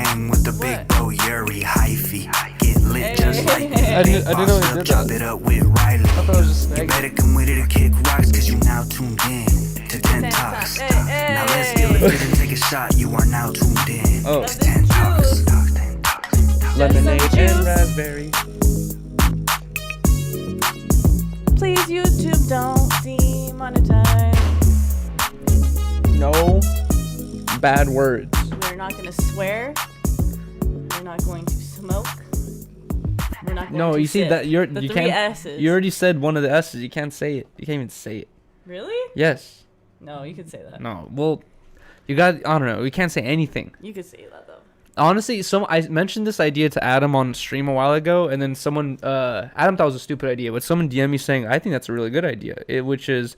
hang with the big bro Yuri hyphy. Get lit just like me. I didn't know he did Chop that. it up with Riley. I thought it was just You better come with it to kick rocks, cause you now tuned in to 10 Talks. Now let's get lifted and take a shot. You are now tuned in Oh. to 10 Talks. Lemonade Just some and juice. raspberry. Please, YouTube, don't demonetize. No bad words. We're not going to swear. We're not going to smoke. We're not going No, to you see sip. that you the three can't. S's. You already said one of the S's. You can't say it. You can't even say it. Really? Yes. No, you could say that. No. Well, you got. I don't know. We can't say anything. You could say that, though. Honestly, I mentioned this idea to Adam on stream a while ago, and then someone, Adam thought it was a stupid idea, but someone DM'd me saying, I think that's a really good idea, which is,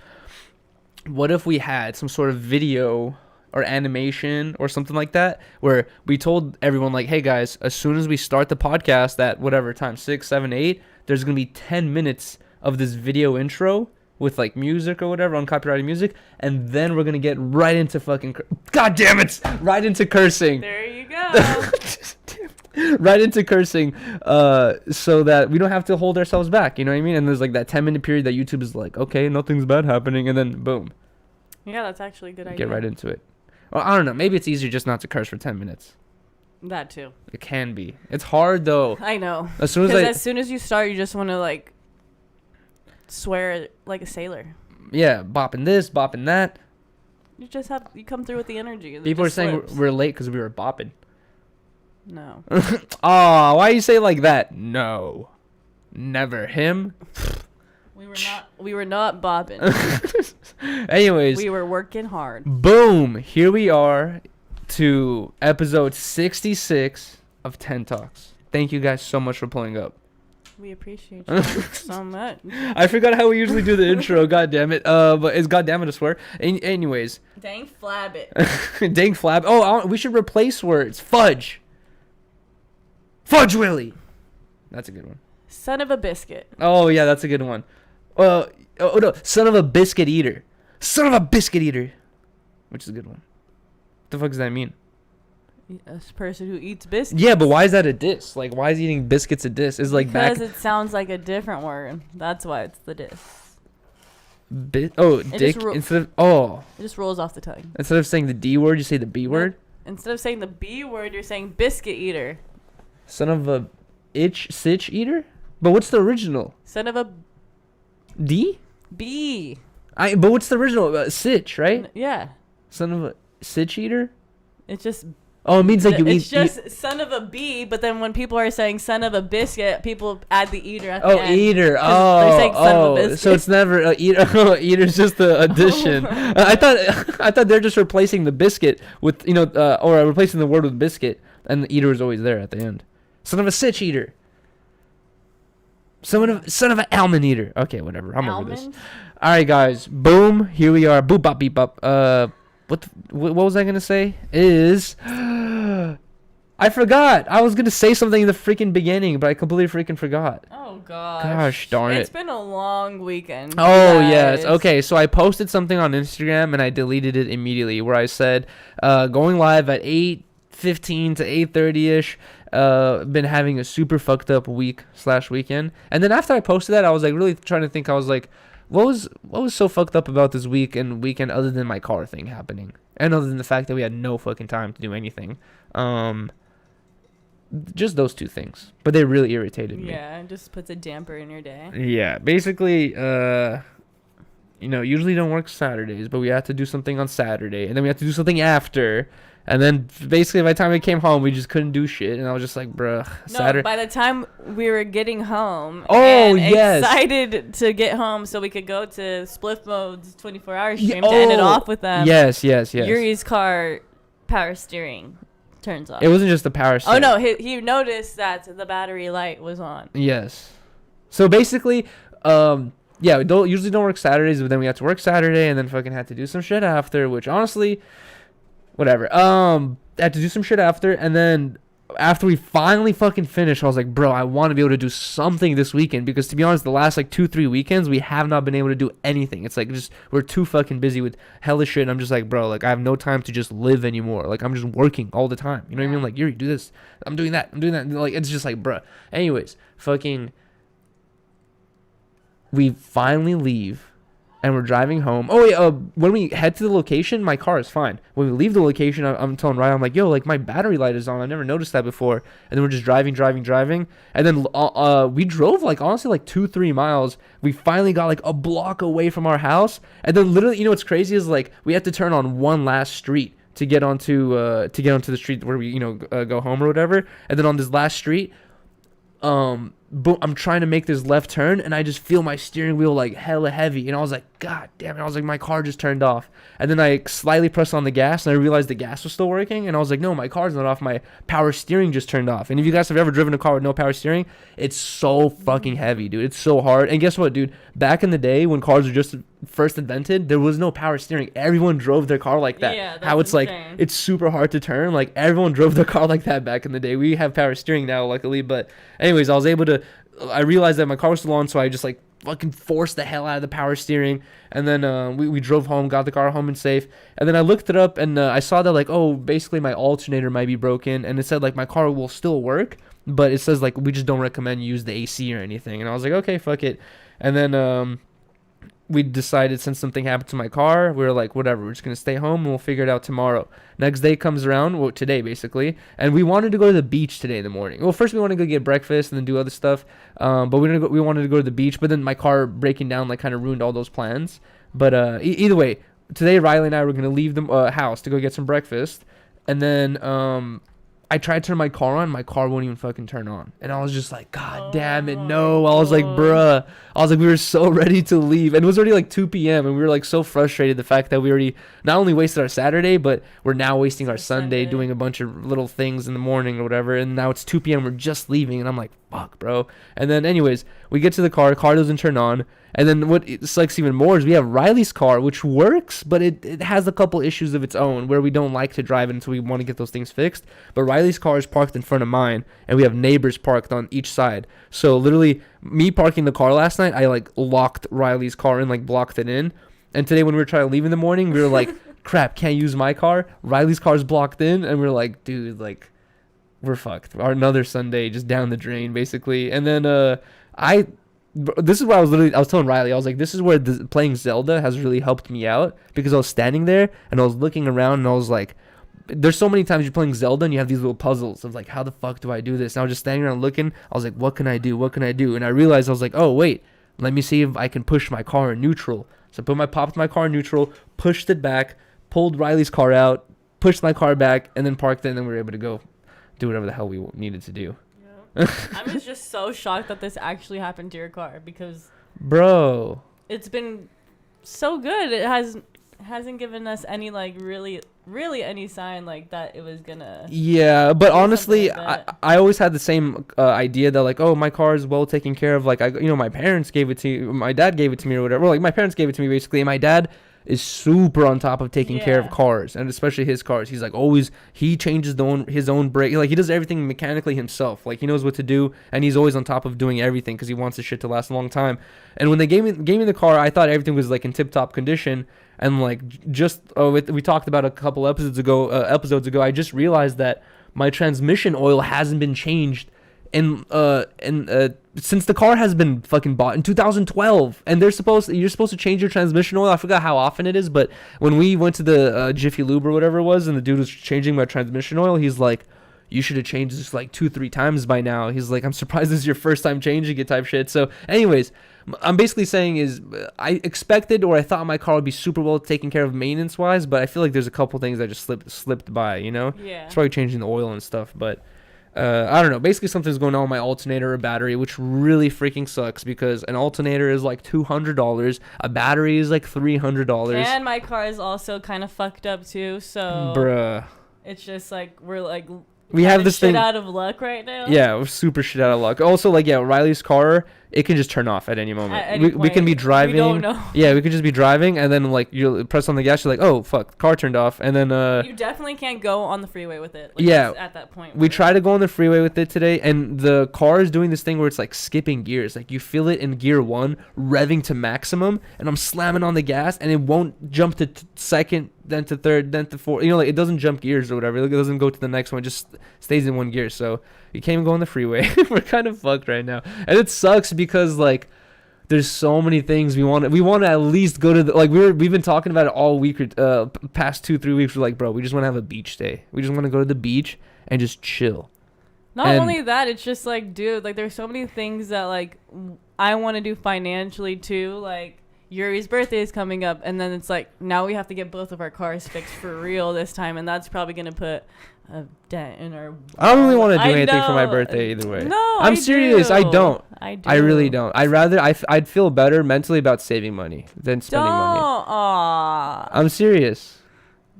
what if we had some sort of video or animation or something like that, where we told everyone, like, hey guys, as soon as we start the podcast at whatever time, 6, 7, 8, there's going to be 10 minutes of this video intro with like music or whatever, uncopyrighted music, and then we're gonna get right into fucking God damn it, right into cursing. There you go. Right into cursing, so that we don't have to hold ourselves back, you know what I mean? And there's like that 10-minute period that YouTube is like, okay, nothing's bad happening, and then boom, Yeah, that's actually a good idea. get right into it. Well, I don't know, maybe it's easier just not to curse for 10 minutes. That too. It can be. It's hard though. I know. As soon as As soon as you start, you just want to like swear like a sailor. yeah, bopping this, bopping that. You come through with the energy. It People are just saying slips. we're late because we were bopping. No. Oh, why you say it like that? No, never him. We were not bobbing. Anyways, We were working hard. boom, here we are to episode 66 of 10 Talks. Thank you guys so much for pulling up. We appreciate you so much. I forgot how we usually do the intro. God damn it. But it's God damn it a swear. Anyways, Dang flab it. dang flab. Oh, we should replace words. Fudge. Fudge Willy. That's a good one. Son of a biscuit. Oh yeah, that's a good one. Oh no, son of a biscuit eater. Son of a biscuit eater. Which is a good one. What the fuck does that mean? A person who eats biscuits. Yeah, but why is that a diss? Like, why is eating biscuits a diss? Is like Because it sounds like a different word. That's why it's the diss. dick instead of It just rolls off the tongue. instead of saying the D word, you say the B word. Instead of saying the B word, you're saying biscuit eater. Son of a sitch eater. But what's the original? Son of a D. B. But what's the original? Sitch, right? Yeah. Son of a sitch eater. It's just Oh, it means like you it's eat. just son of a bee, but then when people are saying son of a biscuit, people add the eater at the end. Eater. 'Cause they're saying son of a biscuit. So it's never eater. Eater's just the addition. I thought they're just replacing the biscuit with or replacing the word with biscuit, and the eater is always there at the end. Son of a sitch eater. Son of an almond eater. Okay, whatever. I'm over this. Almond? All right, guys. Boom. Here we are. Boop bop beep bop. What was I gonna say? I forgot. I was gonna say something in the freaking beginning, but I completely freaking forgot. Oh gosh. Gosh darn it. It's been a long weekend. Oh guys. yes. Okay, so I posted something on Instagram and I deleted it immediately where I said going live at 8:15 to 8:30ish. Been having a super fucked up weekend. And then after I posted that, I was like really trying to think. I was like, what was so fucked up about this weekend other than my car thing happening, and other than the fact that we had no fucking time to do anything. Just those two things, but they really irritated me. Yeah, it just puts a damper in your day. Yeah, basically, usually don't work Saturdays, but we had to do something on Saturday, and then we had to do something after, and then basically by the time we came home, we just couldn't do shit, and I was just like, bruh, No, by the time we were getting home, excited to get home so we could go to Spliff Mode's 24-hour stream to end it off with them. Yes. Yuri's car power steering turns off. It wasn't just the power steering. Oh no, he noticed that the battery light was on. Yes. So basically, we usually don't work Saturdays, but then we had to work Saturday, and then fucking had to do some shit after, which honestly, whatever. I had to do some shit after, and then after we finally fucking finished, I was like, bro, I want to be able to do something this weekend, because to be honest, the last like 2-3 weekends we have not been able to do anything. It's like just we're too fucking busy with hella shit, and I'm just like, bro, like I have no time to just live anymore. Like I'm just working all the time. You know what I mean? Like, Yuri, do this. I'm doing that. Like it's just like, bro. Anyways, fucking we finally leave. And we're driving home. Oh, wait, when we head to the location, my car is fine. When we leave the location, I'm telling Ryan, I'm like, yo, like, my battery light is on. I never noticed that before. And then we're just driving. And then we drove, like, honestly, like, 2-3 miles. We finally got, like, a block away from our house. And then literally, you know what's crazy is, like, we had to turn on one last street to get onto the street where we, you know, go home or whatever. And then on this last street, boom, I'm trying to make this left turn, and I just feel my steering wheel like hella heavy, and I was like, god damn it, I was like, my car just turned off. And then I slightly pressed on the gas, and I realized the gas was still working, and I was like, no, my car's not off, my power steering just turned off. And if you guys have ever driven a car with no power steering, it's so fucking heavy, dude. It's so hard. And guess what, dude, back in the day when cars were just first invented, there was no power steering. Everyone drove their car like that. Yeah, that's how it's insane. like, it's super hard to turn. Like, everyone drove their car like that back in the day. We have power steering now, luckily. But anyways, I realized that my car was still on, so I just like fucking forced the hell out of the power steering. And then we drove home, got the car home and safe. And then I looked it up, and I saw that like, oh, basically my alternator might be broken. And it said like my car will still work, but it says like we just don't recommend you use the AC or anything. And I was like, okay, fuck it. And then we decided, since something happened to my car, we were like, whatever, we're just going to stay home and we'll figure it out tomorrow. Next day comes around, well, today basically, and we wanted to go to the beach today in the morning. Well, first we wanted to go get breakfast and then do other stuff, but we wanted to go to the beach, but then my car breaking down like kind of ruined all those plans. But either way, today Riley and I were going to leave the house to go get some breakfast, and then I tried to turn my car on. My car won't even fucking turn on. And I was just like, God damn it, no. I was like, bruh. I was like, we were so ready to leave. And it was already like 2 p.m. And we were like so frustrated the fact that we already not only wasted our Saturday, but we're now wasting our Sunday doing a bunch of little things in the morning or whatever. And now it's 2 p.m. We're just leaving. And I'm like, fuck, bro. And then anyways, we get to the car doesn't turn on. And then what sucks even more is we have Riley's car, which works, but it has a couple issues of its own where we don't like to drive it until we want to get those things fixed. But Riley's car is parked in front of mine, and we have neighbors parked on each side. So literally, me parking the car last night, I like locked Riley's car and like blocked it in. And today when we were trying to leave in the morning, we were like, crap, can't use my car. Riley's car's blocked in, and we were like, dude, like, we're fucked. Another Sunday just down the drain, basically. And then this is where I was telling Riley, I was like, this is where playing Zelda has really helped me out, because I was standing there and I was looking around and I was like, there's so many times you're playing Zelda and you have these little puzzles of like, how the fuck do I do this? And I was just standing around looking. I was like, what can I do? And I realized, I was like, oh wait, let me see if I can push my car in neutral. So I popped my car in neutral, pushed it back, pulled Riley's car out, pushed my car back, and then parked it, and then we were able to go do whatever the hell we needed to do. I was just so shocked that this actually happened to your car, because bro, it's been so good. It hasn't given us any like really any sign like that it was gonna. Yeah, but honestly, like I always had the same idea that like, oh, my car is well taken care of. Like, my parents gave it to you, my dad gave it to me or whatever. Well, like my parents gave it to me basically, and my dad is super on top of taking care of cars, and especially his cars. He's like he changes his own brake. Like, he does everything mechanically himself. Like, he knows what to do, and he's always on top of doing everything because he wants the shit to last a long time. And when they gave me the car, I thought everything was like in tip top condition. And like we talked about a couple episodes ago, I just realized that my transmission oil hasn't been changed since the car has been fucking bought in 2012, and you're supposed to change your transmission oil. I forgot how often it is, but when we went to the Jiffy Lube or whatever it was, and the dude was changing my transmission oil, he's like, you should have changed this like 2-3 times by now. He's like, I'm surprised this is your first time changing it type shit. So anyways, I'm basically saying is I expected, or I thought my car would be super well taken care of maintenance wise, but I feel like there's a couple things that just slipped by, Yeah. It's probably changing the oil and stuff, but I don't know. Basically, something's going on with my alternator or battery, which really freaking sucks, because an alternator is like $200, a battery is like $300. And my car is also kind of fucked up too, so bruh, it's just like we have this shit thing out of luck right now. Yeah, we're super shit out of luck. Also, like, Riley's car, it can just turn off at any moment. At any we can be point. driving. We don't know. Yeah, we could just be driving, and then like you press on the gas, you're like, oh fuck, car turned off, and then You definitely can't go on the freeway with it. Like, yeah, at that point. we try to go on the freeway with it today, and the car is doing this thing where it's like skipping gears. Like you feel it in gear 1, revving to maximum, and I'm slamming on the gas, and it won't jump to second, then to third, then to fourth. You know, like it doesn't jump gears or whatever. Like, it doesn't go to the next one. It just stays in one gear. So you can't even go on the freeway. We're kind of fucked right now, and it sucks because like there's so many things we want to at least go to the, like we've been talking about it all week or past 2-3 weeks. We're like, bro, we just want to have a beach day. We just want to go to the beach and just chill. Not only that, it's just like, dude, like there's so many things that like I want to do financially too. Like Yuri's birthday is coming up, and then it's like now we have to get both of our cars fixed for real this time, and that's probably gonna put a dent in our. I don't really want to do anything for my birthday either way. No, I'm serious. do. I don't. I do. I really don't. I'd feel better mentally about saving money than spending money. Aw. I'm serious.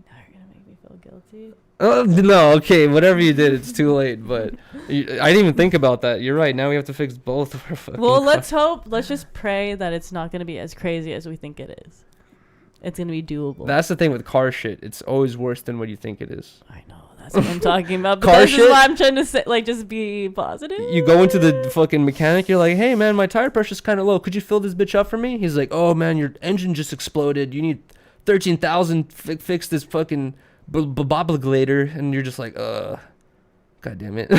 Now you're gonna make me feel guilty. No, okay, whatever you did, it's too late. But I didn't even think about that. You're right. Now we have to fix both of our fucking. Well, cars. let's just pray that it's not gonna be as crazy as we think it is. It's gonna be doable. That's the thing with car shit. It's always worse than what you think it is. I know. That's what I'm talking about. But Car this shit? is why I'm trying to say, like, just be positive. You go into the fucking mechanic. You're like, hey man, my tire pressure's kind of low. Could you fill this bitch up for me? He's like, oh man, your engine just exploded. You need 13,000 fix this fucking bobliglator. And you're just like, god damn it.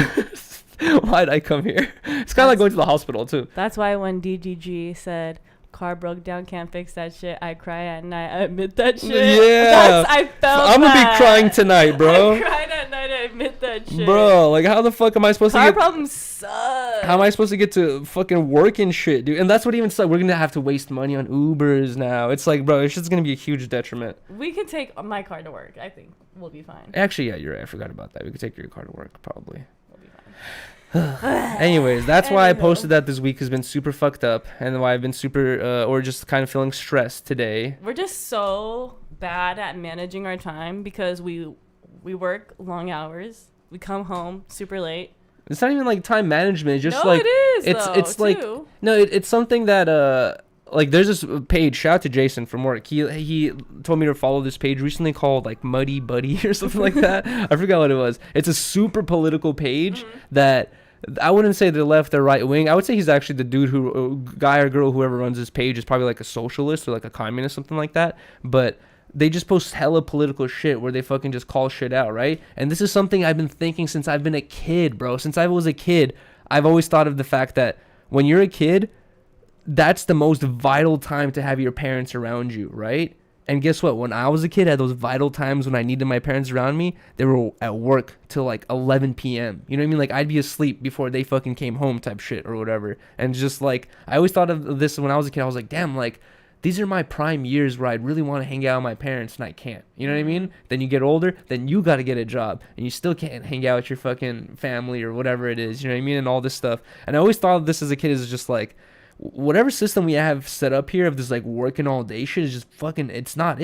Why'd I come here? It's kind of like going to the hospital too. That's why when DGG said car broke down, can't fix that shit, I cry at night. I admit that shit. Yeah. I felt I'm gonna that. be crying tonight, bro. I cried at night. I admit that shit. Bro, like how the fuck am I supposed to car get? problems suck. How am I supposed to get to fucking work and shit, dude? And that's what even sucks. We're gonna have to waste money on Ubers now. It's like, bro, it's just gonna be a huge detriment. We can take my car to work. I think we'll be fine. Actually, yeah, you're right. I forgot about that. We could take your car to work, probably. We'll be fine. Anyways, that's why I posted that this week has been super fucked up, and why I've been super, or just kind of feeling stressed today. We're just so bad at managing our time because we work long hours. We come home super late. It's not even like time management. It's just No, like it is, it's though, like too. no, it's something that like there's this page. Shout out to Jason from work. He told me to follow this page recently called like Muddy Buddy or something like that. I forgot what it was. It's a super political page that. I wouldn't say they're left or right wing. I would say he's actually the dude who, guy or girl, whoever runs this page is probably like a socialist or like a communist, something like that. But they just post hella political shit where they fucking just call shit out, right? And this is something I've been thinking since I've been a kid, bro. Since I was a kid, I've always thought of the fact that when you're a kid, that's the most vital time to have your parents around you, right? And guess what? When I was a kid, at those vital times when I needed my parents around me, they were at work till like 11 p.m. You know what I mean? Like I'd be asleep before they fucking came home type shit or whatever. And just like, I always thought of this when I was a kid. I was like, damn, like these are my prime years where I'd really want to hang out with my parents and I can't. You know what I mean? Then you get older, then you got to get a job and you still can't hang out with your fucking family or whatever it is. You know what I mean? And all this stuff. And I always thought of this as a kid is just like, whatever system we have set up here of this like working all day shit is just fucking, it's not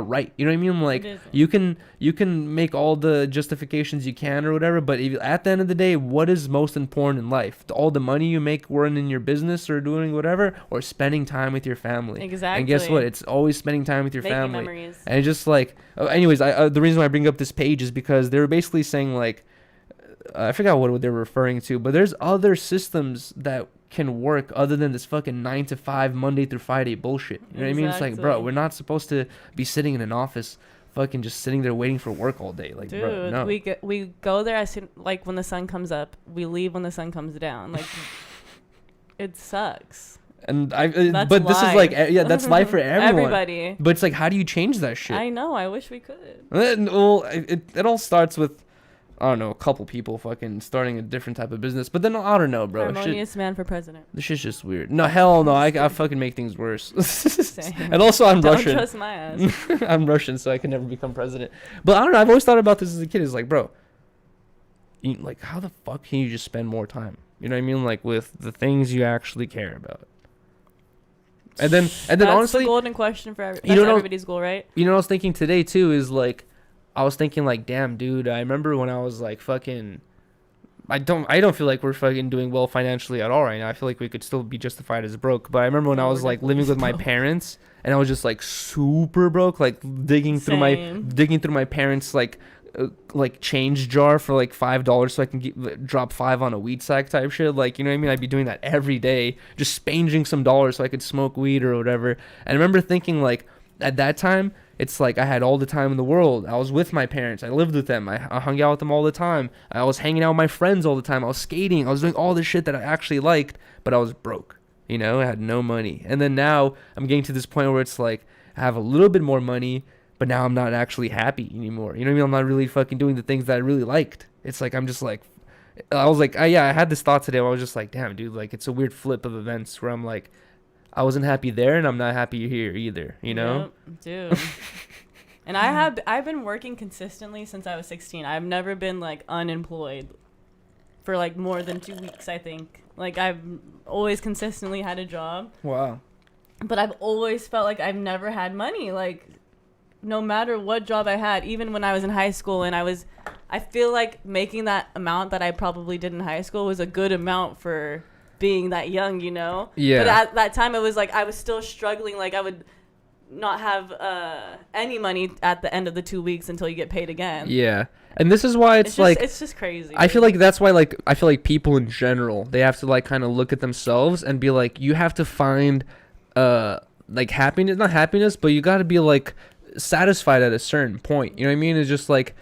right. You know what I mean? Like you can make all the justifications you can or whatever, but if, at the end of the day, what is most important in life? All the money you make running your business or doing whatever, or spending time with your family? Exactly. And guess what? It's always spending time with your Making family. memories. And it's just like, anyways, the reason why I bring up this page is because they were basically saying like, I forgot what they were referring to, but there's other systems that can work other than this fucking 9 to 5 Monday through Friday bullshit. You know what I mean? It's like, bro, we're not supposed to be sitting in an office fucking just sitting there waiting for work all day. Like, dude, bro, no. we go there as soon, like when the sun comes up. We leave when the sun comes down. Like it sucks. And That's but this is like, yeah, that's life for everyone. Everybody. But it's like, how do you change that shit? I know. I wish we could. Well, it all starts with, I don't know, a couple people fucking starting a different type of business. But then I don't know, bro. Harmonious man for president. This shit's just weird. No, hell no. I fucking make things worse. Same. And also I'm Don't Russian. trust my ass. I'm Russian, so I can never become president. But I don't know. I've always thought about this as a kid. It's like, bro, like how the fuck can you just spend more time? You know what I mean? Like with the things you actually care about. And then That's honestly, the golden question for everybody's goal, right? You know what I was thinking today too is like, I was thinking like, damn, dude, I remember when I was like fucking I don't feel like we're fucking doing well financially at all right now. I feel like we could still be justified as broke. But I remember when I was like living with my parents, and I was just like super broke, like digging through my parents' like change jar for like $5 so I can drop 5 on a weed sack type shit. Like, you know what I mean? I'd be doing that every day, just spanging some dollars so I could smoke weed or whatever. And I remember thinking, like, at that time, it's like I had all the time in the world. I was with my parents. I lived with them. I hung out with them all the time. I was hanging out with my friends all the time. I was skating. I was doing all the shit that I actually liked, but I was broke. You know, I had no money. And then now I'm getting to this point where it's like I have a little bit more money, but now I'm not actually happy anymore. You know what I mean? I'm not really fucking doing the things that I really liked. It's like I'm just like, I was like, yeah, I had this thought today where I was just like, damn, dude, like it's a weird flip of events where I'm like, I wasn't happy there and I'm not happy here either, you know? Yep, dude. And I've been working consistently since I was 16. I've never been like unemployed for like more than 2 weeks, I think. Like I've always consistently had a job. Wow. But I've always felt like I've never had money. Like no matter what job I had, even when I was in high school and I feel like making that amount that I probably did in high school was a good amount for being that young, you know? Yeah. But at that time, it was like I was still struggling. Like I would not have any money at the end of the 2 weeks until you get paid again. Yeah. And this is why it's like... It's just crazy. I feel like that's why, like, I feel like people in general, they have to, like, kind of look at themselves and be like, you have to find, like, happiness. Not happiness, but you got to be, like, satisfied at a certain point. You know what I mean? It's just, like...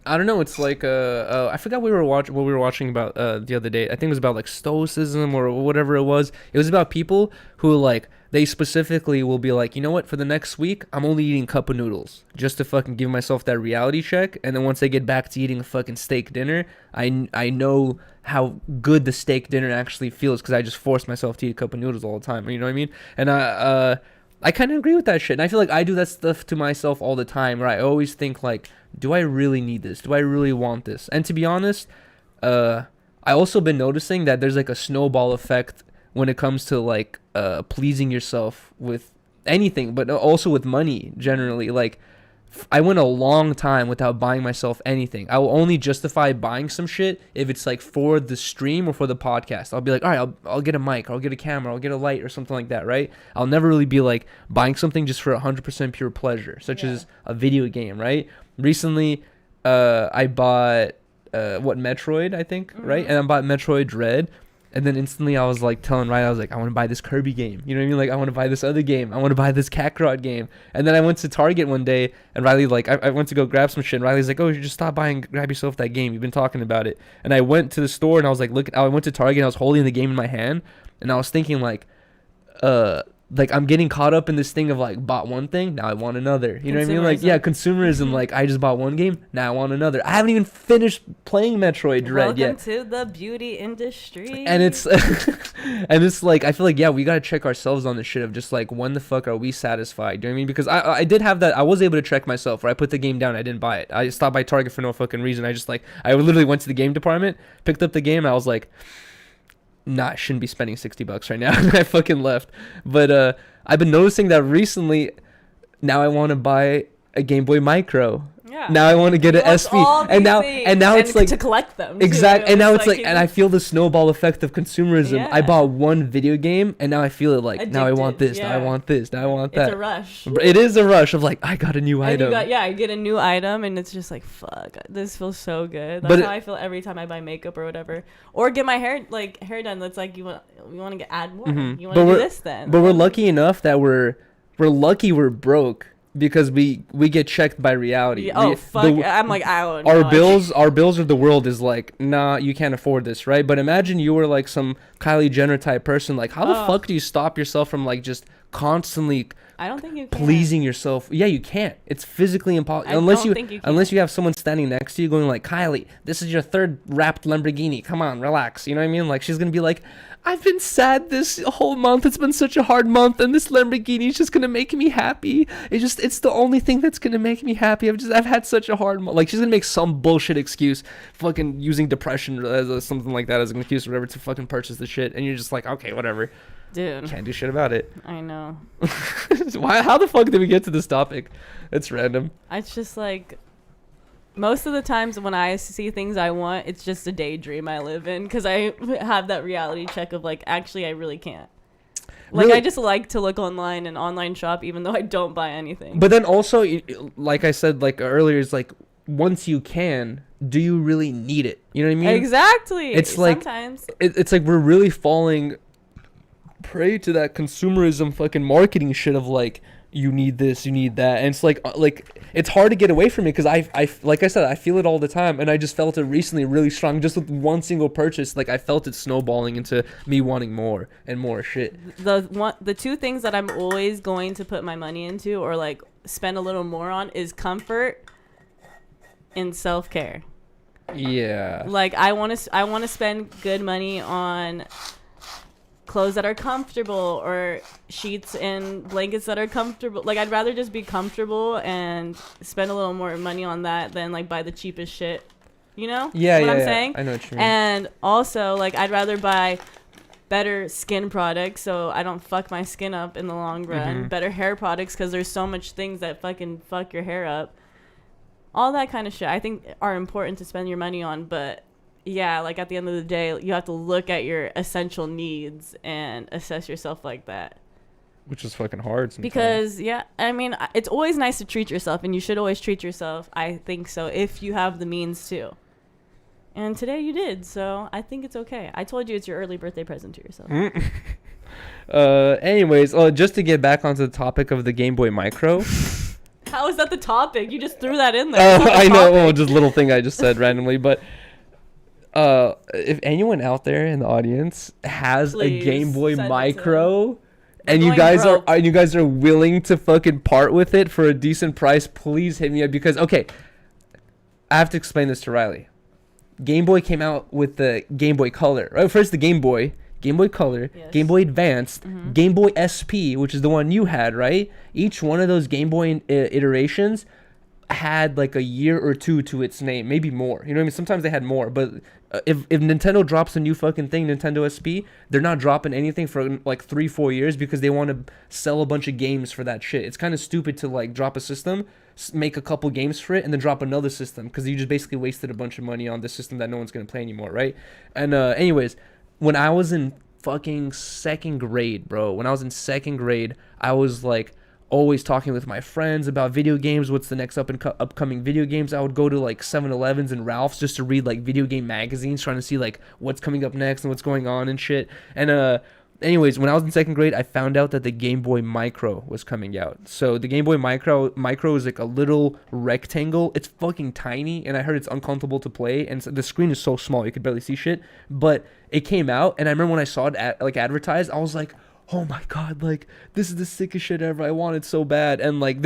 I don't know. It's like I forgot what we were watching about the other day. I think it was about like stoicism or whatever it was. It was about people who like they specifically will be like, you know what? For the next week, I'm only eating cup of noodles just to fucking give myself that reality check. And then once I get back to eating a fucking steak dinner, I know how good the steak dinner actually feels because I just forced myself to eat a cup of noodles all the time. You know what I mean? And I kind of agree with that shit. And I feel like I do that stuff to myself all the time where I always think like, do I really need this? Do I really want this? And to be honest, I also been noticing that there's like a snowball effect when it comes to like pleasing yourself with anything, but also with money generally. Like I went a long time without buying myself anything. I will only justify buying some shit if it's like for the stream or for the podcast. I'll be like, all right, I'll get a mic, I'll get a camera, I'll get a light or something like that, right? I'll never really be like buying something just for 100% pure pleasure, such as a video game, right? Recently, I bought Metroid, I think, right? And I bought Metroid Dread. And then instantly I was like telling Riley, I was like, I want to buy this Kirby game. You know what I mean? Like, I want to buy this other game. I want to buy this Kakarot game. And then I went to Target one day and Riley, like, I went to go grab some shit. And Riley's like, oh, you should just stop buying, grab yourself that game. You've been talking about it. And I went to the store and I was like, I went to Target and I was holding the game in my hand. And I was thinking like I'm getting caught up in this thing of like bought one thing, now I want another. You know what I mean? Like, yeah, consumerism. Like I just bought one game, now I want another. I haven't even finished playing Metroid Dread yet. Welcome to the beauty industry. And it's and it's like I feel like, yeah, we gotta check ourselves on this shit of just like when the fuck are we satisfied? Do you know what I mean? Because I did have that. I was able to check myself where I put the game down, I didn't buy it. I stopped by Target for no fucking reason. I just like I literally went to the game department, picked up the game, and I was like, nah, I shouldn't be spending $60 right now. I fucking left. But I've been noticing that recently. Now I want to buy a Game Boy Micro. Yeah. Now I want to get an SP. And now it's like to collect them. Exactly. And now it's like, and I feel the snowball effect of consumerism. Yeah. I bought one video game and now I feel it like, now I want this, now I want this, now I want that. It's a rush. It is a rush of like, I got a new item. I get a new item and it's just like, fuck, this feels so good. That's how I feel every time I buy makeup or whatever. Or get my hair done. That's like, you want to add more. You want to do this then. But we're lucky enough that we're broke. Because we get checked by reality. I'm like, ouch. Our bills of the world is like, nah, you can't afford this, right? But imagine you were like some Kylie Jenner type person. Like, how the fuck do you stop yourself from like just constantly I don't think you can. Pleasing yourself? Yeah, you can't. It's physically impossible unless you have someone standing next to you going like, Kylie, this is your third wrapped Lamborghini. Come on, relax. You know what I mean? Like she's gonna be like, I've been sad this whole month. It's been such a hard month, and this Lamborghini is just gonna make me happy. It's the only thing that's gonna make me happy. I've had such a hard month. Like she's gonna make some bullshit excuse, fucking using depression as something like that as an excuse or whatever to fucking purchase the shit, and you're just like, okay, whatever. Dude, can't do shit about it. I know. How the fuck did we get to this topic? It's random. It's just like Most of the times when I see things I want, it's just a daydream I live in because I have that reality check of like, actually, I really can't. Like, Really? I just like to look online and online shop, even though I don't buy anything. But then also, like I said like earlier, it's like once you can, do you really need it? You know what I mean? Exactly. It's like sometimes it's like we're really falling prey to that consumerism fucking marketing shit of like, you need this, you need that, and it's like it's hard to get away from it because I like I said, I feel it all the time, and I just felt it recently really strong just with one single purchase. Like I felt it snowballing into me wanting more and more shit. the two things that I'm always going to put my money into or like spend a little more on is comfort and self-care. Yeah. Like I want to spend good money on clothes that are comfortable or sheets and blankets that are comfortable. Like I'd rather just be comfortable and spend a little more money on that than like buy the cheapest shit. You know? Yeah, what yeah, I'm yeah. saying? I know what you mean. And also like I'd rather buy better skin products so I don't fuck my skin up in the long run. Better hair products because there's so much things that fucking fuck your hair up. All that kind of shit I think are important to spend your money on, but yeah, like at the end of the day, you have to look at your essential needs and assess yourself like that. Which is fucking hard sometimes. Because, yeah, I mean, it's always nice to treat yourself, and you should always treat yourself. I think so, if you have the means to. And today you did, so I think it's okay. I told you it's your early birthday present to yourself. Anyways, just to get back onto the topic of the Game Boy Micro. How is that the topic? You just threw that in there. Oh, I know. Oh, just a little thing I just said randomly, but if anyone out there in the audience has Please a Game Boy send it to Micro and We're you going guys broke. are you guys are willing to fucking part with it for a decent price, please hit me up because okay, I have to explain this to Riley. Game Boy came out with the Game Boy Color. Right? First the Game Boy Color, Yes. Game Boy Advanced, Game Boy SP, which is the one you had, right? Each one of those Game Boy iterations had like a year or two to its name, maybe more. You know what I mean? Sometimes they had more, but if Nintendo drops a new fucking thing, Nintendo SP, they're not dropping anything for like 3-4 years because they want to sell a bunch of games for that shit. It's kind of stupid to like drop a system, make a couple games for it, and then drop another system because you just basically wasted a bunch of money on the system that no one's gonna play anymore, right? And anyways, when I was in fucking second grade, bro, I was like always talking with my friends about video games, what's the next upcoming video games. I would go to like 7-Elevens and Ralph's just to read like video game magazines, trying to see like what's coming up next and what's going on and shit. And anyways, when I was in second grade, I found out that the Game Boy Micro was coming out. So the Game Boy Micro is like a little rectangle. It's fucking tiny, and I heard it's uncomfortable to play, and the screen is so small you could barely see shit. But it came out, and I remember when I saw it advertised, I was like, oh my god, like this is the sickest shit ever. I want it so bad. And like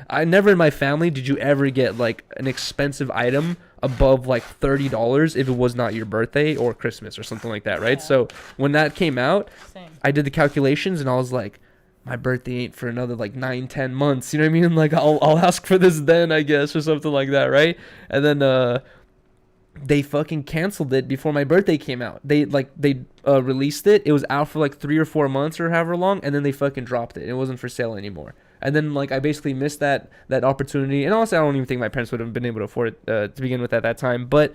I never in my family did you ever get like an expensive item above like $30 if it was not your birthday or Christmas or something like that, right? Yeah. So when that came out, Same. I did the calculations and I was like, my birthday ain't for another like 9-10 months, you know what I mean? Like I'll ask for this then, I guess, or something like that, right? And then they fucking canceled it before my birthday came out. They released it. It was out for like 3 or 4 months or however long, and then they fucking dropped it. It wasn't for sale anymore. And then like I basically missed that opportunity. And honestly, I don't even think my parents would have been able to afford it to begin with at that time. But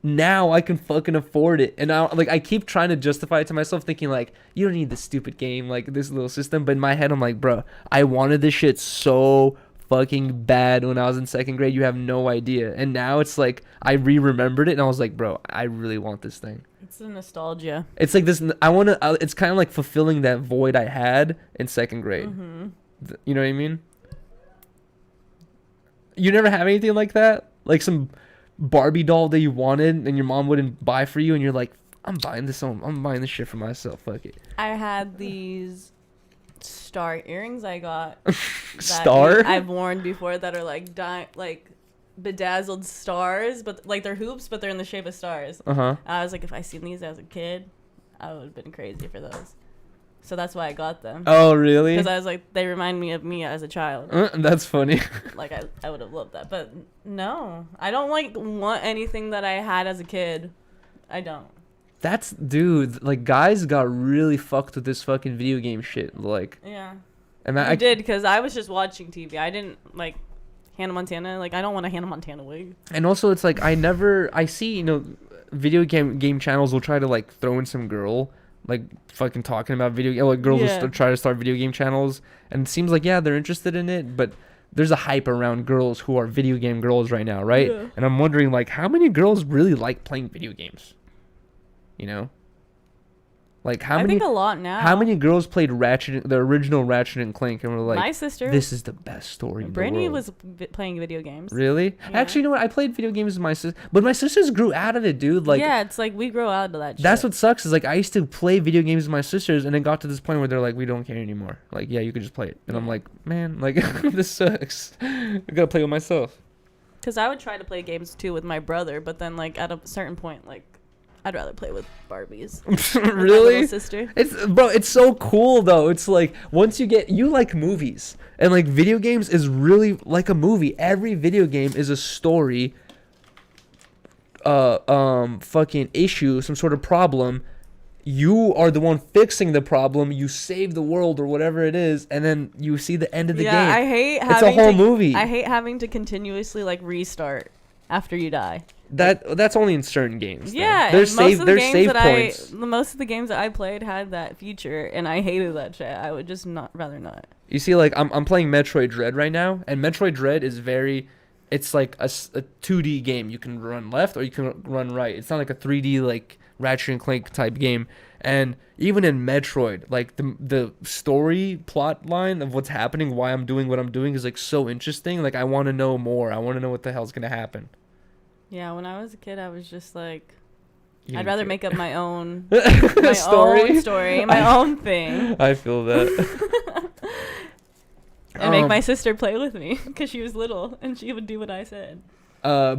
now I can fucking afford it. And I keep trying to justify it to myself, thinking like, you don't need this stupid game, like this little system. But in my head, I'm like, bro, I wanted this shit so fucking bad when I was in second grade. You have no idea. And now it's like I remembered it and I was like, bro, I really want this thing. It's the nostalgia. It's like this, it's kind of like fulfilling that void I had in second grade. You know what I mean? You never have anything like that? Like some Barbie doll that you wanted and your mom wouldn't buy for you, and you're like, I'm buying this shit for myself, fuck it. I had these star earrings I got. Star? I've worn before that are like bedazzled stars, but like they're hoops, but they're in the shape of stars. I was like, if I seen these as a kid, I would have been crazy for those. So that's why I got them. Oh, really? Because I was like, they remind me of me as a child. That's funny. Like I would have loved that, but no, I don't like want anything that I had as a kid. I don't. Dude, like guys got really fucked with this fucking video game shit. Like, Yeah. and I did because I was just watching TV. I didn't like Hannah Montana. Like, I don't want a Hannah Montana wig. And also, it's like I see, you know, video game channels will try to like throw in some girl like fucking talking about like girls will try to start video game channels, and it seems like they're interested in it, but there's a hype around girls who are video game girls right now, right? Yeah. And I'm wondering, like, how many girls really like playing video games? You know? Like, I think a lot now. How many girls played the original Ratchet and Clank, and were like, my sister, this is the best story in the world. Brittany was playing video games. Really? Yeah. Actually, you know what? I played video games with my sister, but my sisters grew out of it, dude. Like, yeah, it's like we grow out of that shit. That's what sucks, is like I used to play video games with my sisters, and it got to this point where they're like, we don't care anymore. Like, yeah, you can just play it. And I'm like, man, like, this sucks. I gotta play with myself. Because I would try to play games too with my brother, but then like at a certain point, like, I'd rather play with Barbies. Really? My little sister. It's so cool though. It's like once you like movies, and like video games is really like a movie. Every video game is a story, fucking issue, some sort of problem. You are the one fixing the problem. You save the world or whatever it is, and then you see the end of the game. I hate having it's a whole movie. I hate having to continuously like restart after you die. That's only in certain games. Though. Yeah, there's save points. Most of the games that I played had that feature, and I hated that shit. I would just rather not. You see, like I'm playing Metroid Dread right now, and Metroid Dread is it's like a 2D game. You can run left or you can run right. It's not like a 3D like Ratchet and Clank type game. And even in Metroid, like the story plot line of what's happening, why I'm doing what I'm doing is like so interesting. Like I want to know more. I want to know what the hell's gonna happen. Yeah, when I was a kid, I was just like, I'd rather make up my own story, my own thing. I feel that. And make my sister play with me because she was little and she would do what I said.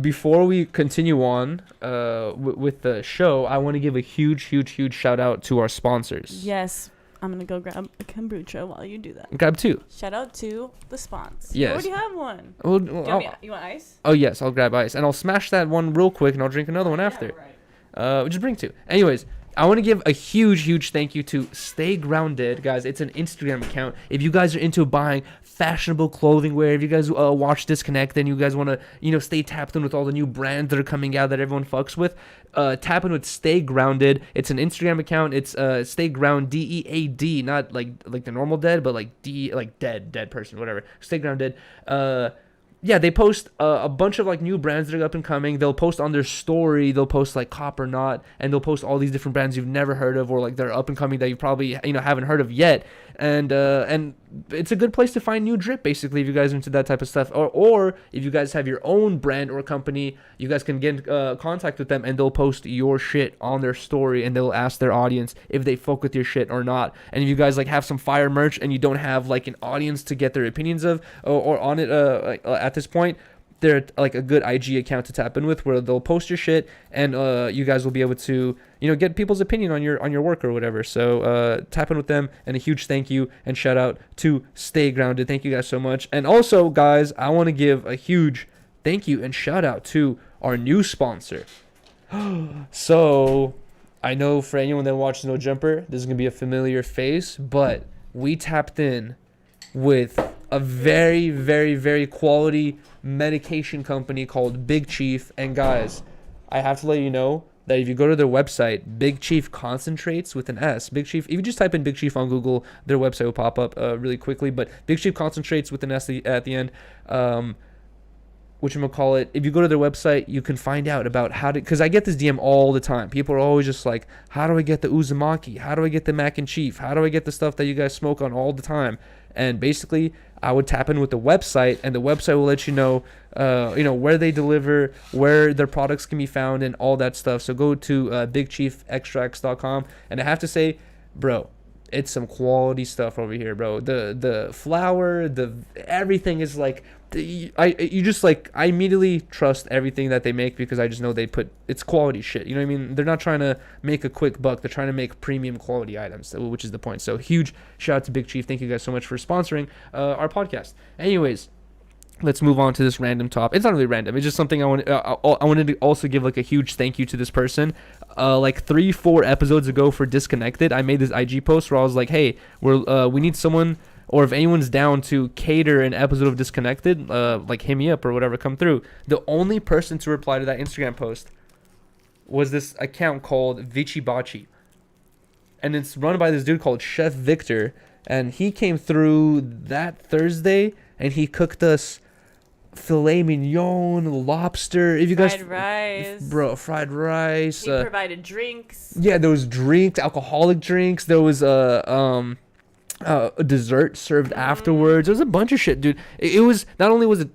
Before we continue on with the show, I want to give a huge shout out to our sponsors. Yes. I'm going to go grab a kombucha while you do that. Grab two. Shout out to the spons. Yes. You already have one. Well, you want ice? Oh, yes. I'll grab ice. And I'll smash that one real quick, and I'll drink another one after. Right. Just bring two. Anyways, I want to give a huge thank you to Stay Grounded, guys. It's an Instagram account. If you guys are into buying fashionable clothing wear, if you guys watch Disconnect and you guys want to, stay tapped in with all the new brands that are coming out that everyone fucks with, tap in with Stay Grounded. It's an Instagram account. It's Stay Ground, DEAD, not like the normal dead, but like dead person, whatever. Stay Grounded. Yeah, they post a bunch of like new brands that are up and coming. They'll post on their story. They'll post like Copper Knot, and they'll post all these different brands you've never heard of, or like they're up and coming that you probably haven't heard of yet. And it's a good place to find new drip, basically, if you guys are into that type of stuff. Or if you guys have your own brand or company, you guys can get in contact with them, and they'll post your shit on their story, and they'll ask their audience if they fuck with your shit or not. And if you guys like have some fire merch and you don't have like an audience to get their opinions of or on it at this point, they're like a good IG account to tap in with, where they'll post your shit, and you guys will be able to get people's opinion on your work or whatever. So tap in with them, and a huge thank you and shout out to Stay Grounded. Thank you guys so much. And also, guys, I want to give a huge thank you and shout out to our new sponsor. So I know for anyone that watches No Jumper, this is gonna be a familiar face, but we tapped in with a very, very, very quality medication company called Big Chief. And guys, I have to let you know that if you go to their website, Big Chief Concentrates with an S. Big Chief, if you just type in Big Chief on Google, their website will pop up really quickly. But Big Chief Concentrates with an S at the end. Whatchamacallit, if you go to their website, you can find out about how to, because I get this DM all the time. People are always just like, how do I get the Uzumaki? How do I get the Mac and Chief? How do I get the stuff that you guys smoke on all the time? And basically, I would tap in with the website, and the website will let you know, where they deliver, where their products can be found, and all that stuff. So go to bigchiefextracts.com, and I have to say, bro, it's some quality stuff over here, bro. The flour, everything is like, I immediately trust everything that they make, because I just know it's quality shit. You know what I mean? They're not trying to make a quick buck. They're trying to make premium quality items, which is the point. So huge shout out to Big Chief. Thank you guys so much for sponsoring our podcast. Anyways, let's move on to this random topic. It's not really random. It's just something I wanted to also give like a huge thank you to this person. Like 3-4 episodes ago for Disconnected, I made this IG post where I was like, hey, we need someone or if anyone's down to cater an episode of Disconnected, like hit me up or whatever, come through. The only person to reply to that Instagram post was this account called Vici Baci. And it's run by this dude called Chef Victor. And he came through that Thursday and he cooked us filet mignon, lobster. If you guys, fried rice, bro, fried rice. He provided drinks. Yeah, there was drinks, alcoholic drinks. There was a dessert served afterwards. There was a bunch of shit, dude. It was not only was it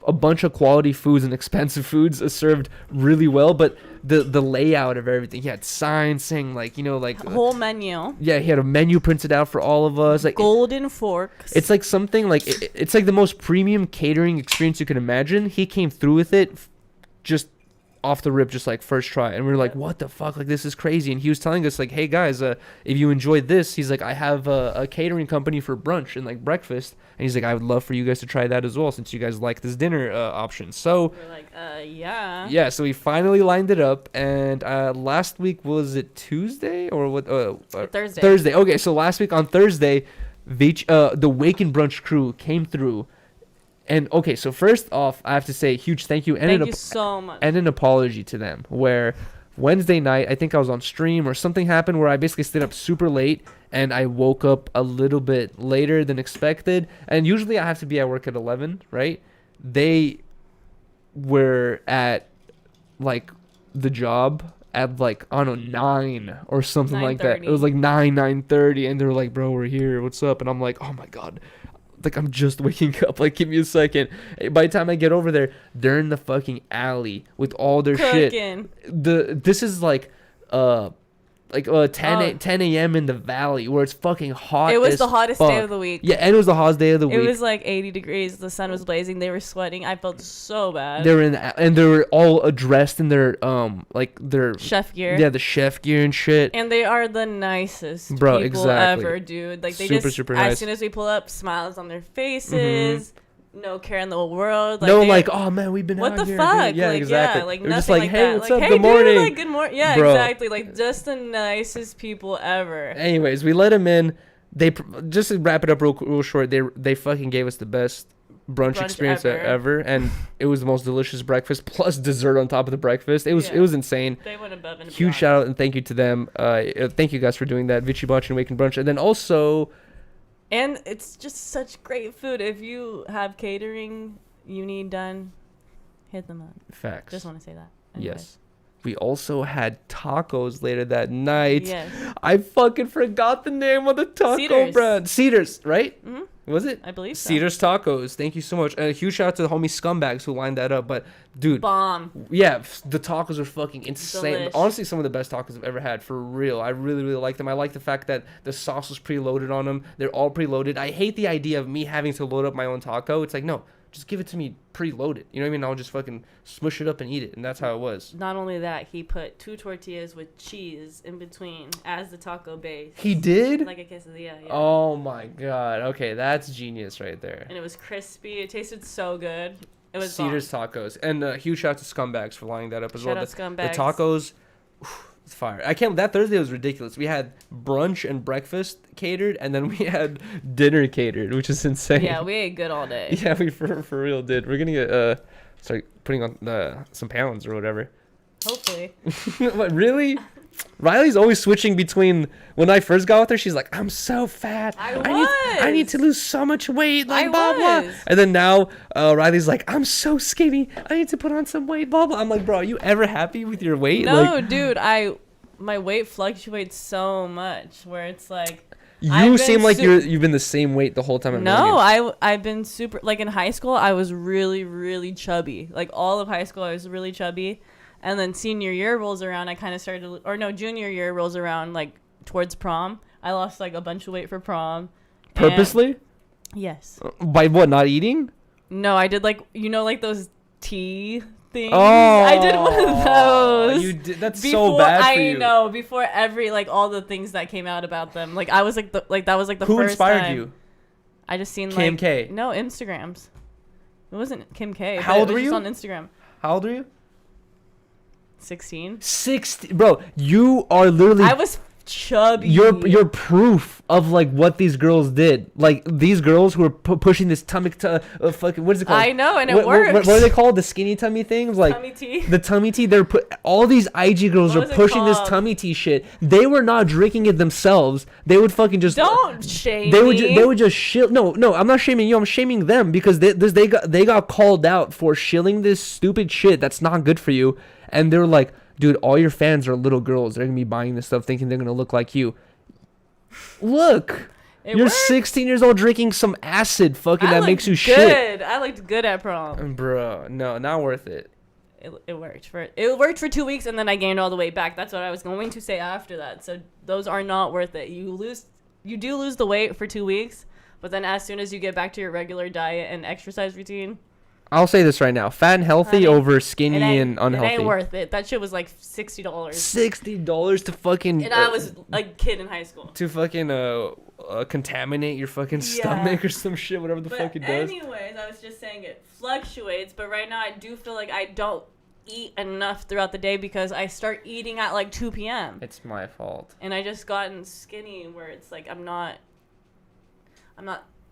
a bunch of quality foods and expensive foods served really well, but the layout of everything. He had signs saying like, you know, like whole menu. Yeah, he had a menu printed out for all of us. Like golden forks. It's like something like it's like the most premium catering experience you can imagine. He came through with it just off the rip, just like first try, and we were like, what the fuck, like this is crazy. And he was telling us like, hey guys, if you enjoyed this, he's like, I have a catering company for brunch and like breakfast, and he's like, I would love for you guys to try that as well, since you guys like this dinner option. So we're like, yeah, so we finally lined it up. And last week, was it Tuesday or what? Thursday. Okay, so last week on Thursday, the Wake and Brunch crew came through. And okay, so first off, I have to say a huge thank you and so much, and an apology to them. Where Wednesday night, I think I was on stream or something happened where I basically stayed up super late and I woke up a little bit later than expected. And usually I have to be at work at 11, right? They were at like the job at like, I don't know, 9 or something like that. It was like 9:30, and they were like, bro, we're here, what's up? And I'm like, oh my god, like I'm just waking up, like give me a second. By the time I get over there, they're in the fucking alley with all their cooking shit. This is like 10 a.m. in the valley where it's fucking hot. It was the hottest day of the week. Yeah, and it was the hottest day of the week. It was like 80 degrees. The sun was blazing. They were sweating. I felt so bad. They were and they were all dressed in their like their chef gear. Yeah, the chef gear and shit. And they are the nicest people exactly. ever, dude. Like they super nice. As soon as we pull up, smiles on their faces. Mm-hmm. No care in the world. Like, no, like, oh man, we've been what out the here. fuck? Yeah, like, exactly. Yeah, like nothing nothing like, like hey, that. what's like, up? hey, good morning. Dude, like, good morning. Yeah, bro. exactly. Like, just the nicest people ever. Anyways, we let him in. They just to wrap it up real short. They fucking gave us the best brunch experience ever, and it was the most delicious breakfast plus dessert on top of the breakfast. It was insane. They went above and beyond. Huge shout out and thank you to them. Thank you guys for doing that. Vici Baci and Wake and Brunch, and then also. And it's just such great food. If you have catering you need done, hit them up. Facts. Just want to say that. Anyways. Yes. We also had tacos later that night. Yes. I fucking forgot the name of the taco brand. Cedars, right? Mm-hmm. Was it? I believe so. Cedars Tacos. Thank you so much. And a huge shout out to the homie Scumbags who lined that up. But, dude. Bomb. Yeah, the tacos are fucking insane. Delish. Honestly, some of the best tacos I've ever had. For real. I really, really like them. I like the fact that the sauce was preloaded on them. They're all preloaded. I hate the idea of me having to load up my own taco. It's like, no. Just give it to me preloaded. You know what I mean? I'll just fucking smush it up and eat it. And that's how it was. Not only that, he put 2 tortillas with cheese in between as the taco base. He did? Like a quesadilla, yeah. Oh my god. Okay, that's genius right there. And it was crispy. It tasted so good. It was Cedars Tacos. And huge shout out to Scumbags for lining that up as well. Shout out Scumbags. The tacos, it's fire. That Thursday was ridiculous. We had brunch and breakfast catered, and then we had dinner catered, which is insane. Yeah, we ate good all day. Yeah, we for real did. We're gonna get start putting on some pounds or whatever. Hopefully. What, really? Riley's always switching between. When I first got with her, she's like, I'm so fat. I need to lose so much weight. Like, blah, blah. And then now, Riley's like, I'm so skinny. I need to put on some weight, blah, blah. I'm like, bro, are you ever happy with your weight? No, dude. My weight fluctuates so much where it's like. You seem like you've been the same weight the whole time. I've been super. Like in high school, I was really, really chubby. Like all of high school, I was really chubby. And then senior year rolls around, I kind of started, junior year rolls around, like, towards prom. I lost, like, a bunch of weight for prom. Purposely? Yes. By what, not eating? No, I did, like, those tea things? Oh. I did one of those. You did, that's so bad for you. I know, before all the things that came out about them. Like, I was, that was, the Who first time. Who inspired you? I just seen, Kim K? No, Instagrams. It wasn't Kim K. How old were you? It was just on Instagram. How old are you? 16. 16, bro. You are literally. I was chubby. You're proof of like what these girls did. Like these girls who were pushing this tummy fucking, what is it called? I know, and it works. works. What are they called? The skinny tummy things? Like tummy tea. The tummy tea. They're all these IG girls are pushing this tummy tea shit. They were not drinking it themselves. They would fucking just don't shame they me. would just shill. No, I'm not shaming you. I'm shaming them because they got called out for shilling this stupid shit that's not good for you, and they're like, dude, all your fans are little girls. They're gonna be buying this stuff thinking they're gonna look like you. Look, you're worked. 16 years old drinking some acid fucking that makes you good. shit. I looked good at prom. Bro, no, not worth it. It worked for 2 weeks, and then I gained all the weight back. That's what I was going to say after that. So those are not worth it. You do lose the weight for 2 weeks, but then as soon as you get back to your regular diet and exercise routine, I'll say this right now: fat and healthy over skinny and unhealthy. It ain't worth it. That shit was like $60. $60 to fucking. And I was a kid in high school. To fucking contaminate your fucking stomach or some shit, whatever the fuck it does. Anyways, I was just saying it fluctuates, but right now I do feel like I don't eat enough throughout the day because I start eating at like 2 p.m. It's my fault. And I just gotten skinny where it's like I'm not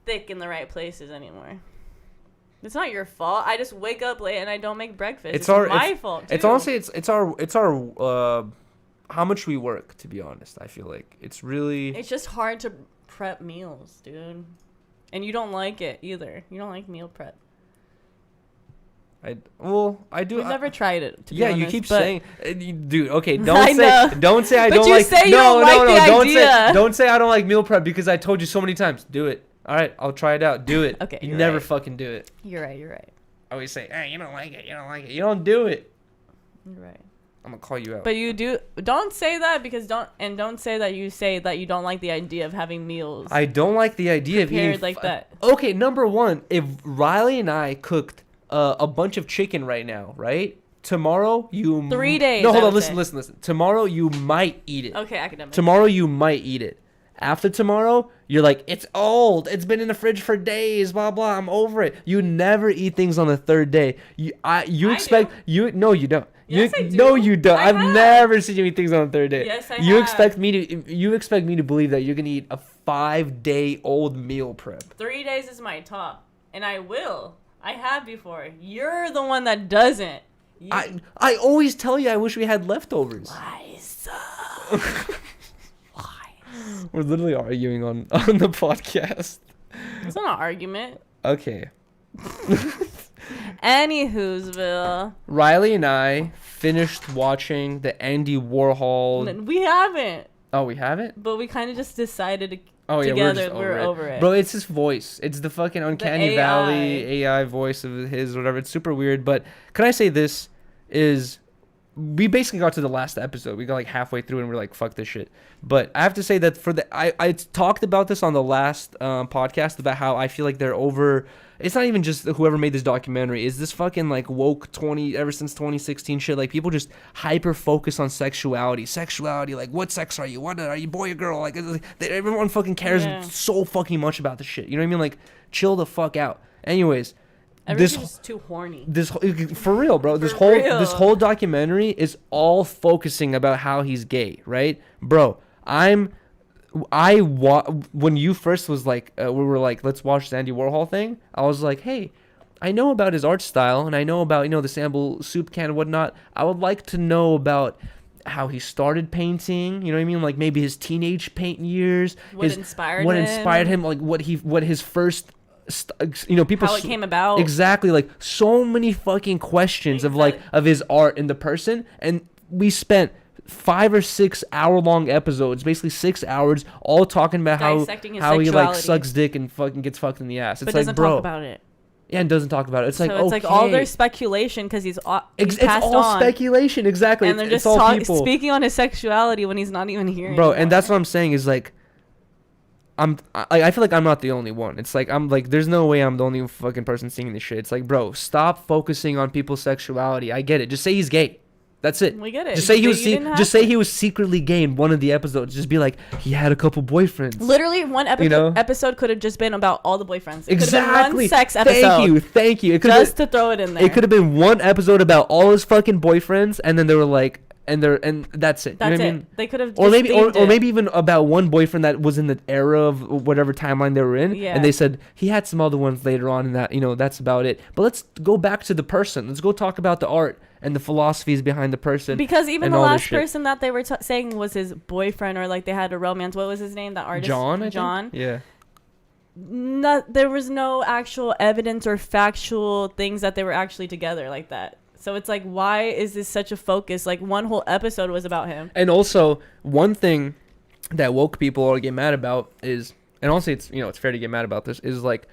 thick in the right places anymore. It's not your fault. I just wake up late and I don't make breakfast. It's my fault too. It's honestly it's our how much we work, to be honest. I feel like it's just hard to prep meals, dude. And you don't like it either. You don't like meal prep. I do. We've never tried it. To be honest, you keep saying, dude. Okay, don't say I but don't like. Say you don't like the idea. Don't say I don't like meal prep because I told you so many times. Do it. All right, I'll try it out. Do it. Okay, you never fucking do it. You're right. I always say, hey, you don't like it. You don't do it. You're right. I'm gonna call you out. But you do. Don't say that because don't say that you say that you don't like the idea of having meals. I don't like the idea of eating like that. Okay, number one, if Riley and I cooked a bunch of chicken right now, right? Tomorrow you 3 days. No, hold on. Listen. Tomorrow you might eat it. Okay, academic. Tomorrow you might eat it. After tomorrow, you're like, it's old. It's been in the fridge for days. Blah blah. I'm over it. You never eat things on the third day. You expect do. you no you don't. Yes, I do. No, you don't. I've have. never seen you eat things on the third day. Yes, I you have. expect me to believe that you're gonna eat a 5-day-old meal prep. 3 days is my top, and I will. I have before. You're the one that doesn't. I always tell you I wish we had leftovers. Lies. We're literally arguing on the podcast. It's not an argument. Okay. Anywho'sville. Riley and I finished watching the Andy Warhol. We haven't. Oh, we haven't? But we kind of just decided to together we're over it. Bro, it's his voice. It's the fucking Uncanny Valley AI voice of his, whatever. It's super weird. But can I say this is... We basically got to the last episode. We got like halfway through and we're like, fuck this shit. But I have to say that I talked about this on the last podcast about how I feel like they're over. It's not even just whoever made this documentary. Is this fucking like woke ever since 2016 shit? Like people just hyper focus on sexuality. Like what sex are you? What are you, boy or girl? Like everyone fucking cares so fucking much about this shit. You know what I mean? Like chill the fuck out. Anyways. Everything's too horny. For real, bro. This whole documentary is all focusing about how he's gay, right, bro? When you first was like, we were like, let's watch the Andy Warhol thing. I was like, hey, I know about his art style and I know about the sample soup can and whatnot. I would like to know about how he started painting. You know what I mean? Like maybe his teenage paint years. What inspired him? Like what his first. People how it came about exactly, like so many fucking questions of his art and the person, and we spent 5 or 6 hour long episodes, basically 6 hours, all talking about how he like sucks dick and fucking gets fucked in the ass. It's but like, doesn't bro, talk about it. Yeah, and doesn't talk about it. It's so like, it's like all their speculation because he's it's passed all on. speculation, exactly. And they're just speaking on his sexuality when he's not even here, bro. anymore. And that's what I'm saying is like. I feel like I'm not the only one. It's like I'm like there's no way I'm the only fucking person seeing this shit. It's like, bro, stop focusing on people's sexuality. I get it. Just say he's gay. That's it. We get it. Just say he was secretly gay in one of the episodes. Just be like, he had a couple boyfriends. Literally, one episode could have just been about all the boyfriends. It exactly. Could have been one sex episode. Thank you. Just to throw it in there. It could have been one episode about all his fucking boyfriends, and then they were like, and that's it. That's you know what it. I mean? They could have Or just maybe themed or it. maybe even about one boyfriend that was in the era of whatever timeline they were in, Yeah. and they said he had some other ones later on, and that that's about it. But let's go back to the person. Let's go talk about the art and the philosophies behind the person. Because even and the all this last shit. person that they were saying was his boyfriend, or like they had a romance. What was his name? That artist, John, I think? John. Yeah. There was no actual evidence or factual things that they were actually together like that. So it's like, why is this such a focus? Like, one whole episode was about him. And also, one thing that woke people all get mad about is, and honestly, it's fair to get mad about this, is like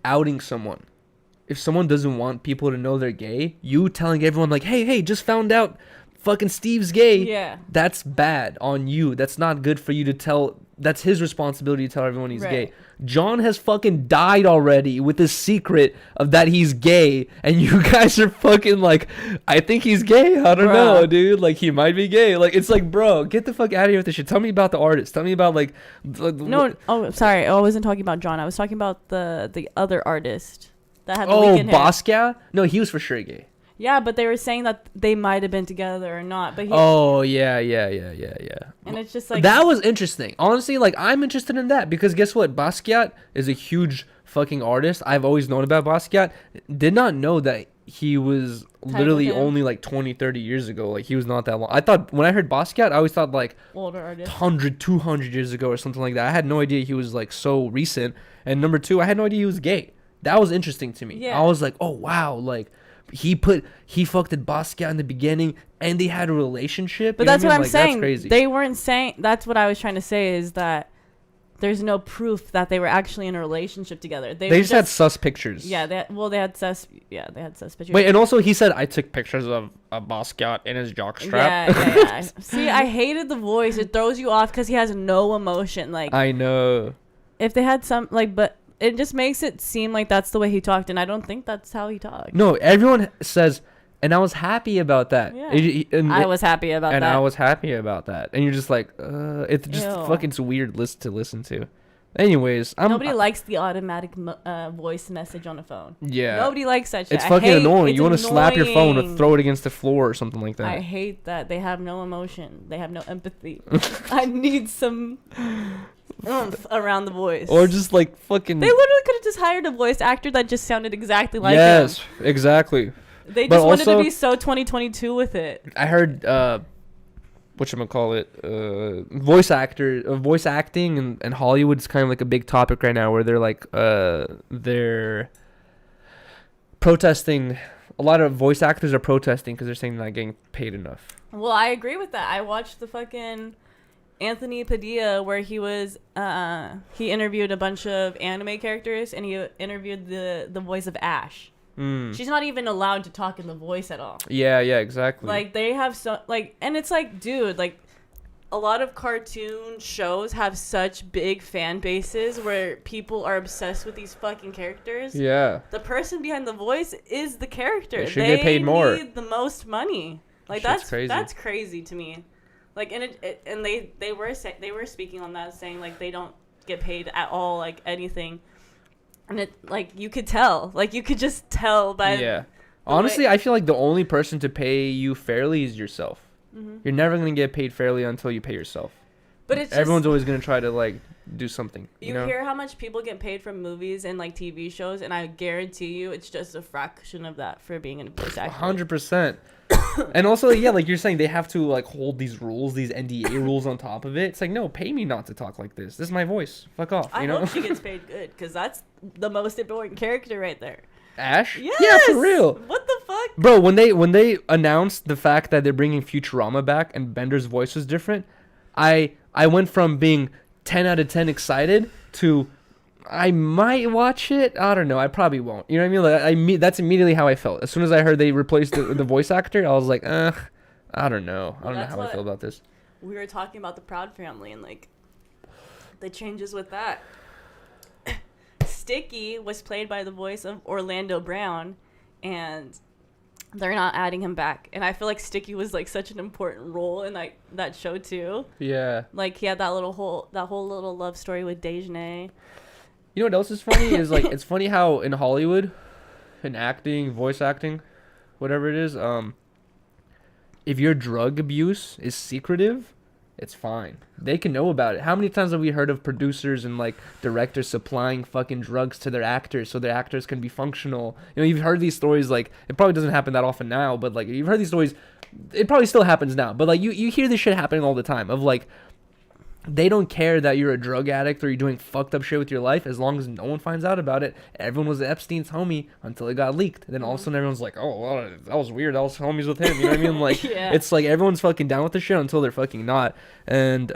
outing someone. If someone doesn't want people to know they're gay, you telling everyone like, hey, just found out fucking Steve's gay. Yeah. That's bad on you. That's not good for you to tell. That's his responsibility to tell everyone he's Right. gay. John has fucking died already with this secret of that he's gay, and you guys are fucking like, I think he's gay. I don't know, Bruh. dude. Like, he might be gay. Like, it's like, bro, get the fuck out of here with this shit. Tell me about the artist. Tell me about like No, oh, sorry. I wasn't talking about John. I was talking about the other artist that had the Oh, weekend hair. Basquiat? No, he was for sure gay. Yeah, but they were saying that they might have been together or not. But Oh, yeah. and it's just like, That was interesting. Honestly, like, I'm interested in that because guess what? Basquiat is a huge fucking artist. I've always known about Basquiat. Did not know that he was literally with him. only like 20, 30 years ago. Like, he was not that long. I thought, when I heard Basquiat, I always thought like older artist. 100, 200 years ago or something like that. I had no idea he was like so recent. And number two, I had no idea he was gay. That was interesting to me. Yeah. I was like, oh, wow. Like, he fucked Basquiat in the beginning and they had a relationship. But You know that's what I I'm mean? Like, saying. That's crazy. They weren't saying. That's what I was trying to say is that there's no proof that they were actually in a relationship together. They were just had sus pictures. Yeah, they had sus. Yeah, they had sus pictures. Wait, and also he said I took pictures of a Basquiat in his jockstrap. Yeah. See, I hated the voice. It throws you off because he has no emotion. Like, I know. if they had some, like, but it just makes it seem like that's the way he talked, and I don't think that's how he talked. No, everyone says, and I was happy about that. Yeah. I was happy about that. And I was happy about that. And you're just like, it's just Ew. fucking weird list to listen to. Anyways, Nobody likes the automatic voice message on a phone. Yeah. Nobody likes that shit. It's fucking annoying. It's You want to slap your phone or annoying. throw it against the floor or something like that. I hate that. They have no emotion. They have no empathy. I need some oomph around the voice. Or just like fucking. They literally could have just hired a voice actor that just sounded exactly like yes, him. exactly. They But just wanted also- to be so 2022 with it. I heard voice acting and Hollywood's kind of like a big topic right now where they're like they're protesting. A lot of voice actors are protesting because they're saying they're not getting paid enough. Well, I agree with that. I watched the fucking Anthony Padilla where he was he interviewed a bunch of anime characters and he interviewed the voice of Ash. She's not even allowed to talk in the voice at all. Yeah, exactly. Like, they have so, like, and it's like, dude, like, a lot of cartoon shows have such big fan bases where people are obsessed with these fucking characters. Yeah. The person behind the voice is the character. They should get paid more. They need the most money. Like, Shit's crazy. that's crazy to me. Like, and they were speaking on that, saying like they don't get paid at all, like anything. And it, like, you could tell. Like, you could just tell by... Yeah. Honestly, I feel like the only person to pay you fairly is yourself. Mm-hmm. You're never going to get paid fairly until you pay yourself. But it's Everyone's just, always going to try to, like, do something. you know? hear how much people get paid from movies and, like, TV shows, and I guarantee you it's just a fraction of that for being a voice actor. 100%. And also, yeah, like you're saying, they have to, like, hold these rules, these NDA rules on top of it. It's like, no, pay me not to talk like this. This is my voice. Fuck off, I you know? hope she gets paid good, because that's the most important character right there. Ash? Yes! Yeah, for real. What the fuck? Bro, when they announced the fact that they're bringing Futurama back and Bender's voice was different, I went from being 10 out of 10 excited to I might watch it. I don't know. I probably won't. You know what I mean? Like that's immediately how I felt. As soon as I heard they replaced the voice actor, I was like, I don't know. I don't know that's how I what- feel about this. We were talking about the Proud Family and, like, the changes with that. Sticky was played by the voice of Orlando Brown, and they're not adding him back. And I feel like Sticky was, like, such an important role in, like, that show too. Yeah. Like, he had that whole little love story with Dejanay. You know what else is funny is like it's funny how in Hollywood, in acting, voice acting, whatever it is, if your drug abuse is secretive, it's fine. They can know about it. How many times have we heard of producers and like directors supplying fucking drugs to their actors so their actors can be functional? You know, you've heard these stories. Like, it probably doesn't happen that often now, but like you've heard these stories. It probably still happens now, but like you hear this shit happening all the time of like, they don't care that you're a drug addict or you're doing fucked up shit with your life as long as no one finds out about it. Everyone was Epstein's homie until it got leaked. Then all of a sudden everyone's like, oh, well, that was weird. I was homies with him. You know what I mean? Like, Yeah. It's like everyone's fucking down with the shit until they're fucking not. And,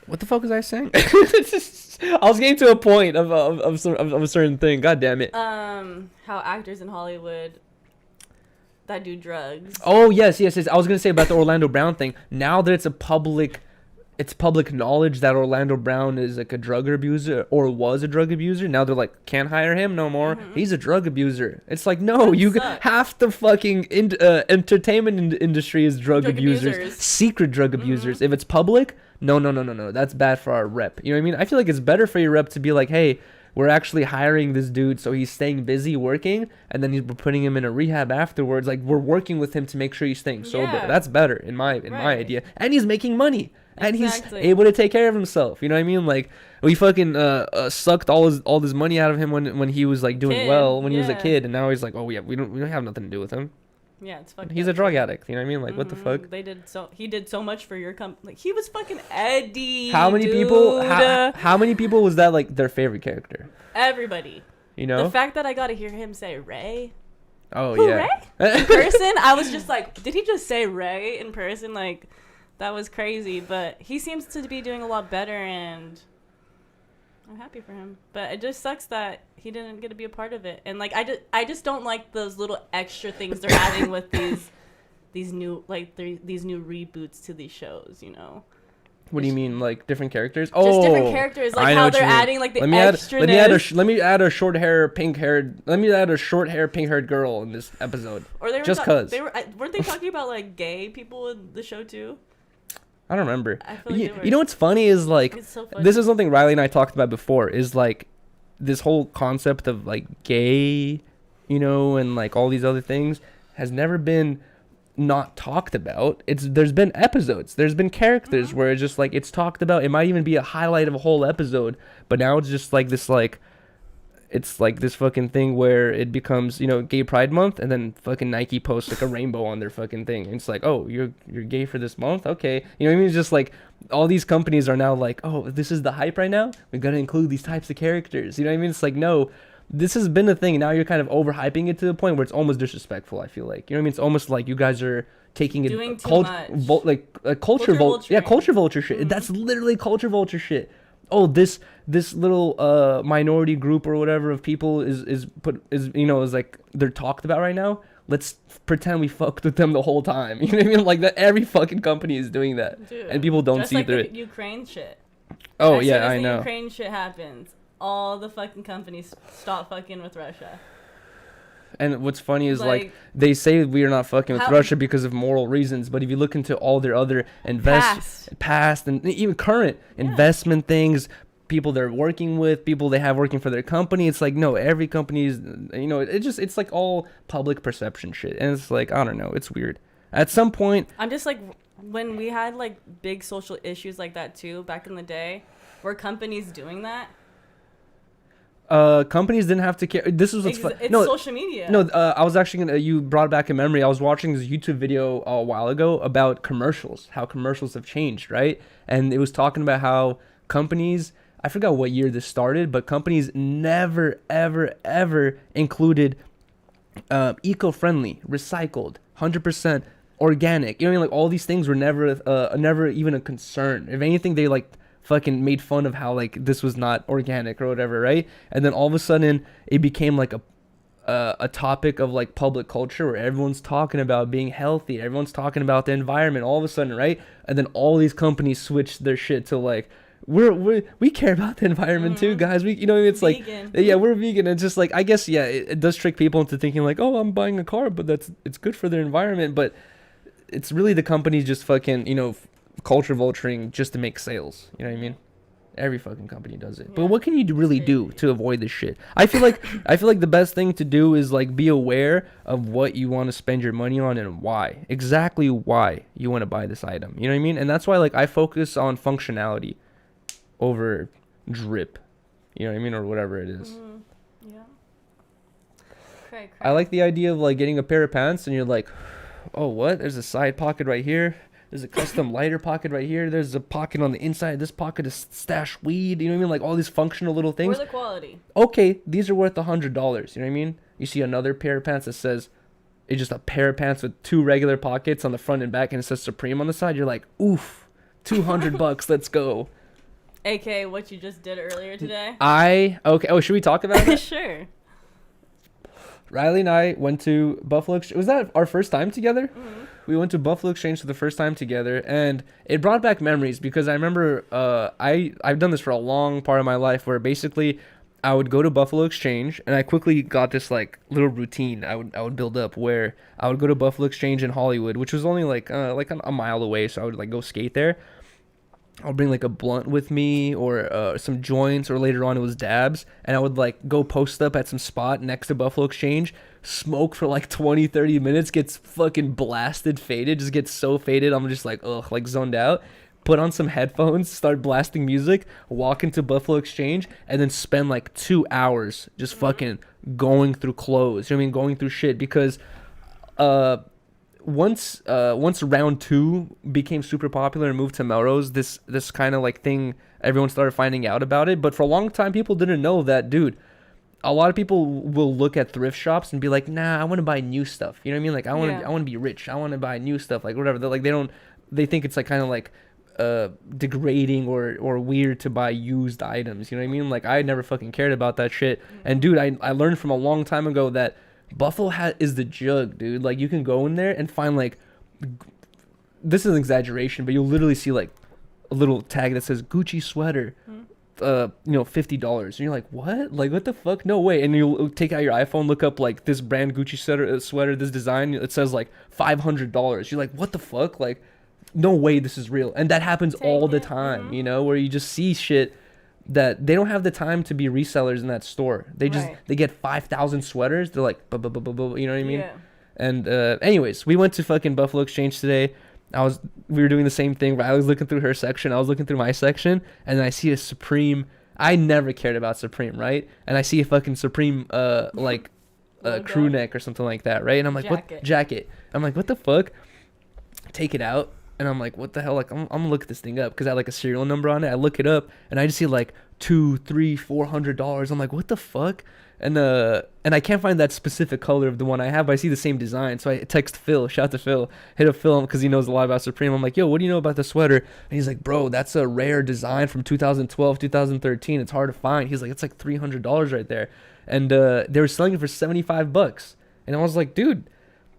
what the fuck was I saying? I was getting to a point of a certain thing. God damn it. How actors in Hollywood that do drugs. Oh, yes. I was going to say about the Orlando Brown thing. Now that it's public knowledge that Orlando Brown is like a drug abuser or was a drug abuser. Now they're like, can't hire him no more. Mm-hmm. He's a drug abuser. It's like, no, half the fucking entertainment industry is drug abusers. Secret drug abusers. If it's public, no. That's bad for our rep. You know what I mean? I feel like it's better for your rep to be like, hey, we're actually hiring this dude so he's staying busy working, and then we're putting him in a rehab afterwards. Like, we're working with him to make sure he's staying sober. Yeah. That's better in my idea. And he's making money. And he's able to take care of himself. You know what I mean? Like, we fucking sucked all this money out of him when he was like doing well when he was a kid, and now he's like, oh yeah, we don't have nothing to do with him. Yeah, it's fucking. He's a drug addict. You know what I mean? Like, what the fuck? He did so much for your company. Like, he was fucking Eddie. How many people? How many people was that like their favorite character? Everybody. You know. The fact that I got to hear him say Ray. Oh Who, yeah. Ray? In person, I was just like, did he just say Ray in person? Like, that was crazy. But he seems to be doing a lot better, and I'm happy for him. But it just sucks that he didn't get to be a part of it. And like, I just don't like those little extra things they're adding with these new reboots to these shows, you know. What do you mean, like different characters? Just different characters, like how they're adding like the extraness. Let me add a short hair, pink haired girl in this episode. Or they were just cause weren't they talking about like gay people in the show too? I don't remember. I feel like you know what's funny is like so funny. This is something Riley and I talked about before. Is like this whole concept of like gay, you know, and like all these other things has never been not talked about. There's been episodes, there's been characters where it's just like it's talked about. It might even be a highlight of a whole episode, but now it's just like this, like it's like this fucking thing where it becomes, you know, Gay Pride Month, and then fucking Nike posts like a rainbow on their fucking thing, and it's like, oh, you're gay for this month, okay, you know what I mean? It's just like all these companies are now like, oh, this is the hype right now, we gotta include these types of characters, you know what I mean? It's like, no, this has been a thing. Now you're kind of overhyping it to the point where it's almost disrespectful, I feel like. You know what I mean? It's almost like you guys are taking it doing too much. Culture vulture shit. Mm-hmm. That's literally culture vulture shit. Oh, this little minority group or whatever of people is like they're talked about right now. Let's pretend we fucked with them the whole time. You know what I mean? Like that every fucking company is doing that. Dude, and people don't see like through it. Ukraine shit. Oh, as yeah, soon as I the know. Ukraine shit happens, all the fucking companies stop fucking with Russia. And what's funny is like they say we are not fucking with Russia because of moral reasons, but if you look into all their other past and even current investment things, people they're working with, people they have working for their company, it's like, no, every company is, you know, it's like all public perception shit, and it's like, I don't know, it's weird. At some point, I'm just like, when we had like big social issues like that too back in the day, were companies doing that? Companies didn't have to care. This was what's it's social media. No, I was actually gonna. You brought back a memory. I was watching this YouTube video a while ago about commercials, how commercials have changed, right? And it was talking about how companies, I forgot what year this started, but companies never, ever, ever included eco-friendly, recycled, 100% organic. You know what I mean? Like all these things were never even a concern. If anything, they like fucking made fun of how like this was not organic or whatever, right? And then all of a sudden it became like a topic of like public culture where everyone's talking about being healthy, everyone's talking about the environment all of a sudden, right? And then all these companies switched their shit to like we care about the environment too, guys. We, you know, it's vegan. Like, yeah, we're vegan. It's just like, I guess, yeah, it does trick people into thinking like, oh, I'm buying a car, but it's good for their environment, but it's really the companies just fucking, you know, culture vulturing just to make sales. You know what I mean? Every fucking company does it. But what can you really do to avoid this shit? I feel like the best thing to do is like be aware of what you want to spend your money on and why. Exactly why you want to buy this item. You know what I mean? And that's why like I focus on functionality over drip. You know what I mean? Or whatever it is. Yeah. Cray. I like the idea of like getting a pair of pants and you're like, oh, what? There's a side pocket right here. There's a custom lighter pocket right here. There's a pocket on the inside. This pocket is stash weed. You know what I mean? Like all these functional little things. For the quality. Okay, these are worth $100. You know what I mean? You see another pair of pants that says, it's just a pair of pants with 2 regular pockets on the front and back, and it says Supreme on the side. You're like, oof, $200. Let's go. AKA what you just did earlier today. Okay. Oh, should we talk about it? Sure. Riley and I went to Buffalo. Was that our first time together? Mm-hmm. We went to Buffalo Exchange for the first time together, and it brought back memories because I remember I've done this for a long part of my life where basically I would go to Buffalo Exchange and I quickly got this like little routine I would build up where I would go to Buffalo Exchange in Hollywood, which was only like a mile away, so I would like go skate there. I'll bring like a blunt with me or some joints, or later on it was dabs, and I would like go post up at some spot next to Buffalo Exchange, smoke for like 20-30 minutes, gets fucking blasted, faded, just gets so faded I'm just like ugh, like zoned out, put on some headphones, start blasting music, walk into Buffalo Exchange, and then spend like 2 hours just fucking going through clothes, you know what I mean, going through shit, because once round 2 became super popular and moved to Melrose, this kind of like thing, everyone started finding out about it. But for a long time, people didn't know that, dude. A lot of people will look at thrift shops and be like, nah, I want to buy new stuff. You know what I mean? Like I want to be rich. I want to buy new stuff, like whatever. They're like they think it's like kind of like degrading or weird to buy used items. You know what I mean? Like I never fucking cared about that shit. And dude, I learned from a long time ago that Buffalo is the jug, dude. Like you can go in there and find like, this is an exaggeration, but you'll literally see like a little tag that says Gucci sweater, $50. And you're like, what? Like what the fuck? No way. And you'll take out your iPhone, look up like this brand Gucci sweater, this design. It says like $500. You're like, what the fuck? Like, no way this is real. And that happens all the time, you know, where you just see shit that they don't have the time to be resellers in that store. They just they get 5,000 sweaters. They're like, you know what I mean? Yeah. And anyways, we went to fucking Buffalo Exchange today. We were doing the same thing. Riley was looking through her section. I was looking through my section, and then I see a Supreme. I never cared about Supreme, right? And I see a fucking Supreme crew neck or something like that, right? And I'm like, what jacket? I'm like, what the fuck? Take it out. And I'm like, what the hell? Like, I'm gonna look this thing up because I had like a serial number on it. I look it up and I just see like $200, $300, $400. I'm like, what the fuck? And I can't find that specific color of the one I have, but I see the same design. So I text Phil, shout to Phil, hit up Phil because he knows a lot about Supreme. I'm like, yo, what do you know about the sweater? And he's like, bro, that's a rare design from 2012, 2013. It's hard to find. He's like, it's like $300 right there. And they were selling it for $75. And I was like, dude,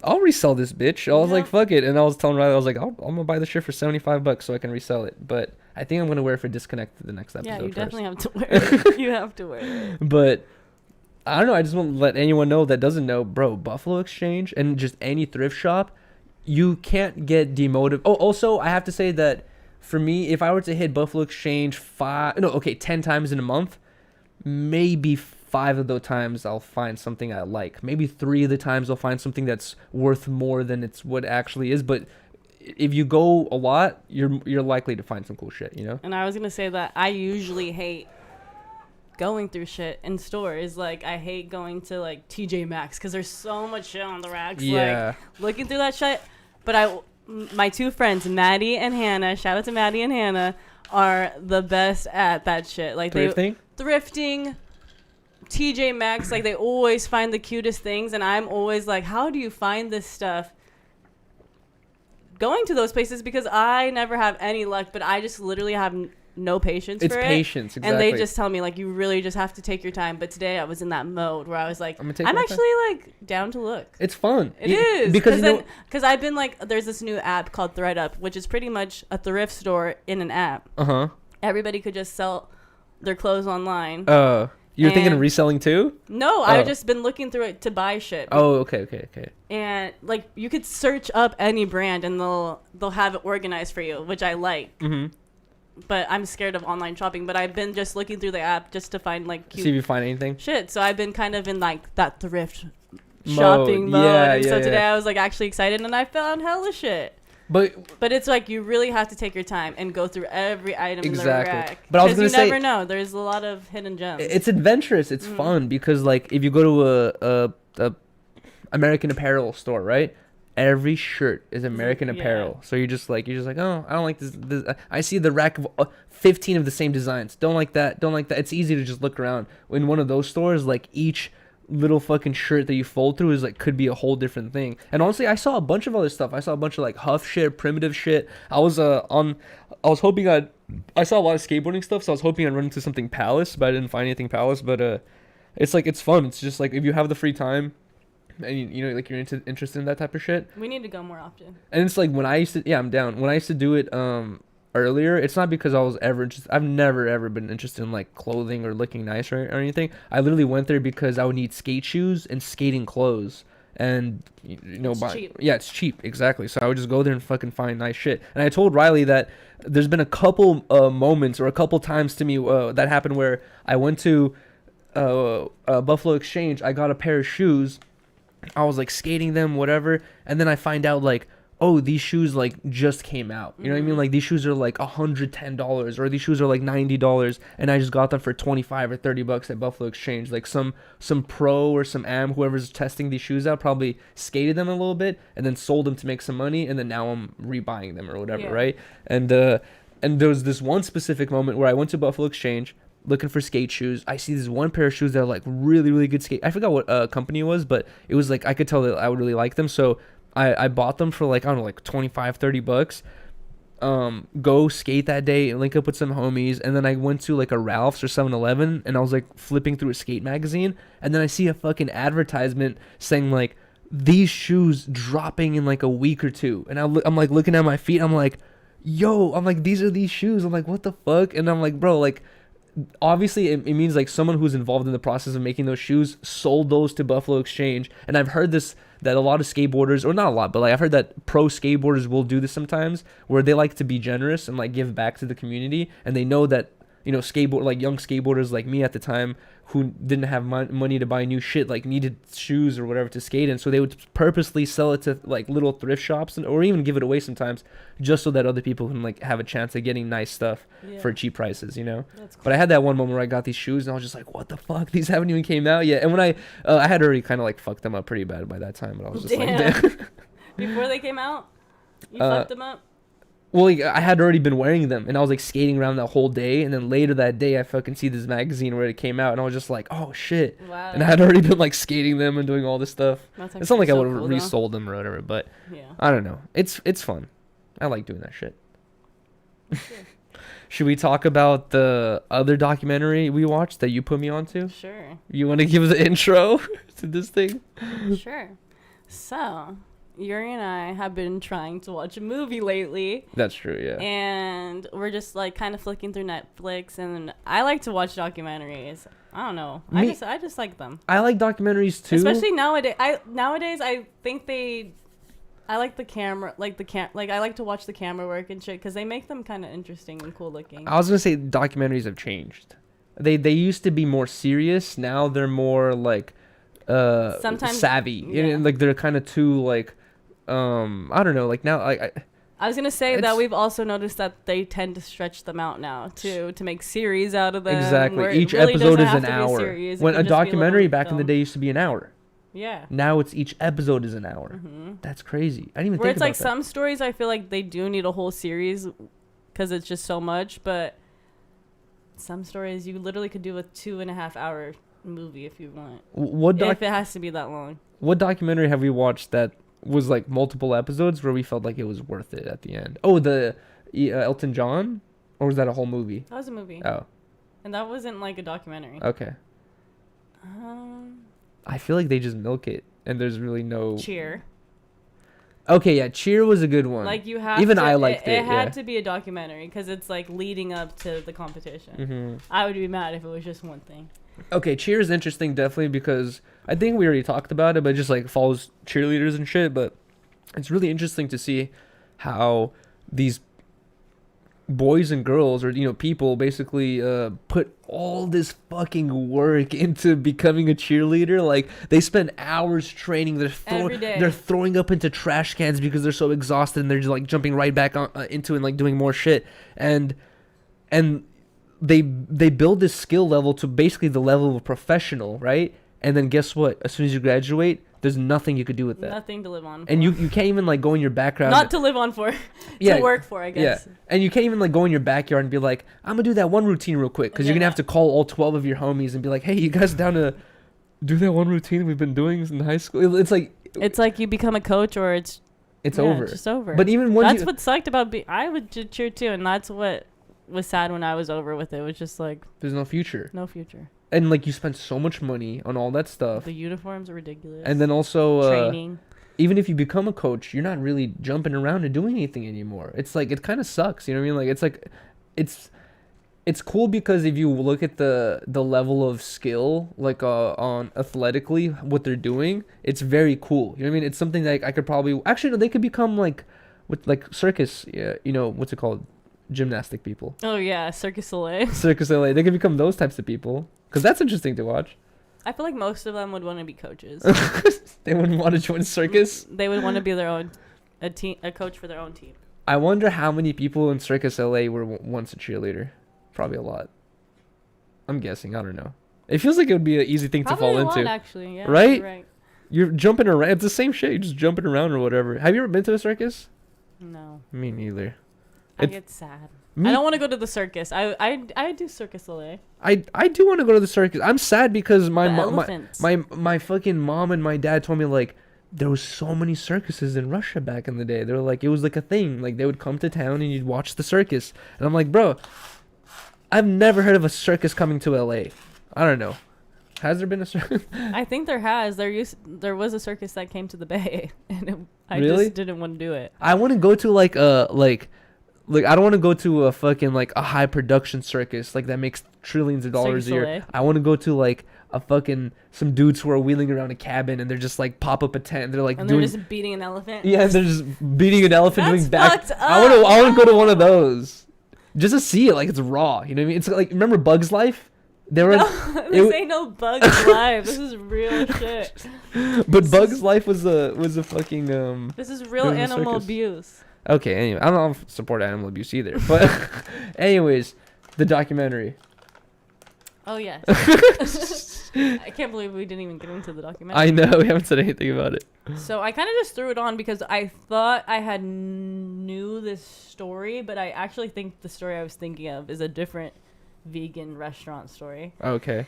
I'll resell this bitch. I was like, fuck it. And I was telling Riley, I was like, I'm gonna buy this shit for $75 so I can resell it. But I think I'm gonna wear it for Disconnect the next episode. Yeah, you first. definitely have to wear it. You have to wear it. But I don't know. I just want to let anyone know that doesn't know, bro. Buffalo Exchange and just any thrift shop, you can't get demotivated. Oh, also, I have to say that for me, if I were to hit Buffalo Exchange 10 times in a month, maybe 5 of those times I'll find something I like. Maybe 3 of the times I'll find something that's worth more than it's what it actually is. But if you go a lot, you're likely to find some cool shit, you know? And I was gonna say that I usually hate going through shit in stores. Like I hate going to like TJ Maxx because there's so much shit on the racks. Yeah. Like looking through that shit. But my 2 friends, Maddie and Hannah, shout out to Maddie and Hannah, are the best at that shit. Like thrifting. TJ Maxx, like they always find the cutest things, and I'm always like, how do you find this stuff going to those places? Because I never have any luck, but I just literally have no patience for it. It's patience, exactly. And they just tell me like, you really just have to take your time. But today I was in that mode where I was like, I'm actually like down to look. It's fun. It is because I've been like, there's this new app called ThredUp, which is pretty much a thrift store in an app. Everybody could just sell their clothes online. You're thinking of reselling too? No, I've just been looking through it to buy shit. Oh, okay. And like you could search up any brand and they'll have it organized for you, which I like. but I'm scared of online shopping. But I've been just looking through the app just to find like cute See if you find anything. shit. So I've been kind of in like that thrift Mode. shopping mode. Yeah, And so yeah, today yeah. I was like actually excited, and I found hella shit. But It's like you really have to take your time and go through every item Exactly. in the rack. But I was gonna you say- never know. There's a lot of hidden gems. it's adventurous. It's fun because like if you go to a American Apparel store, right? Every shirt is American Yeah. Apparel. So you're just like, oh, I don't like this. I see the rack of 15 of the same designs. Don't like that. Don't like that. It's easy to just look around. In one of those stores, like each little fucking shirt that you fold through is like could be a whole different thing. And honestly, I saw a bunch of other stuff. I saw a bunch of like Huff shit, primitive shit. I was hoping I saw a lot of skateboarding stuff, so I was hoping I'd run into something Palace, but I didn't find anything Palace. But it's like it's fun. It's just like if you have the free time and you know like you're interested in that type of shit. We need to go more often. And it's like when I used to I'm down. When I used to do it earlier, it's not because I was ever just I've never ever been interested in like clothing or looking nice or anything. I literally went there because I would need skate shoes and skating clothes. And you know, It's cheap. Yeah, it's cheap, exactly. So I would just go there and fucking find nice shit. And I told Riley that there's been a couple moments or a couple times to me that happened where I went to Buffalo Exchange. I got a pair of shoes. I was like skating them, whatever, and then I find out like, oh, these shoes like just came out. You know what I mean? Like these shoes are like $110, or these shoes are like $90, and I just got them for $25 or $30 at Buffalo Exchange. Like some pro or some am, whoever's testing these shoes out, probably skated them a little bit and then sold them to make some money, and then now I'm rebuying them or whatever, Yeah. right? And there was this one specific moment where I went to Buffalo Exchange looking for skate shoes. I see this one pair of shoes that are like really, really good skate. I forgot what company it was, but it was like I could tell that I would really like them. So I bought them for like, I don't know, like $25-$30. Go skate that day and link up with some homies, and then I went to like a Ralph's or 7-Eleven, and I was like flipping through a skate magazine, and then I see a fucking advertisement saying like these shoes dropping in like a week or two, and I'm like looking at my feet, I'm like, yo, I'm like, these are these shoes. I'm like, what the fuck? And I'm like, bro, like obviously it means like someone who's involved in the process of making those shoes sold those to Buffalo Exchange. And I've heard this, that a lot of skateboarders, or not a lot, but like I've heard that pro skateboarders will do this sometimes, where they like to be generous and like give back to the community, and they know that, you know, like young skateboarders like me at the time who didn't have money to buy new shit, like needed shoes or whatever to skate in, so they would purposely sell it to like little thrift shops, or even give it away sometimes, just so that other people can like have a chance at getting nice stuff for cheap prices, you know. That's cool. But I had that one moment where I got these shoes and I was just like, what the fuck, these haven't even came out yet. And when I had already kind of like fucked them up pretty bad by that time, but I was just like, damn. Before they came out, you fucked them up. Well, like, I had already been wearing them, and I was like skating around that whole day, and then later that day I fucking see this magazine where it came out, and I was just like, oh shit. Wow. And I had already been like skating them and doing all this stuff. That's It's not like I so would have cool, though. resold them or whatever, but Yeah. I don't know. It's fun. I like doing that shit. Should we talk about the other documentary we watched that you put me onto? Sure. You want to give the intro to this thing? Sure. So, Yuri and I have been trying to watch a movie lately, That's true, yeah. and we're just like kind of flicking through Netflix, and I like to watch documentaries. I don't know. I just like them. I like documentaries too. Especially nowadays. I think I like the camera, like I like to watch the camera work and shit, because they make them kind of interesting and cool looking. I was gonna say documentaries have changed. They used to be more serious. Now they're more like Sometimes savvy. yeah. You know, like they're kind of too like I don't know. Like now, I was gonna say that It's- we've also noticed that they tend to stretch them out now to make series out of them. exactly. where it Each really episode doesn't is have an to be a hour. series. It When can a just be documentary little back in the film. day used to be an hour. Yeah. Now it's each episode is an hour. That's crazy. I didn't even Where think it's about like that. some stories, I feel like they do need a whole series because it's just so much. But some stories you literally could do a 2.5 hour movie if you want. If it has to be that long. What documentary have we watched that was like multiple episodes where we felt like it was worth it at the end? Oh, the Elton John, or was that a whole movie? That was a movie. Oh, And that wasn't like a documentary. okay. I feel like they just milk it, and there's really no. Cheer. Okay, yeah, Cheer was a good one. Like you have Even to, I liked it. It had yeah. to be a documentary because it's like leading up to the competition. Mm-hmm. I would be mad if it was just one thing. Okay, Cheer is interesting definitely because I think we already talked about it, but it just like follows cheerleaders and shit. But it's really interesting to see how these boys and girls, or people basically put all this fucking work into becoming a cheerleader. Like they spend hours training. Every day. They're throwing up into trash cans because they're so exhausted, and they're just like jumping right back into it and like doing more shit. And they build this skill level to basically the level of a professional, right? And then guess what? As soon as you graduate, there's nothing you could do with that. Nothing to live on for. And you can't even like go in your background. Not to live on for. To work for, I guess. Yeah. And you can't even like go in your backyard and be like, I'm gonna do that one routine real quick, because you're gonna have to call all 12 of your homies and be like, hey, you guys down to do that one routine we've been doing in high school? It's like you become a coach, or it's over. It's just over. But even when that's what sucked about I would cheer too, and that's what was sad when I was over with it. It was just like there's no future. No future. And like you spent so much money on all that stuff. The uniforms are ridiculous. And then also training. Even if you become a coach, you're not really jumping around and doing anything anymore. It's like it kind of sucks. You know what I mean? Like it's like it's cool because if you look at the level of skill, like on athletically what they're doing, it's very cool. You know what I mean? It's something that I could probably actually no, they could become like with like circus. Yeah, what's it called? Gymnastic people. Oh yeah, Circus Soleil. Circus Soleil. They could become those types of people, because that's interesting to watch. I feel like most of them would want to be coaches. They wouldn't want to join circus. They would want to be their own a coach for their own team. I wonder how many people in Circus LA were once a cheerleader. Probably a lot. I'm guessing. I don't know. It feels like it would be an easy thing Probably to fall a lot, into. actually, yeah. Right? Right. You're jumping around. It's the same shit. You're just jumping around or whatever. Have you ever been to a circus? No. Me neither. I get sad. I don't want to go to the circus. I do Circus Soleil. I do want to go to the circus. I'm sad because my elephants. my fucking mom and my dad told me like there was so many circuses in Russia back in the day. They were like, it was like a thing. Like they would come to town and you'd watch the circus. And I'm like, bro, I've never heard of a circus coming to LA. I don't know. Has there been a circus? I think there has. There was a circus that came to the Bay, and I Really? just didn't want to do it. I want to go to like I don't want to go to a fucking like a high production circus like that makes trillions of dollars a year. Soleil. I want to go to like a fucking some dudes who are wheeling around a cabin and they're just like pop up a tent and they're like And doing they're just beating an elephant. yeah, they're just beating an elephant That's doing back. fucked I want up. to go to one of those just to see it like it's raw. You know what I mean? It's like remember Bugs Life? They were No, this ain't no Bugs Life. This is real shit. but Bugs Life was a fucking This is real There was a animal circus. abuse. Okay, anyway, I don't support animal abuse either. But anyways, the documentary. Oh yes. I can't believe we didn't even get into the documentary. I know, we haven't said anything about it. So I kind of just threw it on because I thought I had knew this story, but I actually think the story I was thinking of is a different vegan restaurant story. Okay.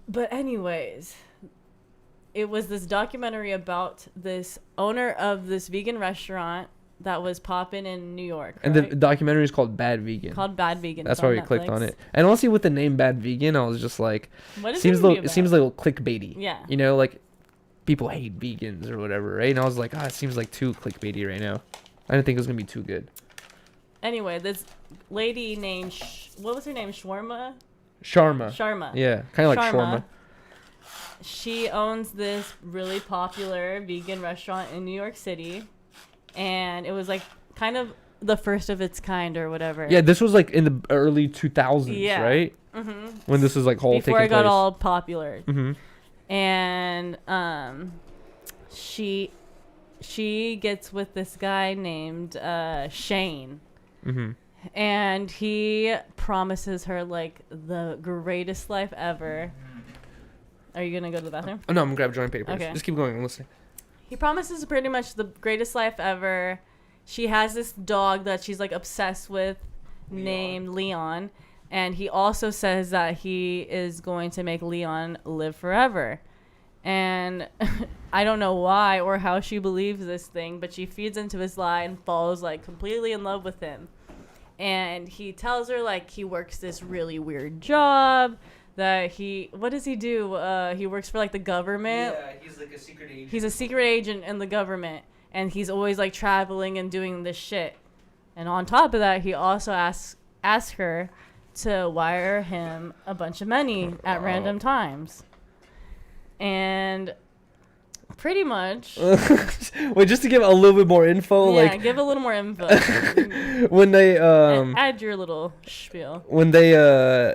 But anyways, it was this documentary about this owner of this vegan restaurant that was popping in New York. And right? the documentary is called Bad Vegan. Called Bad Vegan. That's It's why on we clicked on Netflix. it. And honestly, with the name Bad Vegan, I was just like, What is seems it a gonna little, be it seems a little clickbaity. Yeah. You know, like people hate vegans or whatever, right? And I was like, it seems like too clickbaity right now. I didn't think it was gonna be too good. Anyway, this lady named what was her name? Sharma. Sharma. Yeah, kind of like shawarma. She owns this really popular vegan restaurant in New York City, and it was like kind of the first of its kind or whatever. Yeah, this was like in the early 2000s, Yeah. right? Mm-hmm. When this was like whole Before taking it got place. all popular. Mm-hmm. And she gets with this guy named Shane. Mm-hmm. And he promises her like the greatest life ever. Are you gonna go to the bathroom? Oh, no, I'm gonna grab joint papers. Okay. Just keep going. I'm listening. He promises pretty much the greatest life ever. She has this dog that she's like obsessed with named Leon. And he also says that he is going to make Leon live forever. And I don't know why or how she believes this thing, but she feeds into his lie and falls like completely in love with him. And he tells her like he works this really weird job that what does he do? He works for like the government. Yeah, he's like a secret agent. He's a secret agent in the government, and he's always like traveling and doing this shit. And on top of that, he also asks her to wire him a bunch of money at random times. And Pretty much. Wait, just to give a little bit more info, Yeah, like give a little more info. when they And add your little spiel. when they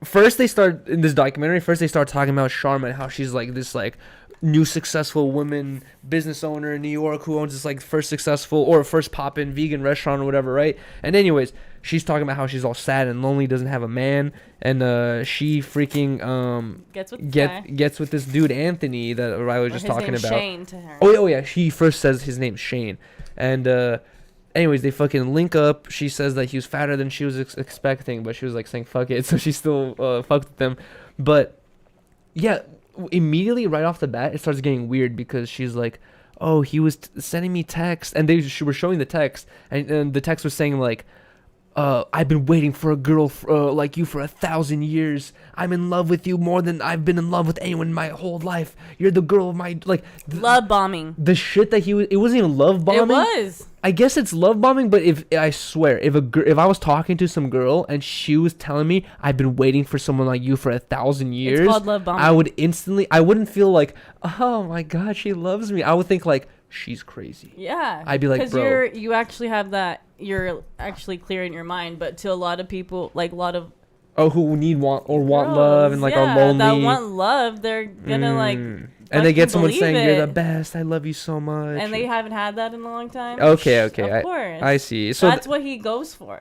first they start in this documentary, first they start talking about Sharma and how she's like this like new successful woman business owner in New York who owns this like first pop-in vegan restaurant or whatever, right? And anyways, she's talking about how she's all sad and lonely, doesn't have a man, and she freaking gets with this dude Anthony that Riley was just talking about. Shane to her. Oh yeah, she first says his name's Shane, and anyways, they fucking link up. She says that he was fatter than she was expecting, but she was like saying fuck it, so she still fucked with him. But yeah, immediately right off the bat, it starts getting weird because she's like, oh, he was sending me text, and they were showing the text, and the text was saying like, I've been waiting for a girl like you for 1,000 years. I'm in love with you more than I've been in love with anyone in my whole life. You're the girl of my love bombing. The shit that it wasn't even love bombing. It was. I guess it's love bombing, but if I swear, if I was talking to some girl and she was telling me I've been waiting for someone like you for 1,000 years, it's called love bombing. I wouldn't feel like, oh my god, she loves me. I would think like, she's crazy. Yeah. I'd be like, bro. Because you actually have that. You're actually clear in your mind, but to a lot of people, like a lot of who want girls, love and like are lonely, that want love, they're gonna like. And they get someone saying it. you're the best. I love you so much. And they haven't had that in a long time. Okay. Of course. I see. So that's what he goes for.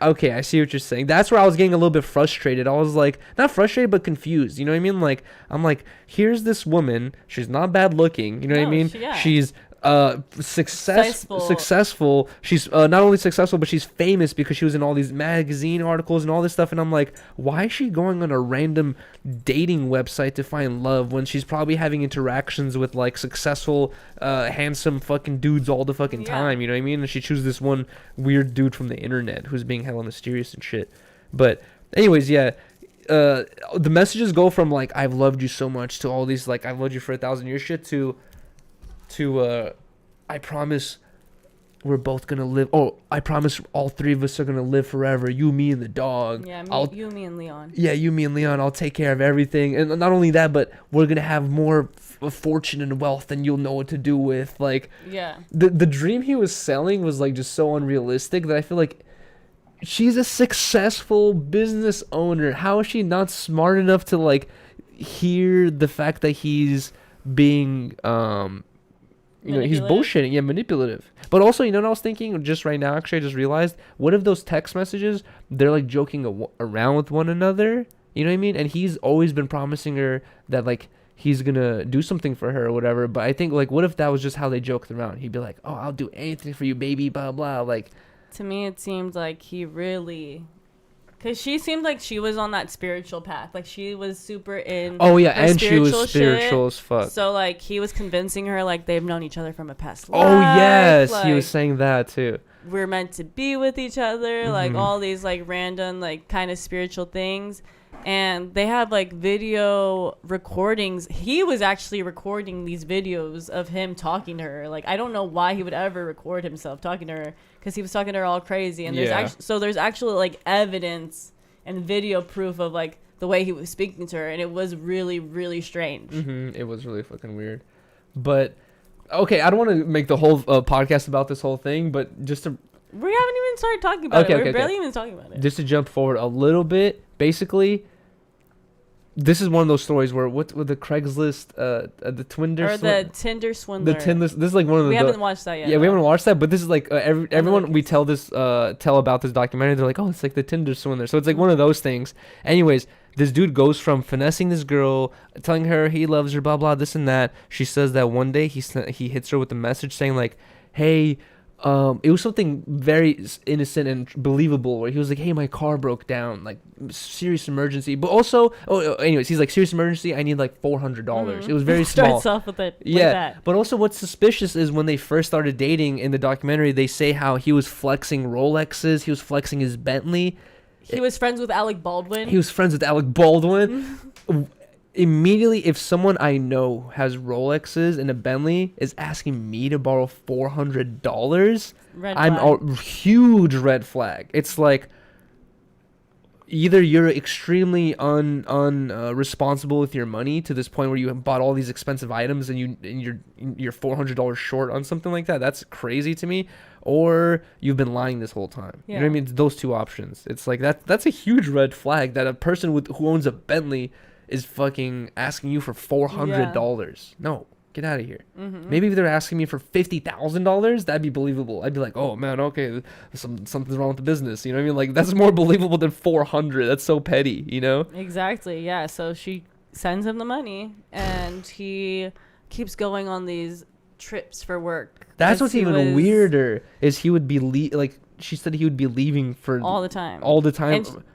Okay, I see what you're saying. That's where I was getting a little bit frustrated. I was like, not frustrated, but confused. You know what I mean? Like, I'm like, here's this woman. She's not bad looking. You know what I mean? She's successful. She's not only successful, but she's famous because she was in all these magazine articles and all this stuff. And I'm like, why is she going on a random dating website to find love when she's probably having interactions with like successful handsome fucking dudes all the fucking time? You know what I mean? And she chooses this one weird dude from the internet who's being hella mysterious and shit. But anyways, yeah, the messages go from like, I've loved you so much, to all these like, I've loved you for 1,000 years shit, to I promise we're both gonna live. Oh, I promise all three of us are gonna live forever. You, me, and the dog. Yeah, you, me, and Leon. Yeah, you, me, and Leon. I'll take care of everything. And not only that, but we're gonna have more fortune and wealth than you'll know what to do with. Like, yeah, the dream he was selling was like just so unrealistic that I feel like she's a successful business owner. How is she not smart enough to like hear the fact that he's being he's bullshitting, manipulative. But also, you know what I was thinking just right now, actually I just realized, what if those text messages, they're like joking around with one another, you know what I mean? And he's always been promising her that like he's gonna do something for her or whatever, but I think like, what if that was just how they joked around? He'd be like, oh, I'll do anything for you, baby, blah blah. Like, to me it seemed like he really, because she seemed like she was on that spiritual path. Like, she was super in. Oh, yeah, and she was spiritual as fuck. So, like, he was convincing her, like, they've known each other from a past life. Oh, yes, like, he was saying that, too. We're meant to be with each other. Like, all these, like, random, like, kind of spiritual things. And they have, like, video recordings. He was actually recording these videos of him talking to her. Like, I don't know why he would ever record himself talking to her, because he was talking to her all crazy. And there's actually like evidence and video proof of like the way he was speaking to her, and it was really, really strange. It was really fucking weird. But okay, I don't want to make the whole podcast about this whole thing, but just to, we haven't even started talking about it. We're barely even talking about it. Just to jump forward a little bit, basically, this is one of those stories where with the Craigslist, the Tinder, or the Tinder swindler. The Tinder. This is like one of the. We haven't watched that yet. Yeah, we haven't watched that, but this is like everyone we tell about this documentary. They're like, oh, it's like the Tinder swindler. So it's like one of those things. Anyways, this dude goes from finessing this girl, telling her he loves her, blah blah, this and that. She says that one day he hits her with a message saying like, hey. It was something very innocent and believable where he was like, hey, my car broke down, like serious emergency, but also anyways, he's like, serious emergency, I need like $400. It was very small. Starts off with it yeah like that. But also what's suspicious is when they first started dating in the documentary, they say how he was flexing Rolexes, he was flexing his Bentley, he was friends with Alec Baldwin. Immediately, if someone I know has Rolexes and a Bentley is asking me to borrow $400, I'm a huge red flag. It's like, either you're extremely responsible with your money to this point where you bought all these expensive items and you're $400 short on something like that. That's crazy to me. Or you've been lying this whole time. You know what I mean? It's those two options. It's like that's a huge red flag that a person who owns a Bentley is fucking asking you for $400. No. Get out of here. Maybe if they're asking me for $50,000, that'd be believable. I'd be like, oh man, okay, something's wrong with the business. You know what I mean? Like, that's more believable than 400. That's so petty, you know? Exactly. Yeah. So she sends him the money, and he keeps going on these trips for work. That's what's even weirder is he would be like she said he would be leaving for all the time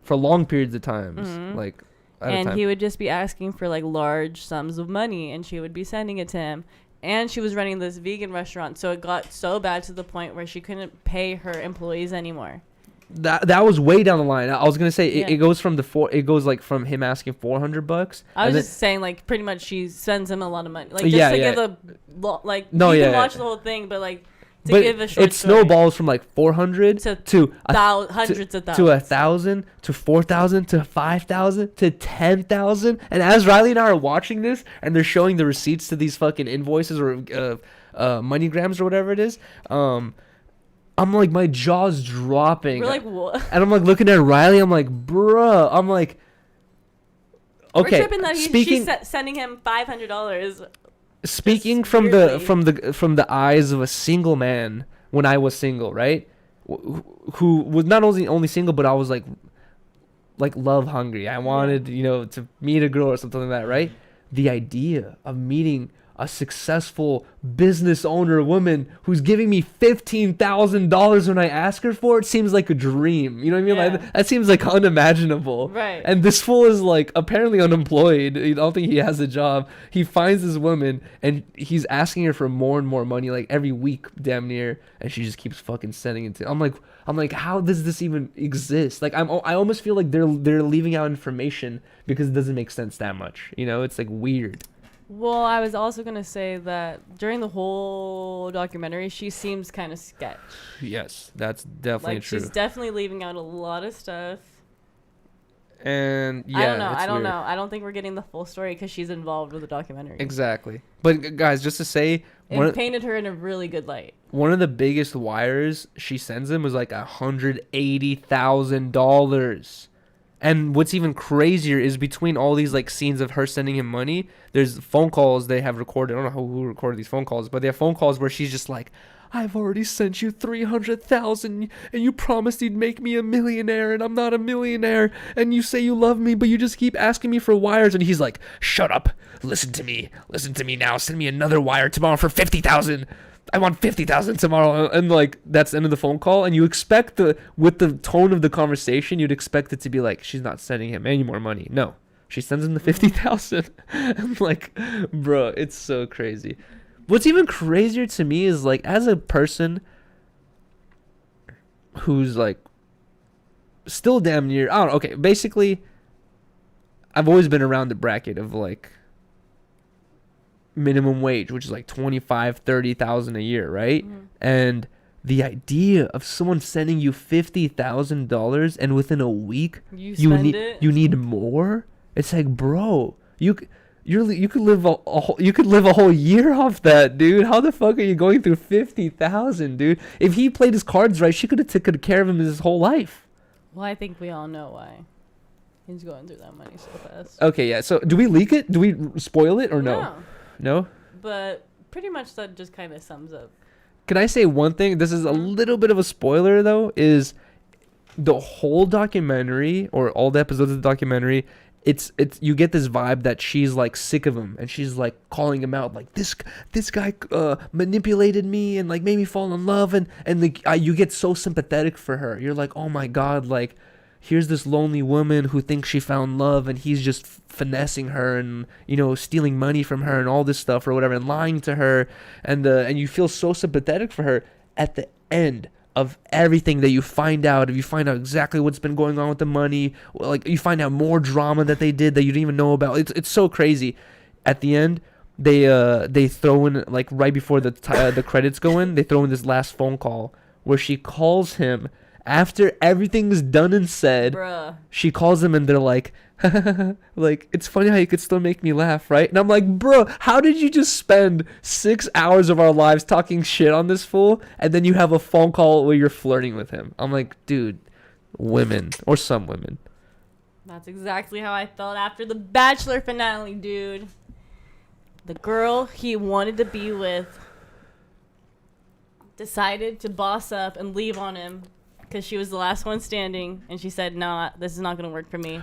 for long periods of times, like. And he would just be asking for like large sums of money, and she would be sending it to him. And she was running this vegan restaurant, so it got so bad to the point where she couldn't pay her employees anymore. That was way down the line. I was gonna say it goes from from him asking $400. I was just saying, like, pretty much she sends him a lot of money, like, just to give a you can watch the whole thing, but like. Give a short it snowballs from like 400 to hundreds of thousands to 1,000 to 4,000 to 5,000 to 10,000. And as Riley and I are watching this, and they're showing the receipts to these fucking invoices or MoneyGrams or whatever it is, I'm like, my jaw's dropping. We're like, what? And I'm like looking at Riley. I'm like, bruh. I'm like, okay. We're tripping that she's sending him $500. Speaking from the eyes of a single man when I was single, right? Who was not only single, but I was like love hungry. I wanted, to meet a girl or something like that, right? The idea of meeting a successful business owner woman who's giving me $15,000 when I ask her for it seems like a dream. You know what I mean? Yeah. Like, that seems like unimaginable. Right. And this fool is like apparently unemployed. I don't think he has a job. He finds this woman and he's asking her for more and more money, like every week, damn near, and she just keeps fucking sending it to. I'm like, how does this even exist? Like, I almost feel like they're leaving out information because it doesn't make sense that much. It's like weird. Well, I was also going to say that during the whole documentary, she seems kind of sketch. Yes, that's definitely true. She's definitely leaving out a lot of stuff. And, yeah, I don't know. I don't think we're getting the full story because she's involved with the documentary. Exactly. But, guys, just to say... It painted her in a really good light. One of the biggest wires she sends him was like $180,000. And what's even crazier is between all these like scenes of her sending him money, there's phone calls they have recorded. I don't know who recorded these phone calls, but they have phone calls where she's just like, I've already sent you 300,000 and you promised you'd make me a millionaire and I'm not a millionaire. And you say you love me, but you just keep asking me for wires. And he's like, shut up. Listen to me now. Send me another wire tomorrow for 50,000. I want 50,000 tomorrow. And like, that's the end of the phone call. And you expect with the tone of the conversation, you'd expect it to be like, she's not sending him any more money. No, she sends him the 50,000. I'm like, bro, it's so crazy. What's even crazier to me is like, as a person who's like still damn near, I don't know. Okay. Basically I've always been around the bracket of like minimum wage, which is like 25,000-30,000 a year, right? Mm-hmm. And the idea of someone sending you $50,000 and within a week you need more. It's like, bro, you could live a whole year off that, dude. How the fuck are you going through 50,000, dude? If he played his cards right, she could have taken care of him his whole life. Well, I think we all know why he's going through that money so fast. Okay, yeah. So do we leak it? Do we spoil it or no? No? But pretty much that just kind of sums up. Can I say one thing? This is a little bit of a spoiler, though, is the whole documentary or all the episodes of the documentary, it's you get this vibe that she's like sick of him and she's like calling him out like this guy manipulated me and like made me fall in love and you get so sympathetic for her. You're like, oh my God, like here's this lonely woman who thinks she found love and he's just finessing her and, stealing money from her and all this stuff or whatever and lying to her. And you feel so sympathetic for her. At the end of everything that you find out exactly what's been going on with the money, like you find out more drama that they did that you didn't even know about. It's so crazy. At the end, they throw in, like right before the credits go in, they throw in this last phone call where she calls him After everything's done and said, Bruh. she calls them and they're like, like, it's funny how you could still make me laugh, right? And I'm like, bro, how did you just spend 6 hours of our lives talking shit on this fool, and then you have a phone call where you're flirting with him? I'm like, dude, women, or some women. That's exactly how I felt after the Bachelor finale, dude. The girl he wanted to be with decided to boss up and leave on him because she was the last one standing, and she said, "Nah, this is not gonna work for me."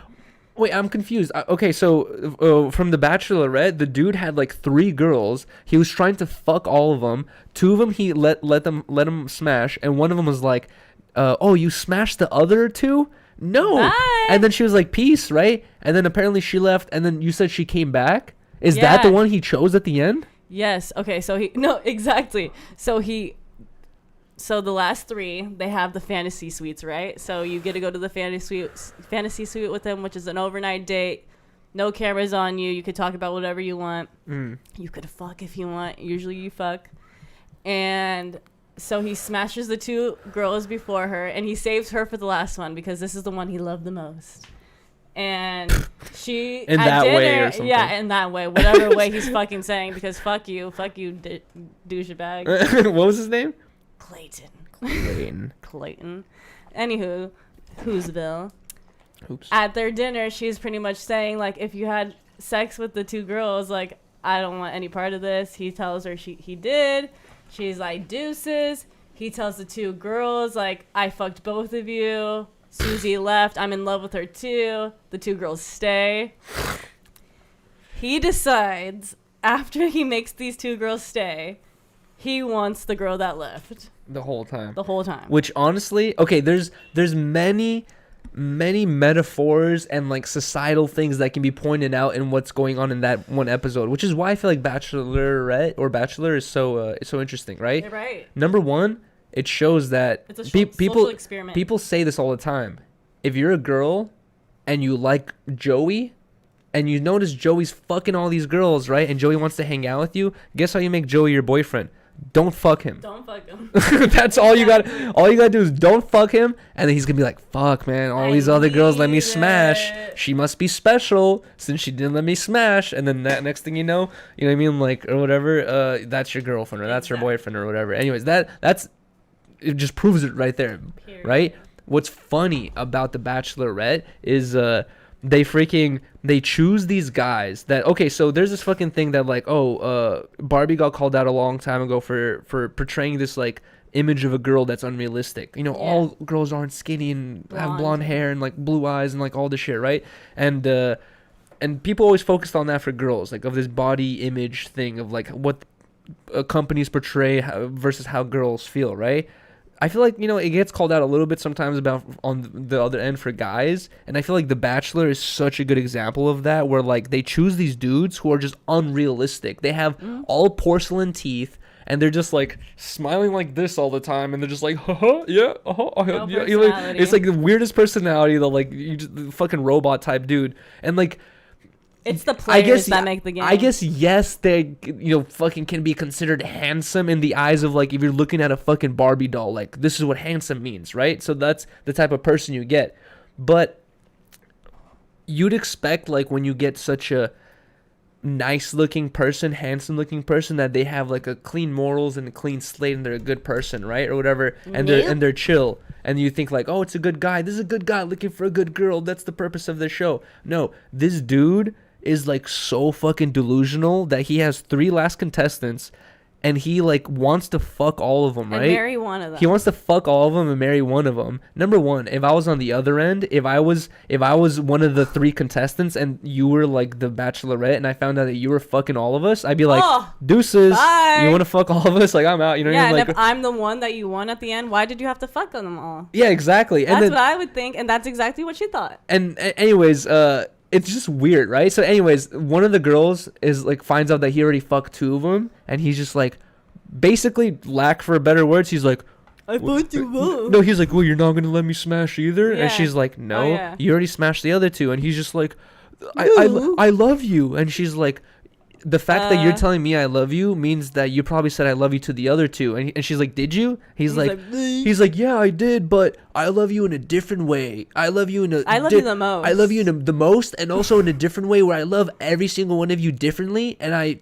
Wait, I'm confused. Okay, so from the Bachelorette, the dude had like 3 girls. He was trying to fuck all of them. 2 of them he let them smash, and one of them was like, "Oh, you smashed the other 2? No." Bye. And then she was like, "Peace," right? And then apparently she left, and then you said she came back. Is that Yeah. the one he chose at the end? Yes. Okay. So exactly. So the last 3, they have the fantasy suites, right? So you get to go to the fantasy suite with them, which is an overnight date. No cameras on you. You could talk about whatever you want. You could fuck if you want. Usually you fuck. And so he smashes the 2 girls before her, and he saves her for the last one because this is the one he loved the most. And she In at that dinner, way or something. yeah, in that way, whatever way he's fucking saying, because fuck you, douchebag. What was his name? Clayton. Anywho, Who'sville. Oops. At their dinner, she's pretty much saying, like, if you had sex with the 2 girls, like, I don't want any part of this. He tells her he did. She's like, deuces. He tells the 2 girls, like, I fucked both of you. Susie left. I'm in love with her too. The 2 girls stay. He decides, after he makes these 2 girls stay, he wants the girl that left. The whole time. Which honestly, okay, there's many metaphors and like societal things that can be pointed out in what's going on in that one episode, which is why I feel like Bachelorette or Bachelor is so interesting, right? You're right. Number one, it shows that It's a social experiment. People say this all the time. If you're a girl and you like Joey and you notice Joey's fucking all these girls, right? And Joey wants to hang out with you, guess how you make Joey your boyfriend? Don't fuck him. Don't fuck him. That's all you got. All you gotta do is don't fuck him, and then he's gonna be like, "Fuck, man! All these other girls let me smash. She must be special since she didn't let me smash." And then that next thing you know what I mean, like or whatever. That's your girlfriend or that's your boyfriend or whatever. Anyways, that's it. Just proves it right there, right? What's funny about the Bachelorette is they choose these guys that, okay, so there's this fucking thing that like, Barbie got called out a long time ago for portraying this like image of a girl that's unrealistic. You know, all girls aren't skinny and have blonde hair and like blue eyes and like all this shit, right? And people always focused on that for girls, like of this body image thing of like what companies portray versus how girls feel, right? I feel like, it gets called out a little bit sometimes about on the other end for guys. And I feel like The Bachelor is such a good example of that, where like they choose these dudes who are just unrealistic. They have all porcelain teeth and they're just like smiling like this all the time. And they're just like, yeah, No yeah. personality. It's like the weirdest personality, the fucking robot type dude. And like, It's the players that make the game. I guess, yes, they, fucking can be considered handsome in the eyes of, like, if you're looking at a fucking Barbie doll. Like, this is what handsome means, right? So that's the type of person you get. But you'd expect, like, when you get such a nice-looking person, handsome-looking person, that they have, like, a clean morals and a clean slate and they're a good person, right? Or whatever. And they're chill. And you think, like, oh, it's a good guy. This is a good guy looking for a good girl. That's the purpose of the show. No, this dude is like so fucking delusional that he has 3 last contestants and he like wants to fuck all of them, right? And marry one of them. He wants to fuck all of them and marry one of them. Number one, if I was on the other end, if I was one of the 3 contestants and you were like the Bachelorette and I found out that you were fucking all of us, I'd be like, deuces, bye. You want to fuck all of us? Like, I'm out. You know what I mean? And Like, if I'm the one that you want at the end, why did you have to fuck on them all? yeah, exactly. That's what I would think, and that's exactly what she thought. And anyways, it's just weird, right? So anyways, one of the girls is like finds out that he already fucked 2 of them, and he's just like, basically, lack for better words, he's like, I fucked you both. no, he's like, well, you're not gonna let me smash either. Yeah. And she's like, no, yeah. You already smashed the other 2. And he's just like, I love you. And she's like, the fact that you're telling me I love you means that you probably said I love you to the other 2. And she's like, did you? He's like, yeah, I did, but I love you in a different way. I love you in a I love you the most. I love you in the most, and also in a different way where I love every single one of you differently, and I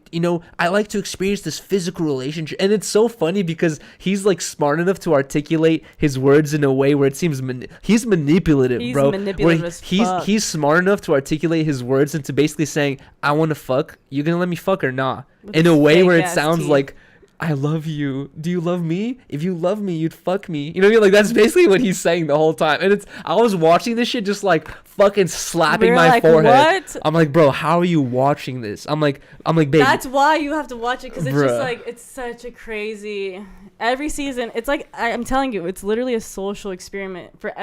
like to experience this physical relationship. And it's so funny because he's like smart enough to articulate his words in a way where it seems he's manipulative, He's bro. manipulative Where as fuck. he's smart enough to articulate his words into basically saying, I want to fuck. You gonna let me fuck or nah? With In a his way where it fake-ass sounds teeth. like, I love you. Do you love me? If you love me, you'd fuck me. You know what I mean? Like, that's basically what he's saying the whole time. And I was watching this shit just like fucking slapping We were my like, forehead. what? I'm like, bro, how are you watching this? I'm like, baby. That's why you have to watch it, because it's Bruh. just like, it's such a crazy. Every season, it's like, I'm telling you, it's literally a social experiment for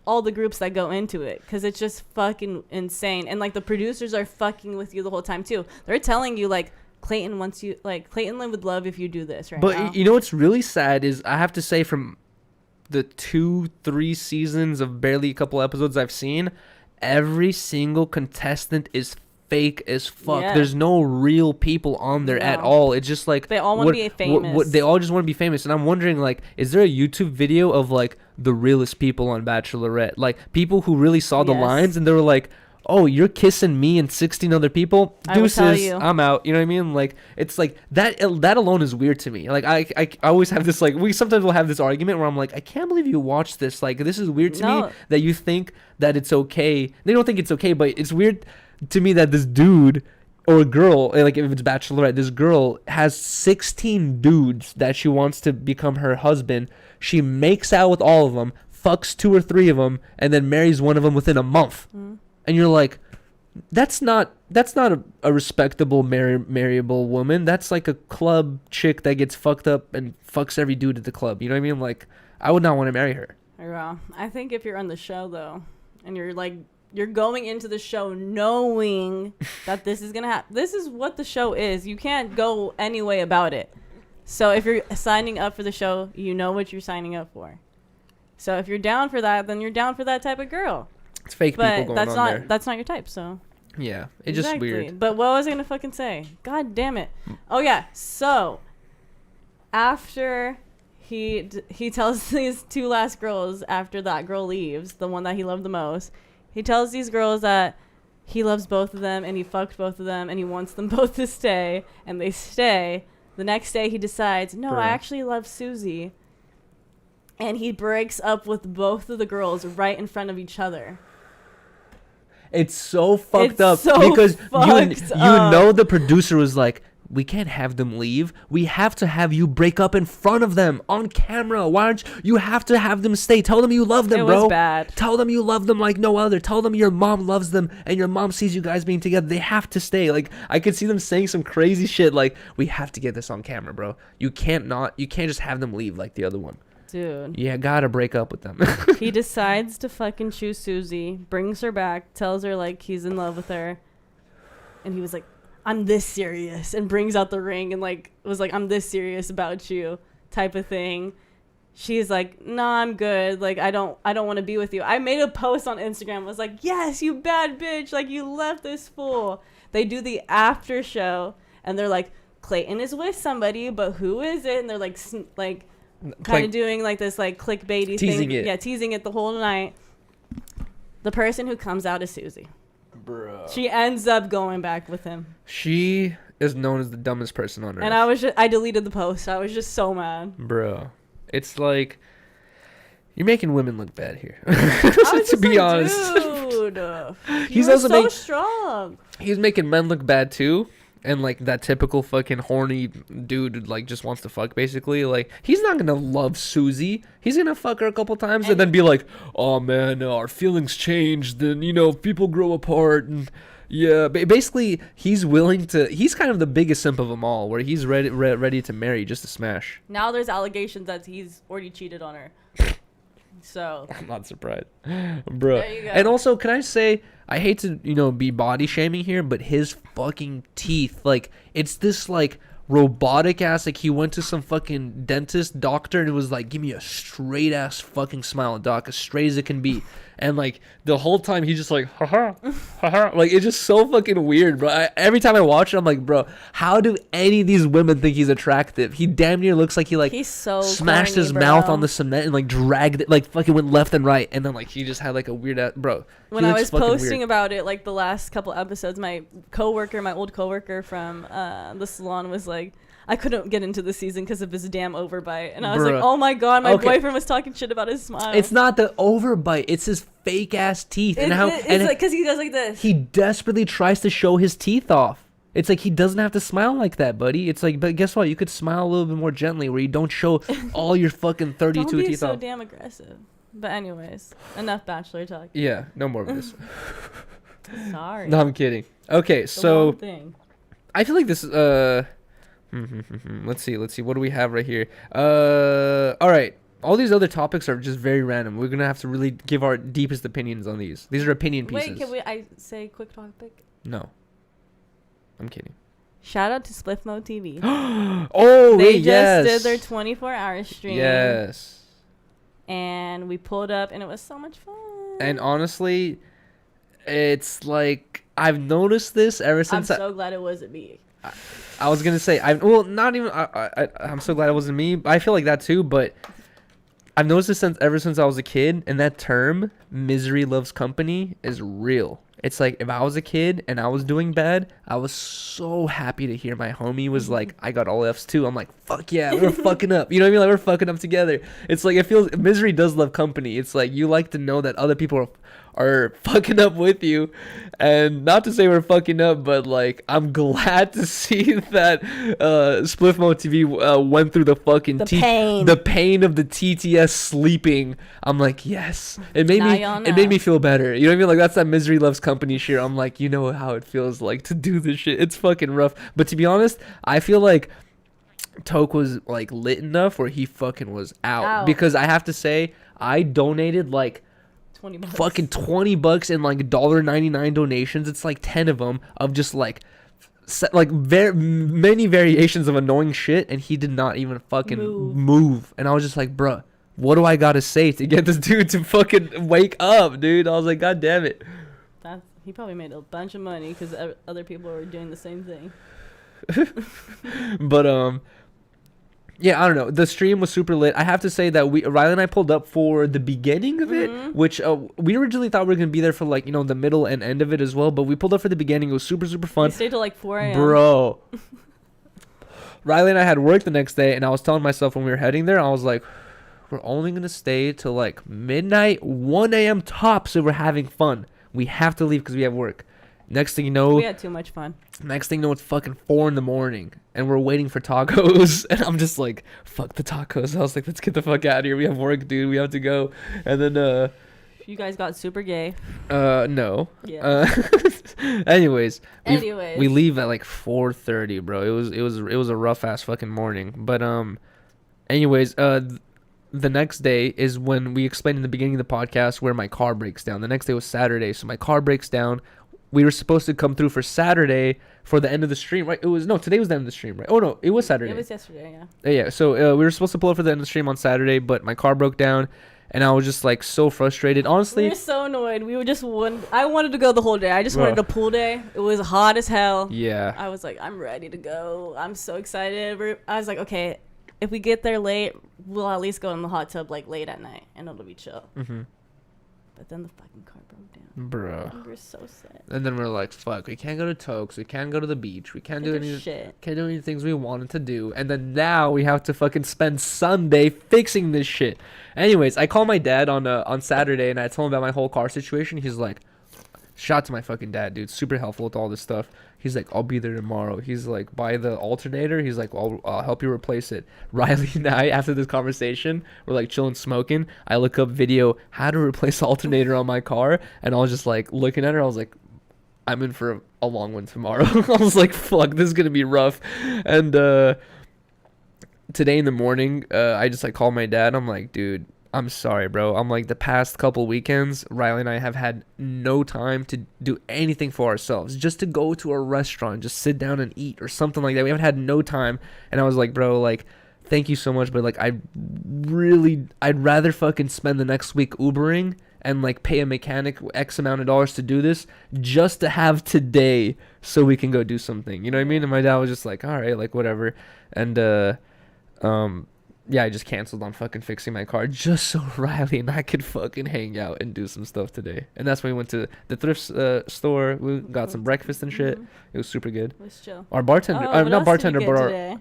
all the groups that go into it, because it's just fucking insane. And like the producers are fucking with you the whole time too. They're telling you like, Clayton would love if you do this right now. But you know what's really sad is, I have to say, from the 2-3 seasons of barely a couple episodes I've seen, every single contestant is fake as fuck. Yeah. There's no real people on there at No. all. It's just like They all wanna be famous. they all just want to be famous. And I'm wondering, like, is there a YouTube video of like the realest people on Bachelorette, like people who really saw the Yes. lines and they were like, oh, you're kissing me and 16 other people? I will tell Deuces, you. I'm out. You know what I mean? Like, it's like that alone is weird to me. Like, I always have this, like, we sometimes will have this argument where I'm like, I can't believe you watch this. Like, this is weird to me No. that you think that it's okay. They don't think it's okay, but it's weird to me that this dude or girl, like if it's Bachelorette, this girl has 16 dudes that she wants to become her husband. She makes out with all of them, fucks 2 or 3 of them, and then marries one of them within a month. And you're like, that's not a respectable marryable woman. That's like a club chick that gets fucked up and fucks every dude at the club. You know what I mean? Like, I would not want to marry her. Well, I think if you're on the show though, and you're going into the show knowing that this is gonna happen. This is what the show is. You can't go any way about it. So if you're signing up for the show, you know what you're signing up for. So if you're down for that, then you're down for that type of girl. It's fake people But going that's on not there. that's not your type. So Yeah, it's just weird. But what was I gonna fucking say? God damn it! Oh yeah. So after he tells these 2 last girls, after that girl leaves, the one that he loved the most, he tells these girls that he loves both of them and he fucked both of them and he wants them both to stay, and they stay. The next day he decides, no, I actually love Susie, and he breaks up with both of the girls right in front of each other. It's so fucked It's up so because you fucked up. know the producer was like, we can't have them leave. We have to have you break up in front of them on camera. Why aren't you have to have them stay? Tell them you love them, It bro. was bad. Tell them you love them like no other. Tell them your mom loves them and your mom sees you guys being together. They have to stay. Like, I could see them saying some crazy shit like, we have to get this on camera, bro. You can't just have them leave like the other one. Dude. Yeah, gotta break up with them. He decides to fucking choose Susie, brings her back, tells her like he's in love with her, and he was like, I'm this serious, and brings out the ring and like was like, I'm this serious about you type of thing. She's like, nah, I'm good, like I don't want to be with you. I made a post on Instagram, was like, yes, you bad bitch, like you left this fool. They do the after show and they're like, Clayton is with somebody, but who is it? And they're like kind of doing like this like clickbaity teasing thing. it. Yeah, teasing it the whole night. The person who comes out is Susie. Bro. She ends up going back with him. She is known as the dumbest person on earth. And I deleted the post. I was just so mad. Bro. It's like, you're making women look bad here. I was To just be like, honest. Dude, He's you also so make- strong. He's making men look bad too. And like that typical fucking horny dude who, like, just wants to fuck basically. Like, he's not gonna love Susie. He's gonna fuck her a couple times and then be like, oh man, our feelings changed and people grow apart and yeah. Basically, he's kind of the biggest simp of them all, where he's ready to marry just to smash. Now there's allegations that he's already cheated on her. So I'm not surprised. Bro. There you go. And also, can I say, I hate to, be body shaming here, but his fucking teeth, like, it's this, like, robotic ass. Like he went to some fucking dentist doctor and it was like, give me a straight ass fucking smile, doc, as straight as it can be. And like the whole time he's just like, haha, haha. Like it's just so fucking weird, bro. Every time I watch it, I'm like, bro, how do any of these women think he's attractive? He damn near looks like he's so smashed corny, his bro. mouth on the cement and like dragged it, like fucking went left and right, and then like he just had like a weird ass, bro. When I was posting about it, like the last couple episodes, my old coworker from the salon was like, I couldn't get into the season because of his damn overbite. And I was like, oh my God, my boyfriend was talking shit about his smile. It's not the overbite. It's his fake ass teeth. It's like, because he does like this. He desperately tries to show his teeth off. It's like he doesn't have to smile like that, buddy. It's like, but guess what? You could smile a little bit more gently where you don't show all your fucking 32 teeth off. Don't be so damn aggressive. But anyways, enough Bachelor talk. Yeah, no more of this. Sorry. No, I'm kidding. Okay, so I feel like this let's see. What do we have right here? All right. All these other topics are just very random. We're gonna have to really give our deepest opinions on these. These are opinion pieces. Wait, I say quick topic? No. I'm kidding. Shout out to Spliffmo TV. Oh, they yes. just did their 24-hour stream. Yes. And we pulled up, and it was so much fun. And honestly, it's like I've noticed this ever since. I'm so glad it wasn't me. I was gonna say I'm so glad it wasn't me. I feel like that too, but I've noticed this ever since I was a kid, and that term "misery loves company" is real. It's like if I was a kid and I was doing bad, I was so happy to hear my homie was like, I got all F's too. I'm like, fuck yeah, we're fucking up. You know what I mean? Like we're fucking up together. It's like it feels misery does love company. It's like you like to know that other people are fucking up with you. And not to say we're fucking up, but like I'm glad to see that Spliffmo TV went through the fucking the pain of the TTS sleeping. I'm like, yes. It made me feel better. You know what I mean? Like that's that misery loves company shit. I'm like, you know how it feels like to do this shit. It's fucking rough. But to be honest, I feel like Toke was like lit enough where he fucking was out. Because I have to say, I donated like fucking $20 in like $1.99 donations. It's like 10 of them of just like many variations of annoying shit, and he did not even fucking move. And I was just like, bruh, what do I gotta say to get this dude to fucking wake up, dude? I was like, god damn it. He probably made a bunch of money because other people were doing the same thing. But yeah, I don't know. The stream was super lit. I have to say that Riley and I pulled up for the beginning of it, which we originally thought we were going to be there for like, you know, the middle and end of it as well. But we pulled up for the beginning. It was super, super fun. We stayed till like 4 a.m. Bro. Riley and I had work the next day, and I was telling myself when we were heading there, I was like, we're only going to stay till like midnight, 1 a.m. tops if we're having fun. We have to leave because we have work. Next thing you know, we had too much fun. Next thing you know, it's fucking 4 a.m. and we're waiting for tacos. And I'm just like, fuck the tacos. I was like, let's get the fuck out of here. We have work, dude. We have to go. And then you guys got super gay. No. Yeah. Anyways, we leave at like 4:30, bro. It was a rough ass fucking morning. But anyways, the next day is when we explained in the beginning of the podcast where my car breaks down. The next day was Saturday, so my car breaks down. We were supposed to come through for Saturday for the end of the stream, right? Today was the end of the stream, right? Oh, no, it was Saturday. It was yesterday, yeah. Yeah, so we were supposed to pull up for the end of the stream on Saturday, but my car broke down, and I was just, like, so frustrated. Honestly, we were so annoyed. I wanted to go the whole day. I just wanted a pool day. It was hot as hell. Yeah. I was like, I'm ready to go. I'm so excited. I was like, okay, if we get there late, we'll at least go in the hot tub, like, late at night, and it'll be chill. Mm-hmm. But then the fucking car broke down. Bro. We were so sad. And then we're like, fuck, we can't go to Tokes. We can't go to the beach. We can't do any shit. Can't do any things we wanted to do. And then now we have to fucking spend Sunday fixing this shit. Anyways, I called my dad on Saturday, and I told him about my whole car situation. He's like, shout out to my fucking dad, dude. Super helpful with all this stuff. He's like, I'll be there tomorrow. He's like, buy the alternator. He's like, well, I'll help you replace it. Riley and I, after this conversation, we're like chilling, smoking. I look up video, how to replace the alternator on my car. And I was just like looking at her. I was like, I'm in for a long one tomorrow. I was like, fuck, this is going to be rough. And today in the morning, I just like called my dad. I'm like, dude, I'm sorry, bro. I'm like, the past couple weekends, Riley and I have had no time to do anything for ourselves. Just to go to a restaurant, just sit down and eat or something like that. We haven't had no time. And I was like, bro, like, thank you so much, but like, I'd rather fucking spend the next week Ubering and like pay a mechanic X amount of dollars to do this just to have today so we can go do something. You know what I mean? And my dad was just like, all right, like whatever. And yeah, I just canceled on fucking fixing my car just so Riley and I could fucking hang out and do some stuff today. And that's when we went to the thrift store. We got some breakfast and shit. It was super good. Let's chill. Our bartender, What not else bartender, did you but get our. today?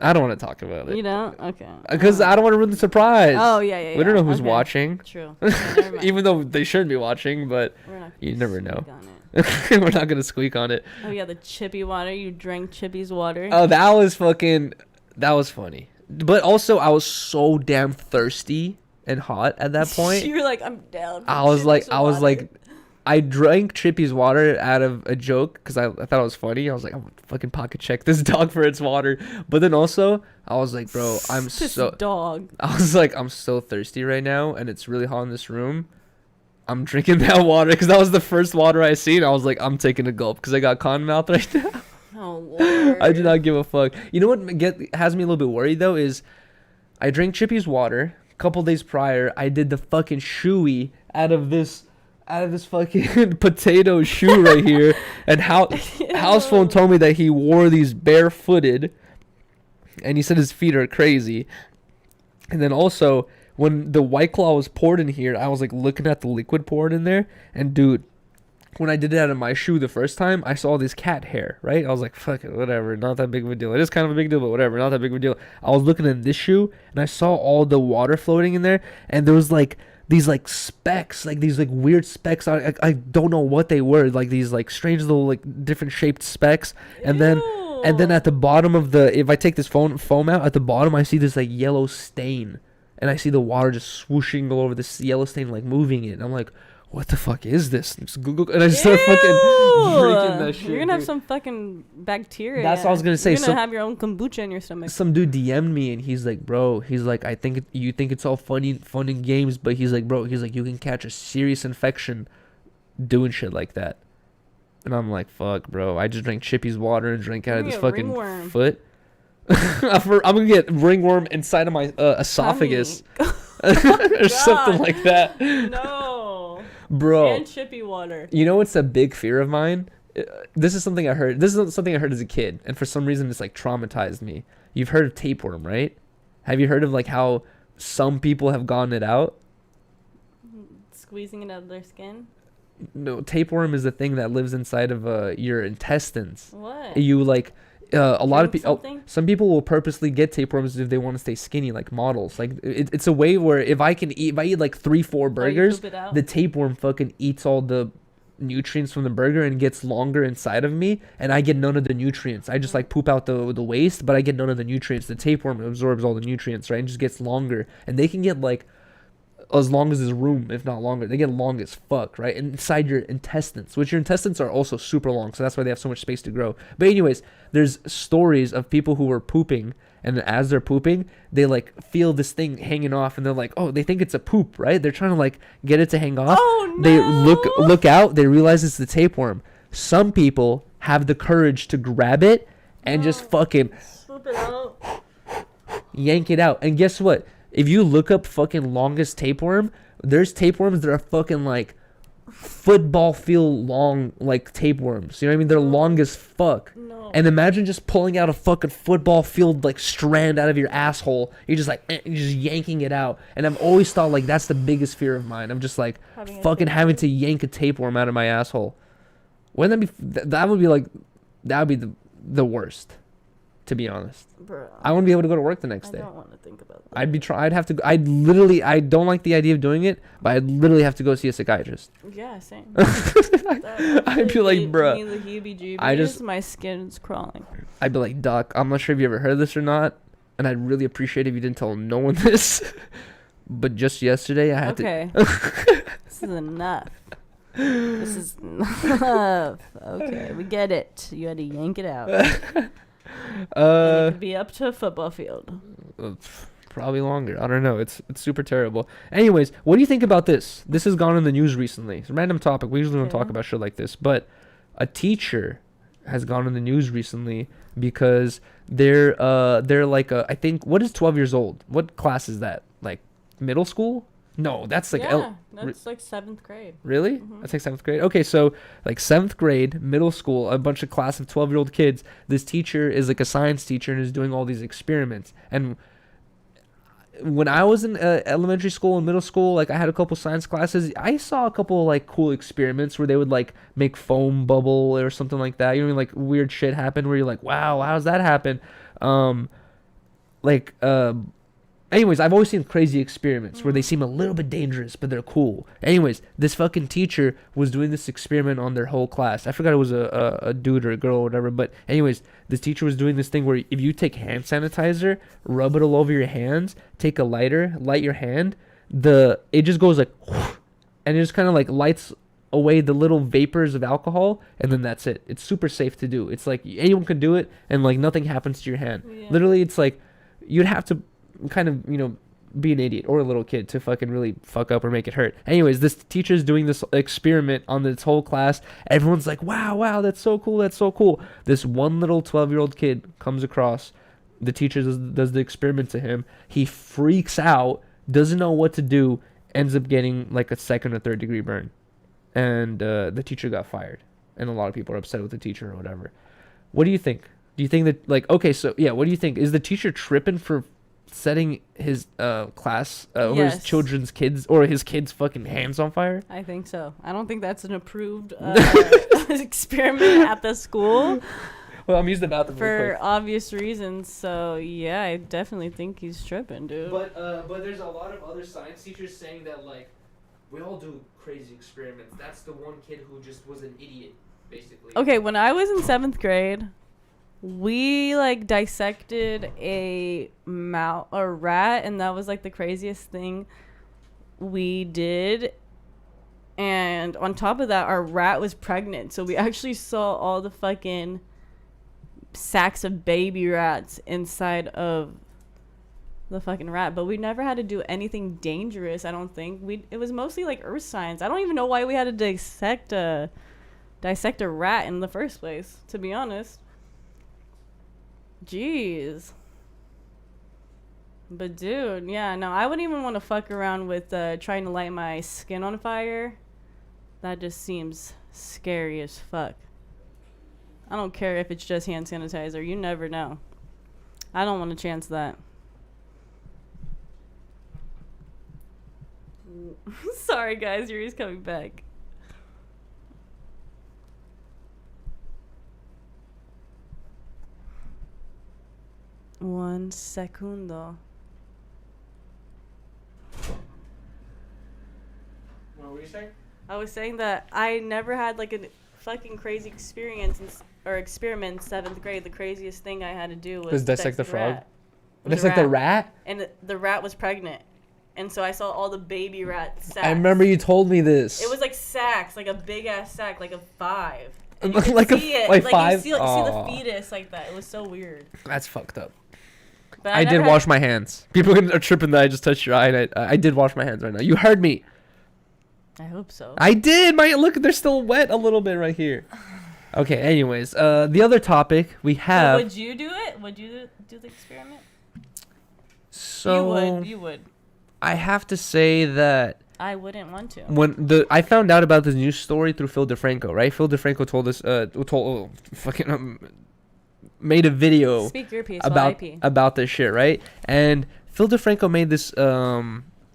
I don't want to talk about it. You don't? Okay. Because I don't want to ruin the surprise. Oh, yeah. We don't know who's Okay. watching. True. Okay, never mind. Even though they shouldn't be watching, but We're not you gonna never know. squeak on it. We're not going to squeak on it. Oh, yeah, the chippy water. You drank Chippy's water. Oh, that was funny. But also, I was so damn thirsty and hot at that point. You were like, I'm down. I was like, I drank Chippy's water out of a joke because I thought it was funny. I was like, I'm gonna fucking pocket check this dog for its water. But then also, I was like, bro, This dog. I was like, I'm so thirsty right now, and it's really hot in this room. I'm drinking that water because that was the first water I seen. I was like, I'm taking a gulp because I got cotton mouth right now. Oh, Lord. I do not give a fuck. You know what has me a little bit worried though is I drank Chippy's water. A couple days prior, I did the fucking shoey out of this fucking potato shoe right here. And house phone told me that he wore these barefooted, and he said his feet are crazy. And then also, when the White Claw was poured in here, I was like looking at the liquid poured in there, and dude, when I did it out of my shoe the first time, I saw this cat hair, right? I was like, fuck it, whatever, not that big of a deal. It is kind of a big deal, but whatever, not that big of a deal. I was looking at this shoe, and I saw all the water floating in there, and there was like these like specks, like these like weird specks. I don't know what they were, like these like strange little like different shaped specks. And then at the bottom of if I take this foam out, at the bottom I see this like yellow stain, and I see the water just swooshing all over this yellow stain, like moving it. And I'm like, what the fuck is this? And just Google, and I just start fucking drinking that shit. You're gonna have dude. some fucking bacteria. That's what I was gonna say. You're gonna have your own kombucha in your stomach. Some dude DM'd me, and he's like, bro, he's like, I think you think it's all fun and games, but he's like, bro, he's like, you can catch a serious infection doing shit like that. And I'm like, fuck, bro. I just drank Chippy's water and drank out of this fucking ringworm. foot. I'm gonna get ringworm inside of my esophagus or something like that. No. Bro. And Chippy water. You know what's a big fear of mine? This is something I heard. This is something I heard as a kid, and for some reason it's like traumatized me. You've heard of tapeworm, right? Have you heard of like how some people have gotten it out? Squeezing it out of their skin? No, tapeworm is the thing that lives inside of your intestines. What? You like a lot of people. Some people will purposely get tapeworms if they want to stay skinny, like models. Like it's a way where if I eat like 3-4 burgers, the tapeworm fucking eats all the nutrients from the burger and gets longer inside of me, and I get none of the nutrients. I just like poop out the waste, but I get none of the nutrients. The tapeworm absorbs all the nutrients, right, and just gets longer. And they can get like as long as this room, if not longer. They get long as fuck, right? Inside your intestines, which your intestines are also super long, so that's why they have so much space to grow. But anyways, there's stories of people who were pooping, and as they're pooping, they like feel this thing hanging off, and they're like, oh, they think it's a poop, right? They're trying to like get it to hang off. Oh, no. They look out, they realize it's the tapeworm. Some people have the courage to grab it and just fucking swoop it out, yank it out. And guess what? If you look up fucking longest tapeworm, there's tapeworms that are fucking like football field long, like tapeworms. You know what I mean? They're long as fuck. No. And imagine just pulling out a fucking football field like strand out of your asshole. You're just like, you're just yanking it out. And I've always thought like that's the biggest fear of mine. I'm just like having to yank a tapeworm out of my asshole. Wouldn't that be? That would be the worst. To be honest, bro, I wouldn't be able to go to work the next day. I don't want to think about that. I don't like the idea of doing it, but I'd literally have to go see a psychiatrist. Yeah, same. I'd be like, bruh, my skin's crawling. I'd be like, doc, I'm not sure if you ever heard of this or not, and I'd really appreciate if you didn't tell no one this, but just yesterday I had to. This is enough. This is enough. Okay, we get it. You had to yank it out. And it could be up to a football field. Probably longer. I don't know. It's super terrible. Anyways, what do you think about this? This has gone in the news recently. It's a random topic. We usually don't talk about shit like this, but a teacher has gone in the news recently because they're like I think, what is 12 years old? What class is that? Like middle school? No, that's like that's like 7th grade. Really? That's like 7th grade. Okay, so like 7th grade, middle school, a bunch of class of 12-year-old kids. This teacher is like a science teacher and is doing all these experiments. And when I was in elementary school and middle school, like I had a couple science classes. I saw a couple like cool experiments where they would like make foam bubble or something like that. You know, like weird shit happen where you're like, wow, how does that happen? Anyways, I've always seen crazy experiments where they seem a little bit dangerous, but they're cool. Anyways, this fucking teacher was doing this experiment on their whole class. I forgot it was a dude or a girl or whatever, but anyways, this teacher was doing this thing where if you take hand sanitizer, rub it all over your hands, take a lighter, light your hand, it just goes like, and it just kind of like lights away the little vapors of alcohol, and then that's it. It's super safe to do. It's like anyone can do it, and like nothing happens to your hand. Yeah. Literally, it's like you'd have to kind of, you know, be an idiot or a little kid to fucking really fuck up or make it hurt. Anyways, this teacher's doing this experiment on this whole class. Everyone's like, wow, that's so cool. This one little 12-year-old kid comes across. The teacher does the experiment to him. He freaks out, doesn't know what to do, ends up getting like a 2nd or 3rd degree burn. And the teacher got fired. And a lot of people are upset with the teacher or whatever. What do you think? Do you think that, like, okay, so, yeah, what do you think? Is the teacher tripping for setting his class or his children's kids or his kids' fucking hands on fire? I think so. I don't think that's an approved experiment at the school. Well, I'm using the bathroom for obvious reasons. So yeah, I definitely think he's tripping, dude. But there's a lot of other science teachers saying that like we all do crazy experiments. That's the one kid who just was an idiot, basically. Okay, when I was in 7th grade, we like dissected a rat, and that was like the craziest thing we did. And on top of that, our rat was pregnant, so we actually saw all the fucking sacks of baby rats inside of the fucking rat. But we never had to do anything dangerous, I don't think. It was mostly like earth science. I don't even know why we had to dissect a rat in the first place, to be honest. Jeez. But dude, yeah, no, I wouldn't even want to fuck around with trying to light my skin on fire. That just seems scary as fuck. I don't care if it's just hand sanitizer. You never know. I don't want to chance that. Sorry guys, Yuri's coming back. One segundo. What were you saying? I was saying that I never had like a fucking crazy experiment in 7th grade. The craziest thing I had to do was dissect the frog. Dissect the rat? And the rat was pregnant. And so I saw all the baby rat sacks. I remember you told me this. It was like sacks, like a big ass sack, like a 5. And you like see it. Like 5? You see the fetus like that. It was so weird. That's fucked up. But I did wash my hands. People are tripping that I just touched your eye, and I did wash my hands right now. You heard me. I hope so. I did. Look, they're still wet a little bit right here. Okay. Anyways, the other topic we have. So would you do it? Would you do the experiment? So you would. I have to say that I wouldn't want to. When I found out about this news story through Phil DeFranco, right? Phil DeFranco told us, made a video Speak your piece, about this shit, right? And Phil DeFranco made this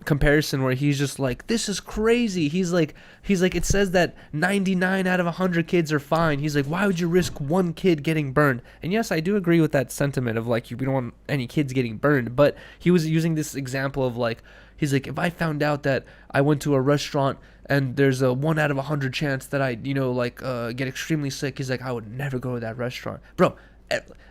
comparison where he's just like, this is crazy. He's like it says that 99 out of 100 kids are fine. He's like, why would you risk one kid getting burned? And yes, I do agree with that sentiment of like, we don't want any kids getting burned. But he was using this example of like, he's like, if I found out that I went to a restaurant and there's a 1 out of 100 chance that I get extremely sick, he's like, I would never go to that restaurant. Bro,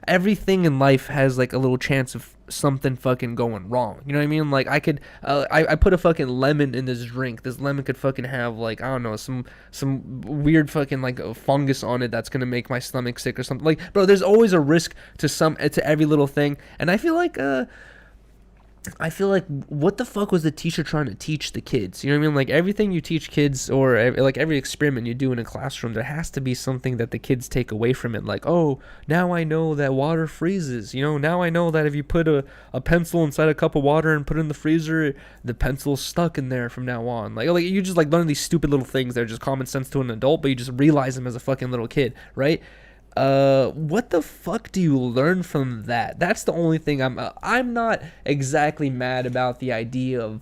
everything in life has like a little chance of something fucking going wrong. You know what I mean? Like I could, I put a fucking lemon in this drink. This lemon could fucking have like, I don't know, some weird fucking like a fungus on it that's gonna make my stomach sick or something. Like, bro, there's always a risk to every little thing. And I feel like I feel like, what the fuck was the teacher trying to teach the kids? You know what I mean? Like, everything you teach kids, or like every experiment you do in a classroom, there has to be something that the kids take away from it. Like, oh, now I know that water freezes. You know, now I know that if you put a pencil inside a cup of water and put it in the freezer, the pencil's stuck in there from now on. Like you just like learn these stupid little things that are just common sense to an adult, but you just realize them as a fucking little kid, right? What the fuck do you learn from that? That's the only thing. I'm not exactly mad about the idea of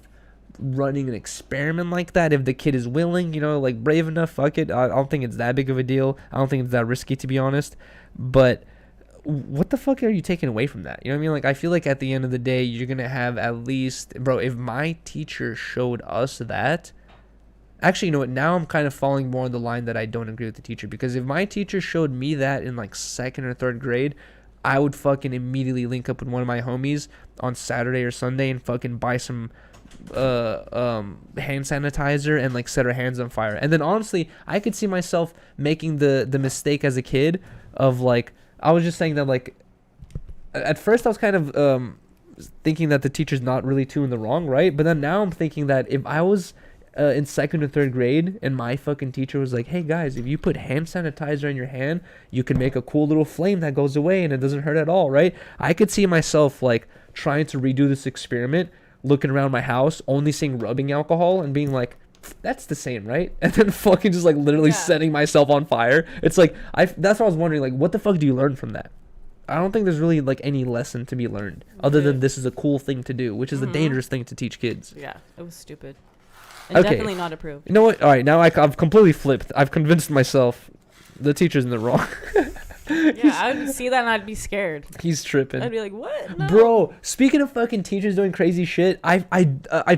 running an experiment like that if the kid is willing, you know, like brave enough. Fuck it. I don't think it's that big of a deal. I don't think it's that risky, to be honest. But what the fuck are you taking away from that? You know what I mean? Like, I feel like at the end of the day, you're gonna have at least, bro, if my teacher showed us that. Actually, you know what? Now I'm kind of falling more on the line that I don't agree with the teacher, because if my teacher showed me that in like 2nd or 3rd grade, I would fucking immediately link up with one of my homies on Saturday or Sunday and fucking buy some hand sanitizer and like set our hands on fire. And then honestly, I could see myself making the mistake as a kid of like, I was just saying that like, at first I was kind of thinking that the teacher's not really too in the wrong, right? But then now I'm thinking that if I was in 2nd or 3rd grade and my fucking teacher was like, hey guys, if you put hand sanitizer in your hand, you can make a cool little flame that goes away and it doesn't hurt at all, right? I could see myself like trying to redo this experiment, looking around my house, only seeing rubbing alcohol and being like, that's the same, right? And then fucking just like literally setting myself on fire. It's like, that's what I was wondering, like, what the fuck do you learn from that? I don't think there's really like any lesson to be learned other than this is a cool thing to do, which is a dangerous thing to teach kids. Yeah, it was stupid. And definitely not approved. You know what? All right, now I've completely flipped. I've convinced myself the teacher's in the wrong. Yeah, I would see that and I'd be scared. He's tripping. I'd be like, what? No. Bro, speaking of fucking teachers doing crazy shit, I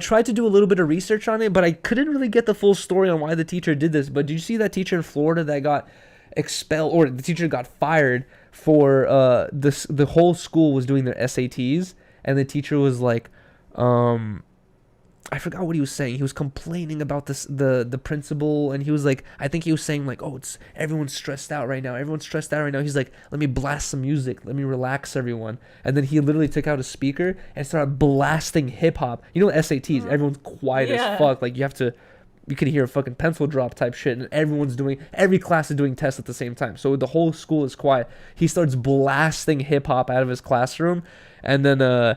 tried to do a little bit of research on it, but I couldn't really get the full story on why the teacher did this. But did you see that teacher in Florida that got expelled, or the teacher got fired for the whole school was doing their SATs, and the teacher was like, I forgot what he was saying. He was complaining about the principal, and he was like, I think he was saying like, oh, everyone's stressed out right now. He's like, let me blast some music. Let me relax everyone. And then he literally took out a speaker and started blasting hip hop. You know, SATs, everyone's quiet as fuck. Like you can hear a fucking pencil drop type shit, and every class is doing tests at the same time. So the whole school is quiet. He starts blasting hip hop out of his classroom, and then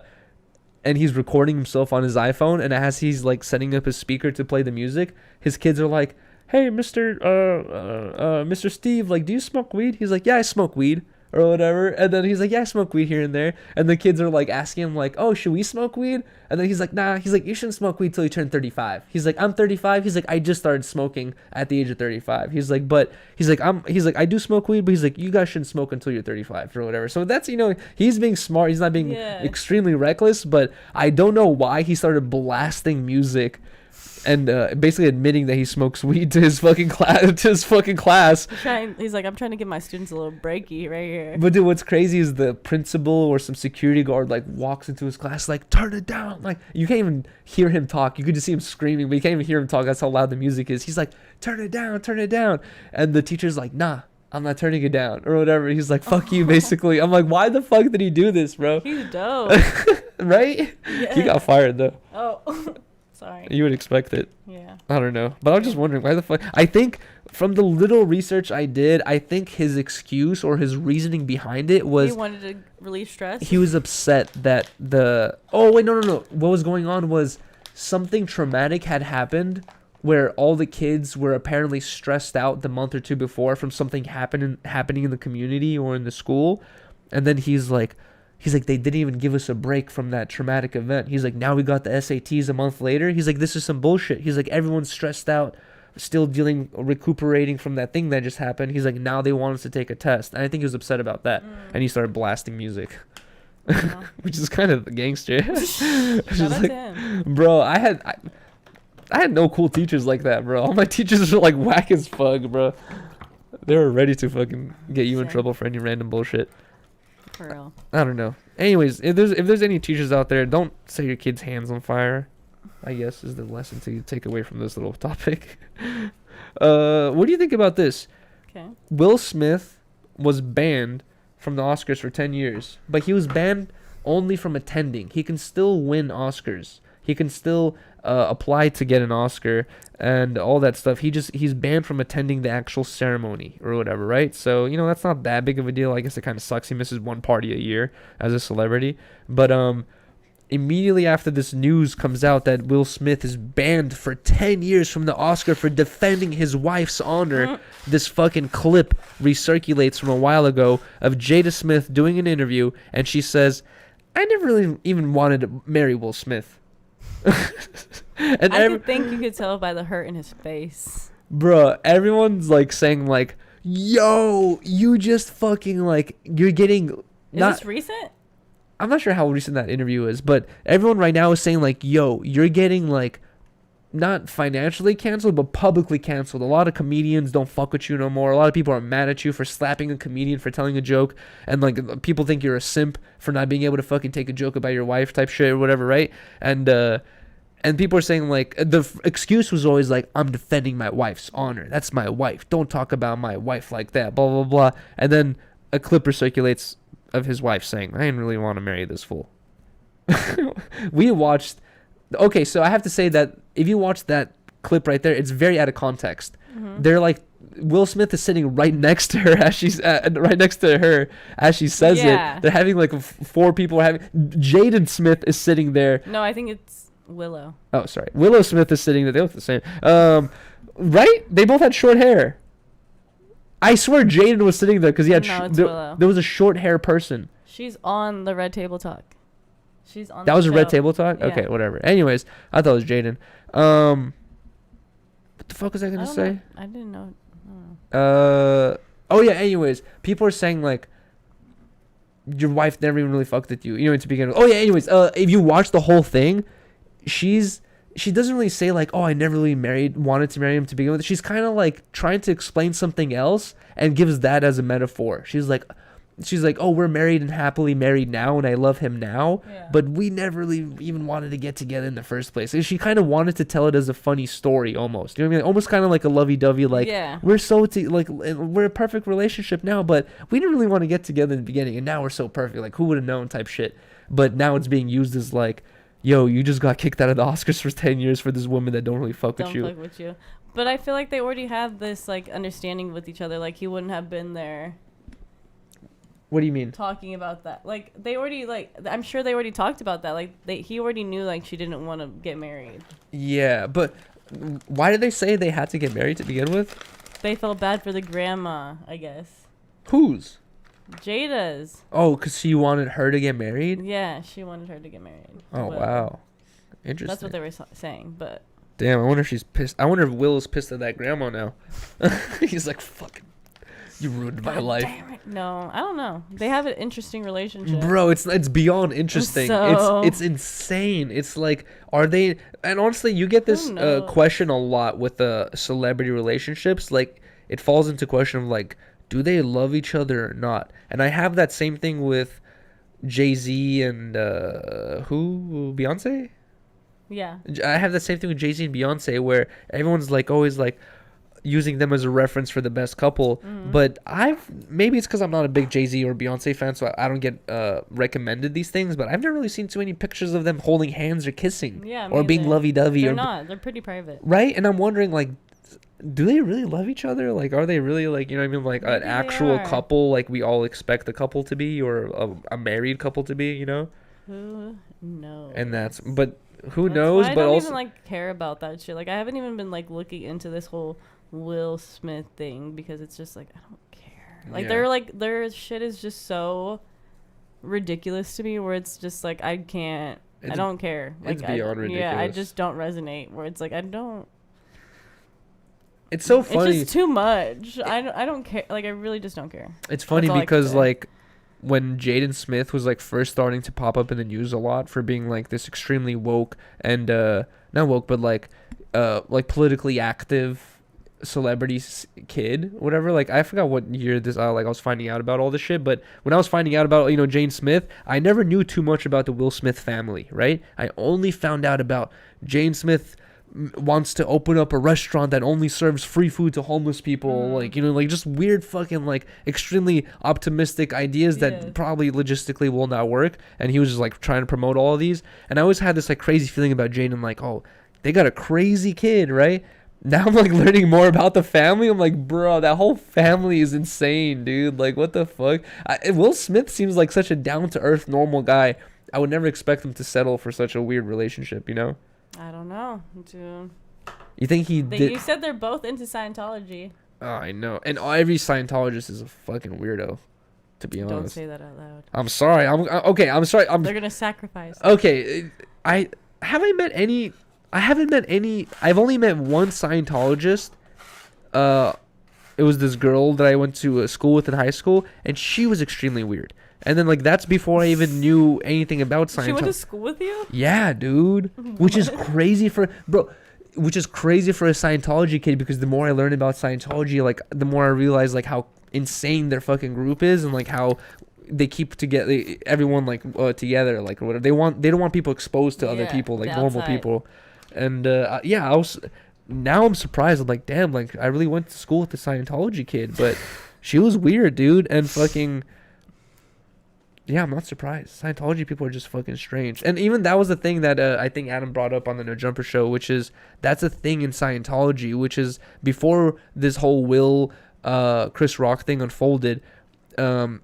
and he's recording himself on his iPhone, and as he's like setting up his speaker to play the music, his kids are like, hey, Mr. Steve, like, do you smoke weed? He's like, yeah, I smoke weed, or whatever. And then he's like, yeah, I smoke weed here and there. And the kids are like asking him like, oh, should we smoke weed? And then he's like, nah. He's like, you shouldn't smoke weed till you turn 35. He's like, I'm 35. He's like, I just started smoking at the age of 35. He's like, but he's like, I do smoke weed, but he's like, you guys shouldn't smoke until you're 35 or whatever. So that's, you know, he's being smart. He's not being extremely reckless, but I don't know why he started blasting music and basically admitting that he smokes weed to his fucking class. He's like, I'm trying to give my students a little breaky right here. But dude, what's crazy is the principal or some security guard like walks into his class like, turn it down. Like, you can't even hear him talk. You could just see him screaming, but you can't even hear him talk. That's how loud the music is. He's like, turn it down. And the teacher's like, nah, I'm not turning it down or whatever. He's like, fuck you, basically. I'm like, why the fuck did he do this, bro? He's dope. Right? Yeah. He got fired though. Oh. Sorry. You would expect it. Yeah. I don't know. But I'm just wondering why the fuck. I think from the little research I did, I think his excuse or his reasoning behind it was, he wanted to relieve stress. He was upset that oh wait, no. What was going on was something traumatic had happened where all the kids were apparently stressed out the month or two before from something happening in the community or in the school. And then he's like, they didn't even give us a break from that traumatic event. He's like, now we got the SATs a month later. He's like, this is some bullshit. He's like, everyone's stressed out, still recuperating from that thing that just happened. He's like, now they want us to take a test. And I think he was upset about that. And he started blasting music. Yeah. Which is kind of gangster. Bro, I had no cool teachers like that, bro. All my teachers were like whack as fuck, bro. They were ready to fucking get you in trouble for any random bullshit. For real. I don't know. Anyways, if there's any teachers out there, don't set your kids' hands on fire, I guess is the lesson to take away from this little topic. What do you think about this? Okay. Will Smith was banned from the Oscars for 10 years, but he was banned only from attending. He can still win Oscars. He can still apply to get an Oscar and all that stuff. He's banned from attending the actual ceremony or whatever, right? So, you know, that's not that big of a deal. I guess it kind of sucks. He misses one party a year as a celebrity. But immediately after this news comes out that Will Smith is banned for 10 years from the Oscar for defending his wife's honor, this fucking clip recirculates from a while ago of Jada Smith doing an interview, and she says, I never really even wanted to marry Will Smith. And I think you could tell by the hurt in his face. Bruh, everyone's like saying like, yo, you just fucking like, you're getting... Is this recent? I'm not sure how recent that interview is, but everyone right now is saying like, yo, you're getting like not financially canceled, but publicly canceled. A lot of comedians don't fuck with you no more. A lot of people are mad at you for slapping a comedian for telling a joke, and like people think you're a simp for not being able to fucking take a joke about your wife type shit or whatever, right? And people are saying like the excuse was always like, I'm defending my wife's honor. That's my wife. Don't talk about my wife like that. Blah blah blah. And then a clip circulates of his wife saying, I didn't really want to marry this fool. We watched... Okay, so I have to say that if you watch that clip right there, it's very out of context. Mm-hmm. They're like... Will Smith is sitting right next to her as she says it. They're having like four people having... Jaden Smith is sitting there. No, I think it's Willow. Oh, sorry. Willow Smith is sitting there. They look the same. Right? They both had short hair. I swear Jaden was sitting there because he had there was a short hair person. She's on the Red Table Talk. She's on. That was a Red Table Talk? Yeah. Okay, whatever. Anyways, I thought it was Jaden. What the fuck was I gonna say? I didn't know. Oh yeah. Anyways, people are saying like your wife never even really fucked with you. You know, to begin with. Oh yeah. Anyways, if you watch the whole thing, she doesn't really say like, oh, I never really wanted to marry him to begin with. She's kind of like trying to explain something else and gives that as a metaphor. She's like, oh, we're married and happily married now, and I love him now, but we never really even wanted to get together in the first place. And she kind of wanted to tell it as a funny story almost. You know what I mean? Almost kind of like a lovey-dovey, like, we're a perfect relationship now, but we didn't really want to get together in the beginning, and now we're so perfect. Like, who would have known type shit. But now it's being used as like, yo, you just got kicked out of the Oscars for 10 years for this woman that don't really fuck with you. But I feel like they already have this, like, understanding with each other. Like, he wouldn't have been there. What do you mean? Talking about that. Like, they already, like, I'm sure they already talked about that. Like, he already knew, like, she didn't want to get married. Yeah, but why did they say they had to get married to begin with? They felt bad for the grandma, I guess. Whose? Jada's. Oh, because she wanted her to get married? Yeah, she wanted her to get married. Oh, wow. Interesting. That's what they were saying, but... Damn, I wonder if she's pissed. I wonder if Will's pissed at that grandma now. He's like, fucking, you ruined my life. Damn it. No, I don't know. They have an interesting relationship. Bro, it's beyond interesting. It's insane. It's like, are they... And honestly, you get this question a lot with celebrity relationships. Like, it falls into question of like, do they love each other or not? And I have that same thing with Jay-Z and Beyonce? Yeah. I have the same thing with Jay-Z and Beyonce where everyone's like always like using them as a reference for the best couple. Mm-hmm. But maybe it's because I'm not a big Jay-Z or Beyonce fan, so I don't get recommended these things, but I've never really seen too many pictures of them holding hands or kissing or being lovey-dovey. They're not. They're pretty private. Right? And I'm wondering like, do they really love each other? Like, are they really like, you know what I mean? Like an actual couple, like we all expect a couple to be, or a married couple to be, you know? Who knows? And but who knows? Why but I don't also even like care about that shit. Like, I haven't even been like looking into this whole Will Smith thing because it's just like, I don't care. Like their shit is just so ridiculous to me where it's just like, I don't care. Like, it's beyond ridiculous. Yeah, I just don't resonate where it's like, I don't. It's so funny. It's just too much. I don't care. Like, I really just don't care. It's funny because like when Jaden Smith was like first starting to pop up in the news a lot for being like this extremely woke and not woke but like politically active celebrity kid, whatever. Like, I forgot what year this I was finding out about all this shit, but when I was finding out about, you know, Jaden Smith, I never knew too much about the Will Smith family, right? I only found out about Jaden Smith wants to open up a restaurant that only serves free food to homeless people, like, you know, like just weird fucking like extremely optimistic ideas that probably logistically will not work. And he was just like trying to promote all of these, and I always had this like crazy feeling about Jaden, like, oh, they got a crazy kid, right? Now I'm like learning more about the family. I'm like, bro, that whole family is insane, dude. Like, what the fuck? Will Smith seems like such a down-to-earth normal guy. I would never expect him to settle for such a weird relationship, you know? I don't know, dude. You think he did? You said they're both into Scientology. Oh, I know. And every Scientologist is a fucking weirdo, to be honest. Don't say that out loud. I'm sorry. I'm sorry. They're gonna sacrifice. Okay, I haven't met any. I've only met one Scientologist. It was this girl that I went to school with in high school, and she was extremely weird. And then, like, that's before I even knew anything about Scientology. She went to school with you? Yeah, dude. Which is crazy for... Bro, which is crazy for a Scientology kid, because the more I learn about Scientology, like, the more I realize, like, how insane their fucking group is, and, like, how they keep together everyone, like, together, like, or whatever. They don't want people exposed to other people, like, normal people. And, now I'm surprised. I'm like, damn, like, I really went to school with the Scientology kid, but she was weird, dude, and fucking... Yeah, I'm not surprised. Scientology people are just fucking strange. And even that was the thing that I think Adam brought up on the No Jumper show, which is that's a thing in Scientology, which is before this whole Will Chris Rock thing unfolded.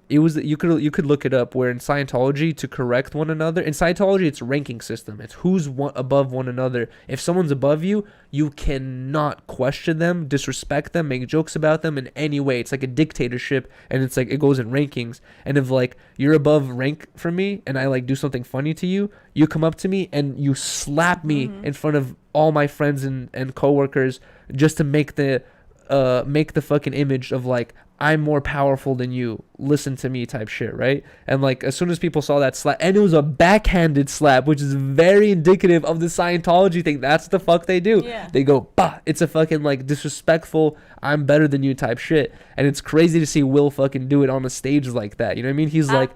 It was you could look it up, where in Scientology, to correct one another, in Scientology it's a ranking system. It's who's above one another. If someone's above you, you cannot question them, disrespect them, make jokes about them in any way. It's like a dictatorship, and it's like it goes in rankings. And if like you're above rank for me and I like do something funny to you, you come up to me and you slap me in front of all my friends and coworkers, just to make the fucking image of like, I'm more powerful than you, listen to me type shit, right? And like as soon as people saw that slap, and it was a backhanded slap, which is very indicative of the Scientology thing. That's the fuck they do. They go, bah, it's a fucking like disrespectful, I'm better than you type shit. And it's crazy to see Will fucking do it on a stage like that. You know what I mean? He's like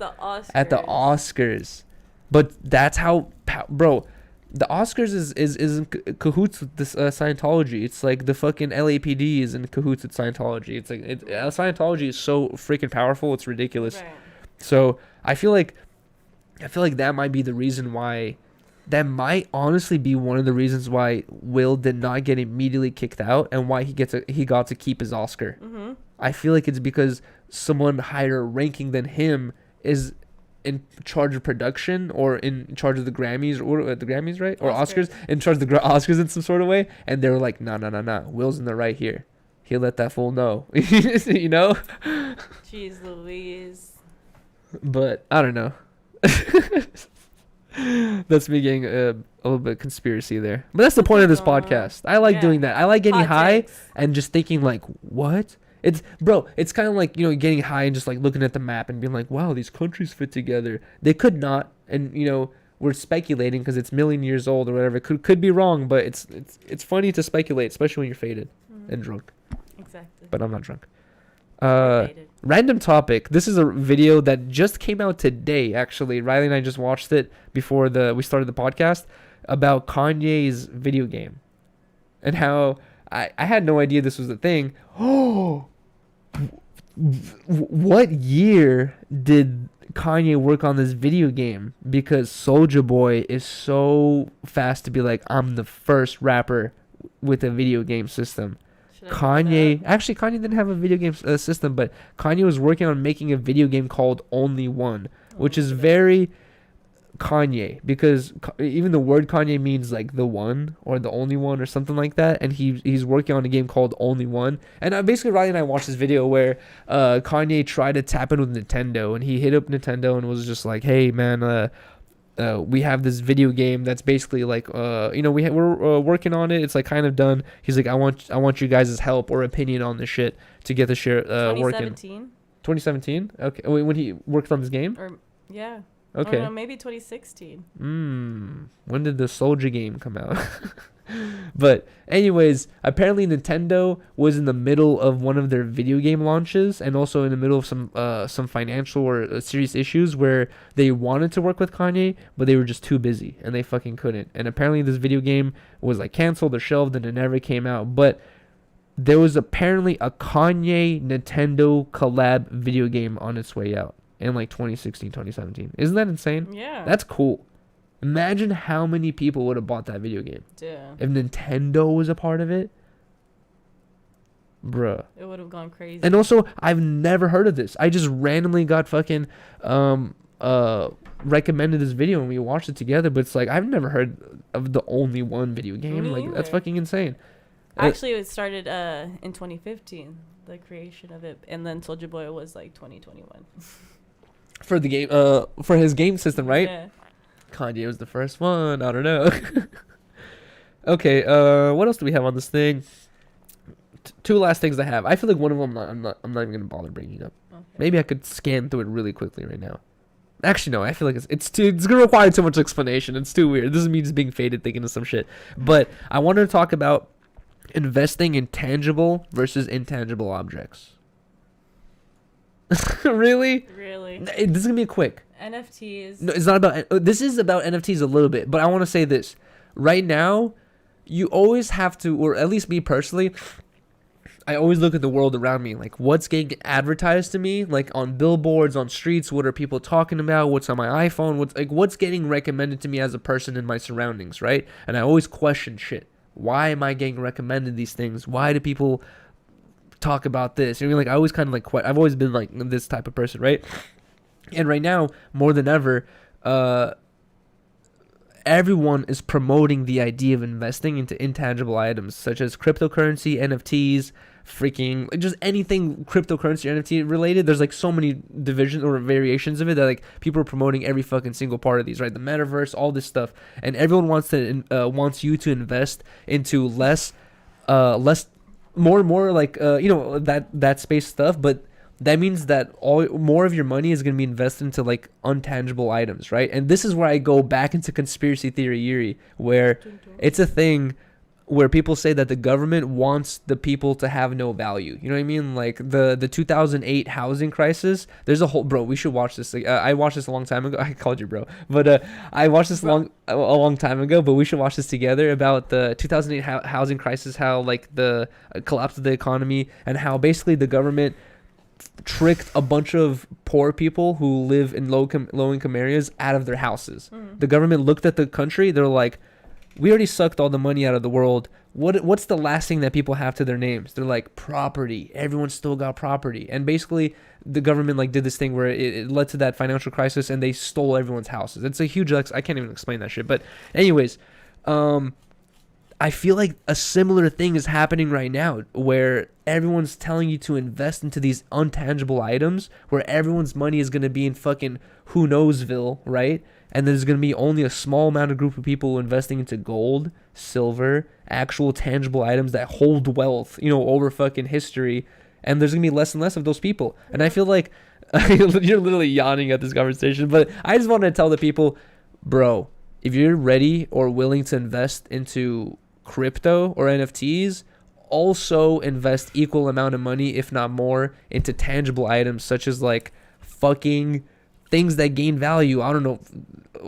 at the Oscars. But that's how bro, the Oscars is in cahoots with this Scientology. It's like the fucking LAPD is in cahoots with Scientology. It's like Scientology is so freaking powerful. It's ridiculous. Right. So I feel like that might be the reason why. That might honestly be one of the reasons why Will did not get immediately kicked out, and why he got to keep his Oscar. I feel like it's because someone higher ranking than him is in charge of production, or in charge of the Grammys, or the Grammys, right? Or Oscars, in charge of the Oscars in some sort of way. And they were like, nah, Will's in the right here. He'll let that fool know. You know? Jeez Louise. But I don't know. That's me getting a little bit of conspiracy there. But that's the point of this podcast. I like doing that. I like getting high and just thinking like, what? It's kind of like, you know, getting high and just like looking at the map and being like, wow, these countries fit together. They could not, and you know, we're speculating because it's million years old or whatever. It could be wrong, but it's funny to speculate, especially when you're faded and drunk. Exactly. But I'm not drunk. Random topic. This is a video that just came out today. Actually, Riley and I just watched it before we started the podcast, about Kanye's video game, and how I had no idea this was a thing. Oh, what year did Kanye work on this video game? Because Soulja Boy is so fast to be like, I'm the first rapper with a video game system. Kanye didn't have a video game system, but Kanye was working on making a video game called Only One, which is very Kanye, because even the word Kanye means like the one or the only one or something like that, and he's working on a game called Only One. And basically Riley and I watched this video where Kanye tried to tap in with Nintendo, and he hit up Nintendo and was just like, hey man, we have this video game that's basically like we're working on it, it's like kind of done. He's like, I want you guys' help or opinion on this shit to get the shit working. 2017? Okay, when he worked on this game? Okay. Or no, maybe 2016. When did the Soldier game come out? But anyways, apparently Nintendo was in the middle of one of their video game launches, and also in the middle of some financial or serious issues where they wanted to work with Kanye, but they were just too busy and they fucking couldn't. And apparently this video game was like canceled or shelved and it never came out. But there was apparently a Kanye Nintendo collab video game on its way out in like 2016, 2017. Isn't that insane? Yeah. That's cool. Imagine how many people would have bought that video game. Yeah. If Nintendo was a part of it. Bruh. It would have gone crazy. And also, I've never heard of this. I just randomly got fucking recommended this video and we watched it together, but it's like I've never heard of the only one video game. Me Like that's either. fucking insane. Actually, it started in 2015, the creation of it, and then Soulja Boy was like 2021. For the game, for his game system, right? Yeah. Kanye was the first one. I don't know. Okay, what else do we have on this thing? Two last things I have. I feel like one of them I'm not even gonna bother bringing up. Okay. Maybe I could scan through it really quickly right now. Actually, no. I feel like it's gonna require too much explanation. It's too weird. This is me just being faded thinking of some shit. But I wanted to talk about investing in tangible versus intangible objects. Really? Really? This is gonna be quick. NFTs. No, it's not about. This is about NFTs a little bit, but I want to say this. Right now, you always have to, or at least me personally, I always look at the world around me, like what's getting advertised to me, like on billboards, on streets. What are people talking about? What's on my iPhone? What's getting recommended to me as a person in my surroundings, right? And I always question shit. Why am I getting recommended these things? Why do people talk about this? I mean, like I always kind of like I've always been like this type of person, right? And right now, more than ever, everyone is promoting the idea of investing into intangible items such as cryptocurrency, NFTs, freaking like just anything cryptocurrency or NFT related. There's like so many divisions or variations of it that like people are promoting every fucking single part of these, right? The metaverse, all this stuff, and everyone wants you to invest into more like that space stuff, but that means that more of your money is going to be invested into like untangible items, right? And this is where I go back into conspiracy theory, where it's a thing where people say that the government wants the people to have no value. You know what I mean? Like the 2008 housing crisis. There's a whole we should watch this. I watched this a long time ago. I called you bro, but I watched this a long time ago. But we should watch this together about the 2008 housing crisis. How like the collapse of the economy and how basically the government tricked a bunch of poor people who live in low income areas out of their houses. The government looked at the country. They're like, we already sucked all the money out of the world. What's the last thing that people have to their names? They're like, property. Everyone still got property. And basically the government like did this thing where it led to that financial crisis and they stole everyone's houses. It's a huge I can't even explain that shit. But anyways, I feel like a similar thing is happening right now where everyone's telling you to invest into these untangible items where everyone's money is going to be in fucking who knowsville, right? And there's going to be only a small amount of group of people investing into gold, silver, actual tangible items that hold wealth, over fucking history. And there's going to be less and less of those people. And I feel like you're literally yawning at this conversation, but I just wanted to tell the people, bro, if you're ready or willing to invest into crypto or NFTs, also invest equal amount of money, if not more, into tangible items such as like fucking things that gain value. I don't know,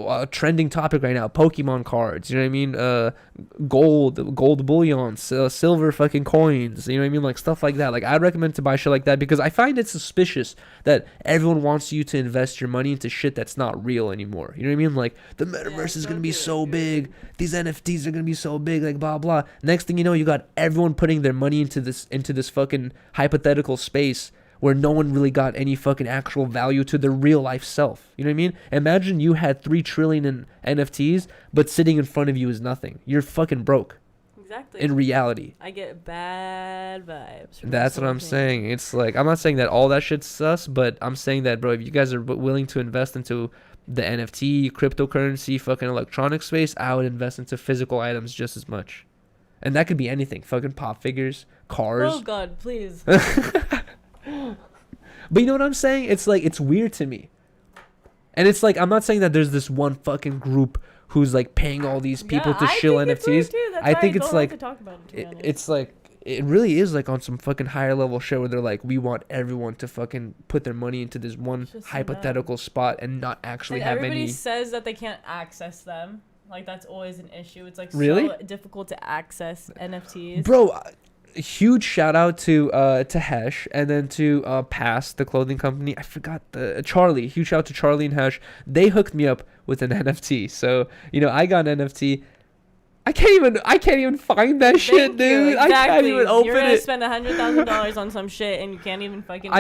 a trending topic right now, Pokemon cards, you know what I mean? Gold bullion, silver fucking coins, you know what I mean? Like stuff like that. Like I'd recommend to buy shit like that because I find it suspicious that everyone wants you to invest your money into shit that's not real anymore. You know what I mean? Like the metaverse is going to be so big. These NFTs are going to be so big, like blah, blah. Next thing you know, you got everyone putting their money into this fucking hypothetical space where no one really got any fucking actual value to their real life self. You know what I mean? Imagine you had 3 trillion in NFTs, but sitting in front of you is nothing. You're fucking broke. Exactly. In reality. I get bad vibes. That's what I'm saying. It's like, I'm not saying that all that shit's sus, but I'm saying that, bro, if you guys are willing to invest into the NFT, cryptocurrency, fucking electronic space, I would invest into physical items just as much. And that could be anything. Fucking pop figures, cars. Oh, God, please. But you know what I'm saying? It's like, it's weird to me. And it's like, I'm not saying that there's this one fucking group who's like paying all these people to shill NFTs. I think it's like, it's like, it really is like on some fucking higher level shit where they're like, we want everyone to fucking put their money into this one hypothetical spot and not actually have any. Everybody says that they can't access them. Like, that's always an issue. It's like really so difficult to access NFTs. Bro, huge shout out to Hesh and then to Pass, the clothing company. I forgot Charlie. Huge shout out to Charlie and Hesh. They hooked me up with an NFT. So, I got an NFT. I can't even find that shit, dude. Exactly. I can't even open it. You're gonna spend $100,000 on some shit and you can't even fucking.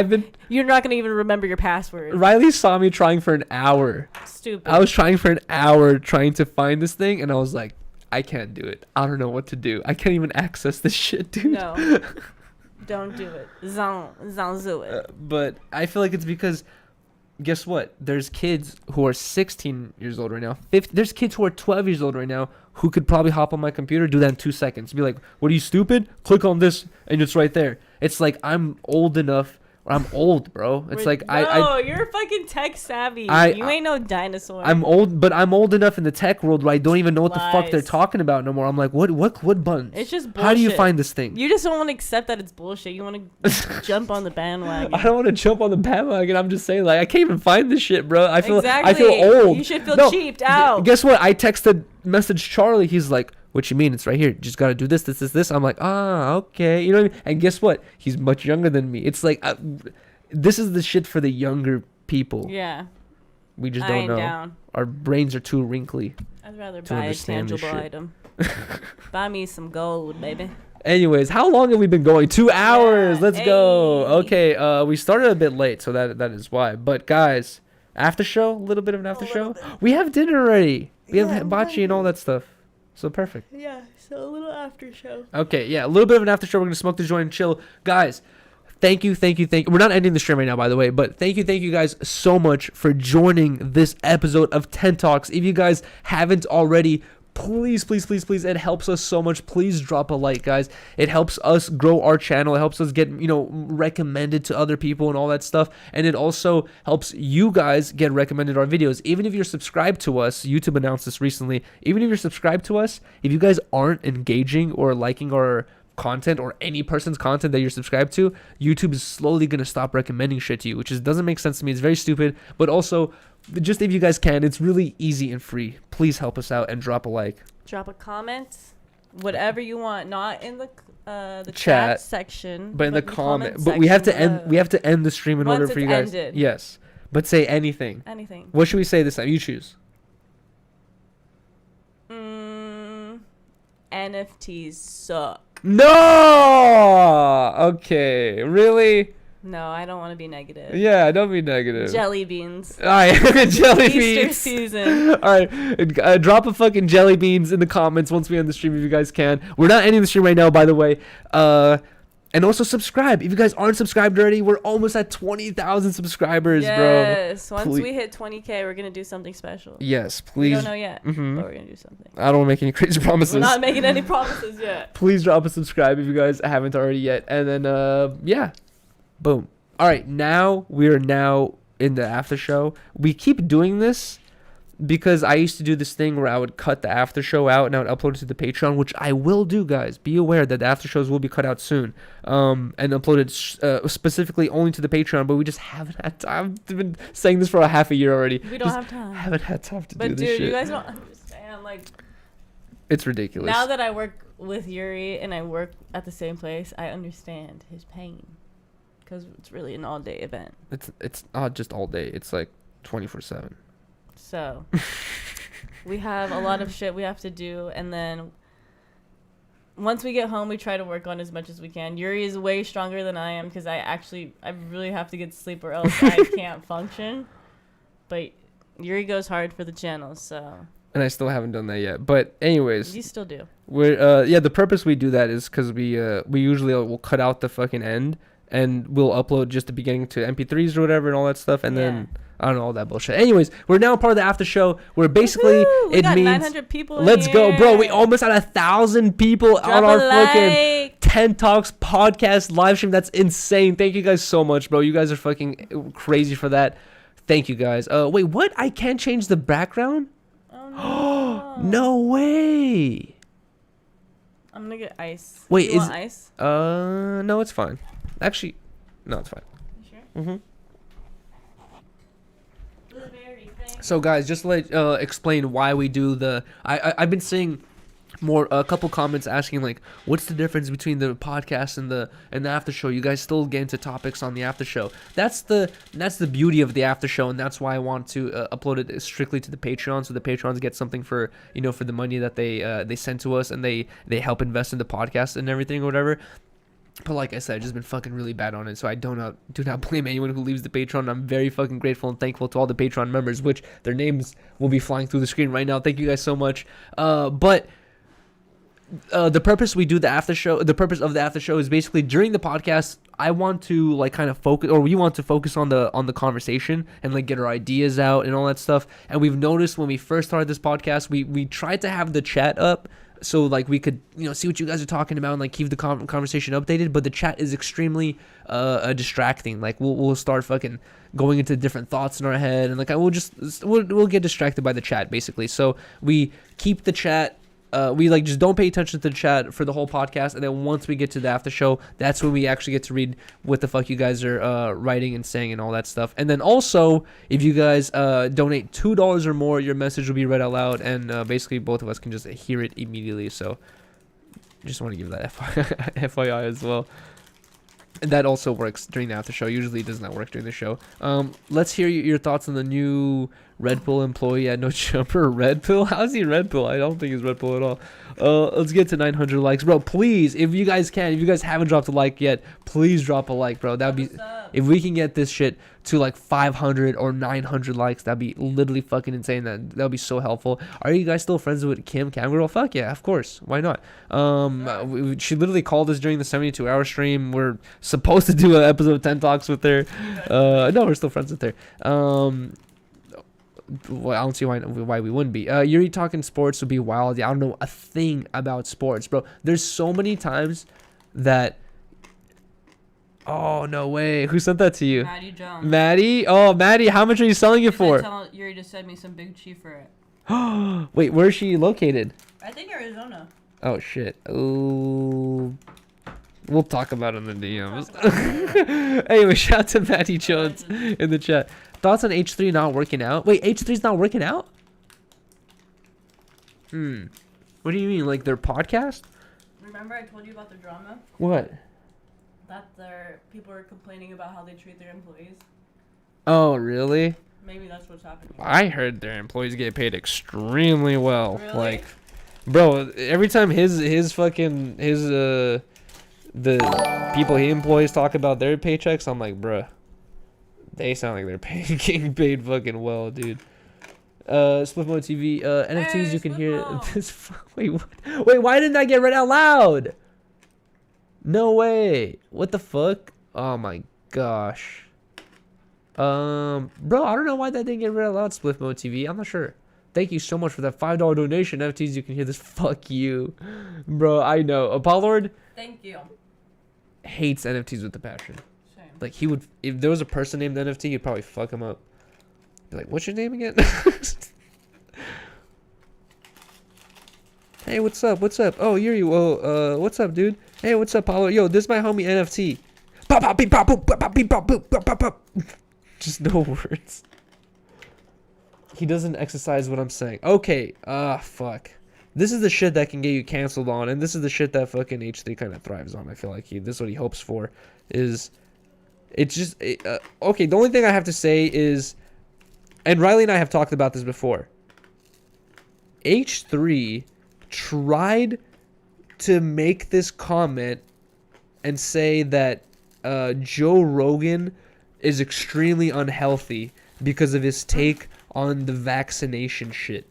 You're not gonna even remember your password. Riley saw me trying for an hour. Stupid. I was trying for an hour trying to find this thing, and I was like, I can't do it. I don't know what to do. I can't even access this shit, dude. No. Don't do it. Don't do it. But I feel like it's because, guess what? There's kids who are 16 years old right now. There's kids who are 12 years old right now who could probably hop on my computer, do that in 2 seconds. Be like, what are you, stupid? Click on this, and it's right there. It's like I'm old enough. I'm old, bro. It's like you're fucking tech savvy. You ain't no dinosaur. I'm old, but I'm old enough in the tech world where I don't even know what the fuck they're talking about no more. I'm like, what buttons? It's just bullshit. How do you find this thing? You just don't want to accept that it's bullshit. You want to jump on the bandwagon. I don't want to jump on the bandwagon. I'm just saying, like, I can't even find this shit, bro. I feel old. You should feel cheaped out. Guess what? I messaged Charlie. He's like, what you mean? It's right here. You just got to do this, this, this, this. I'm like, okay. You know what I mean? And guess what? He's much younger than me. It's like, this is the shit for the younger people. Yeah. We just don't know. Down. Our brains are too wrinkly. I'd rather buy a tangible item. Buy me some gold, baby. Anyways, how long have we been going? 2 hours. Let's go. Okay, we started a bit late, so that is why. But guys, after show, a little bit of an after show. We have dinner already. We have hibachi and all that stuff. So perfect. Yeah, so a little after show. Okay, yeah, a little bit of an after show. We're going to smoke the joint and chill. Guys, thank you. We're not ending the stream right now, by the way, but thank you guys so much for joining this episode of 10 Talks. If you guys haven't already, please, it helps us so much. Please drop a like, guys. It helps us grow our channel. It helps us get, recommended to other people and all that stuff. And it also helps you guys get recommended our videos. Even if you're subscribed to us, YouTube announced this recently, even if you're subscribed to us, if you guys aren't engaging or liking our content or any person's content that you're subscribed to, YouTube is slowly going to stop recommending shit to you, which doesn't make sense to me. It's very stupid. But also, just if you guys can, it's really easy and free. Please help us out and drop a like. Drop a comment. Whatever you want. Not in the chat section, but in the comment. But we have to end the stream in order for you guys. Ended. Yes. But say anything. Anything. What should we say this time? You choose. NFTs suck. No! Okay. Really? No, I don't want to be negative. Yeah, don't be negative. Jelly beans. All right, jelly beans. Easter season. All right, drop a fucking jelly beans in the comments once we end the stream if you guys can. We're not ending the stream right now, by the way. And also subscribe. If you guys aren't subscribed already, we're almost at 20,000 subscribers, bro. Yes, once we hit 20K, we're going to do something special. Yes, please. We don't know yet, but we're going to do something. I don't want to make any crazy promises. We're not making any promises yet. Please drop a subscribe if you guys haven't already yet. And then, yeah, boom. All right, we are now in the after show. We keep doing this because I used to do this thing where I would cut the after show out and I would upload it to the Patreon, which I will do, guys. Be aware that the after shows will be cut out soon and uploaded specifically only to the Patreon, but we just haven't had time. I've been saying this for a half a year already. We don't have time. Haven't had time to do this shit. But dude, you guys don't understand. Like, it's ridiculous. Now that I work with Yuri and I work at the same place, I understand his pain because it's really an all-day event. It's not just all day. It's like 24/7. So we have a lot of shit we have to do, and then once we get home, we try to work on as much as we can. Yuri is way stronger than I am because I really have to get sleep or else I can't function. But Yuri goes hard for the channel, so. And I still haven't done that yet. But anyways, you still do. We're the purpose we do that is because we usually will cut out the fucking end and we'll upload just the beginning to MP3s or whatever and all that stuff, and then. I don't know, all that bullshit. Anyways, we're now part of the after show where basically we got 900 people let's in go, here. bro. We almost had 1,000 people on our fucking 10 Talks podcast live stream. That's insane. Thank you guys so much, bro. You guys are fucking crazy for that. Thank you guys. Wait, what? I can't change the background? Oh no. No way. I'm gonna get ice. Wait, you want ice? No, it's fine. Actually, no, it's fine. You sure? Mm-hmm. Blueberry thing. So guys, just to explain why we do the I've been seeing a couple comments asking like what's the difference between the podcast and the after show. You guys still get into topics on the after show. That's the beauty of the after show, and that's why I want to upload it strictly to the Patreon, so the Patrons get something for for the money that they send to us, and they help invest in the podcast and everything or whatever. But like I said, I've just been fucking really bad on it, so I do not blame anyone who leaves the Patreon. I'm very fucking grateful and thankful to all the Patreon members, which their names will be flying through the screen right now. Thank you guys so much. But the purpose we do the after show, the purpose of the after show is basically during the podcast, I want to like kind of focus, or we want to focus on the conversation and like get our ideas out and all that stuff. And we've noticed when we first started this podcast, we tried to have the chat up so like we could see what you guys are talking about and like keep the conversation updated. But the chat is extremely distracting. Like we'll start fucking going into different thoughts in our head, and like we'll get distracted by the chat basically. So we keep the chat. We like just don't pay attention to the chat for the whole podcast, and then once we get to the after show, that's when we actually get to read what the fuck you guys are writing and saying and all that stuff. And then also, if you guys donate $2 or more, your message will be read out loud, and basically both of us can just hear it immediately. So just want to give that FYI as well. And that also works during the after show. Usually it does not work during the show. Let's hear your thoughts on the new Red Bull employee at No Jumper. Red Pill? How's he Red Pill? I don't think he's Red Pill at all. Let's get to 900 likes. Bro, please, if you guys haven't dropped a like yet, please drop a like, bro. That'd be, if we can get this shit to like 500 or 900 likes, that'd be literally fucking insane. That'd be so helpful. Are you guys still friends with Kim Camgirl? Fuck yeah, of course. Why not? She literally called us during the 72-hour stream. We're supposed to do an episode of 10 Talks with her. No, we're still friends with her. Well, I don't see why we wouldn't be. Yuri talking sports would be wild. Yeah, I don't know a thing about sports, bro. There's so many times that. Oh no way! Who sent that to you? Maddie Jones. Maddie? Oh, Maddie, how much are you selling it for? Yuri just sent me some big cheese for it. Wait, where is she located? I think Arizona. Oh shit. Oh. We'll talk about it in the DMs. Anyway, shout out to Maddie Jones in the chat. Thoughts on H3 not working out? Wait, H3's not working out? What do you mean? Like their podcast? Remember I told you about the drama? What? That people are complaining about how they treat their employees. Oh, really? Maybe that's what's happening. I heard their employees get paid extremely well. Really? Like, bro, every time the people he employs talk about their paychecks, I'm like, bruh, they sound like they're getting paid fucking well, dude. Split Mode TV, NFTs, you can hear this. Wait, what? Wait, why didn't I get read out loud? No way. What the fuck? Oh my gosh. Bro, I don't know why that didn't get read out loud, Split Mode TV. I'm not sure. Thank you so much for that $5 donation. NFTs, you can hear this. Fuck you. Bro, I know. Apollord? Thank you. Hates NFTs with a passion. Same. Like, he would, if there was a person named NFT, he'd probably fuck him up. Be like, what's your name again? Hey, what's up? What's up? Oh, Yuri, well, what's up, dude? Hey, what's up, Paulo? Yo, this is my homie NFT. Pop, pop, beep, pop, boop, pop, pop, beep, pop, boop, pop, pop, pop. Just no words. He doesn't exercise what I'm saying. Okay, fuck. This is the shit that can get you canceled on, and this is the shit that fucking H3 kind of thrives on. I feel like this is what he hopes for. Is it's just okay. The only thing I have to say is, and Riley and I have talked about this before. H3 tried to make this comment and say that Joe Rogan is extremely unhealthy because of his take on the vaccination shit.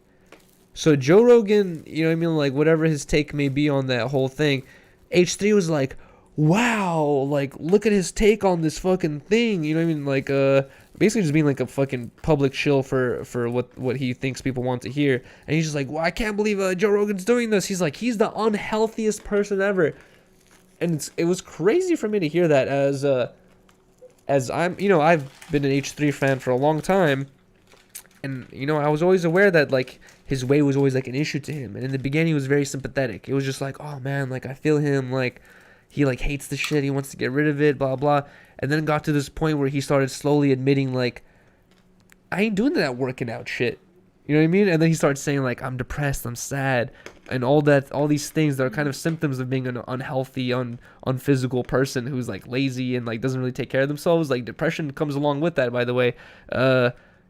So Joe Rogan, you know what I mean, like whatever his take may be on that whole thing, H3 was like, wow, like look at his take on this fucking thing, you know what I mean, like basically just being like a fucking public shill for what he thinks people want to hear. And he's just like, well, I can't believe Joe Rogan's doing this. He's like, he's the unhealthiest person ever. And it was crazy for me to hear that as as I've been an H3 fan for a long time, and I was always aware that like his weight was always like an issue to him. And in the beginning, he was very sympathetic. It was just like, oh man, like I feel him, like he like hates the shit, he wants to get rid of it, blah blah. And then it got to this point where he started slowly admitting like, I ain't doing that working out shit. You know what I mean? And then he starts saying like, I'm depressed, I'm sad, and all these things that are kind of symptoms of being an unhealthy, unphysical person who's like lazy and like doesn't really take care of themselves. Like depression comes along with that, by the way.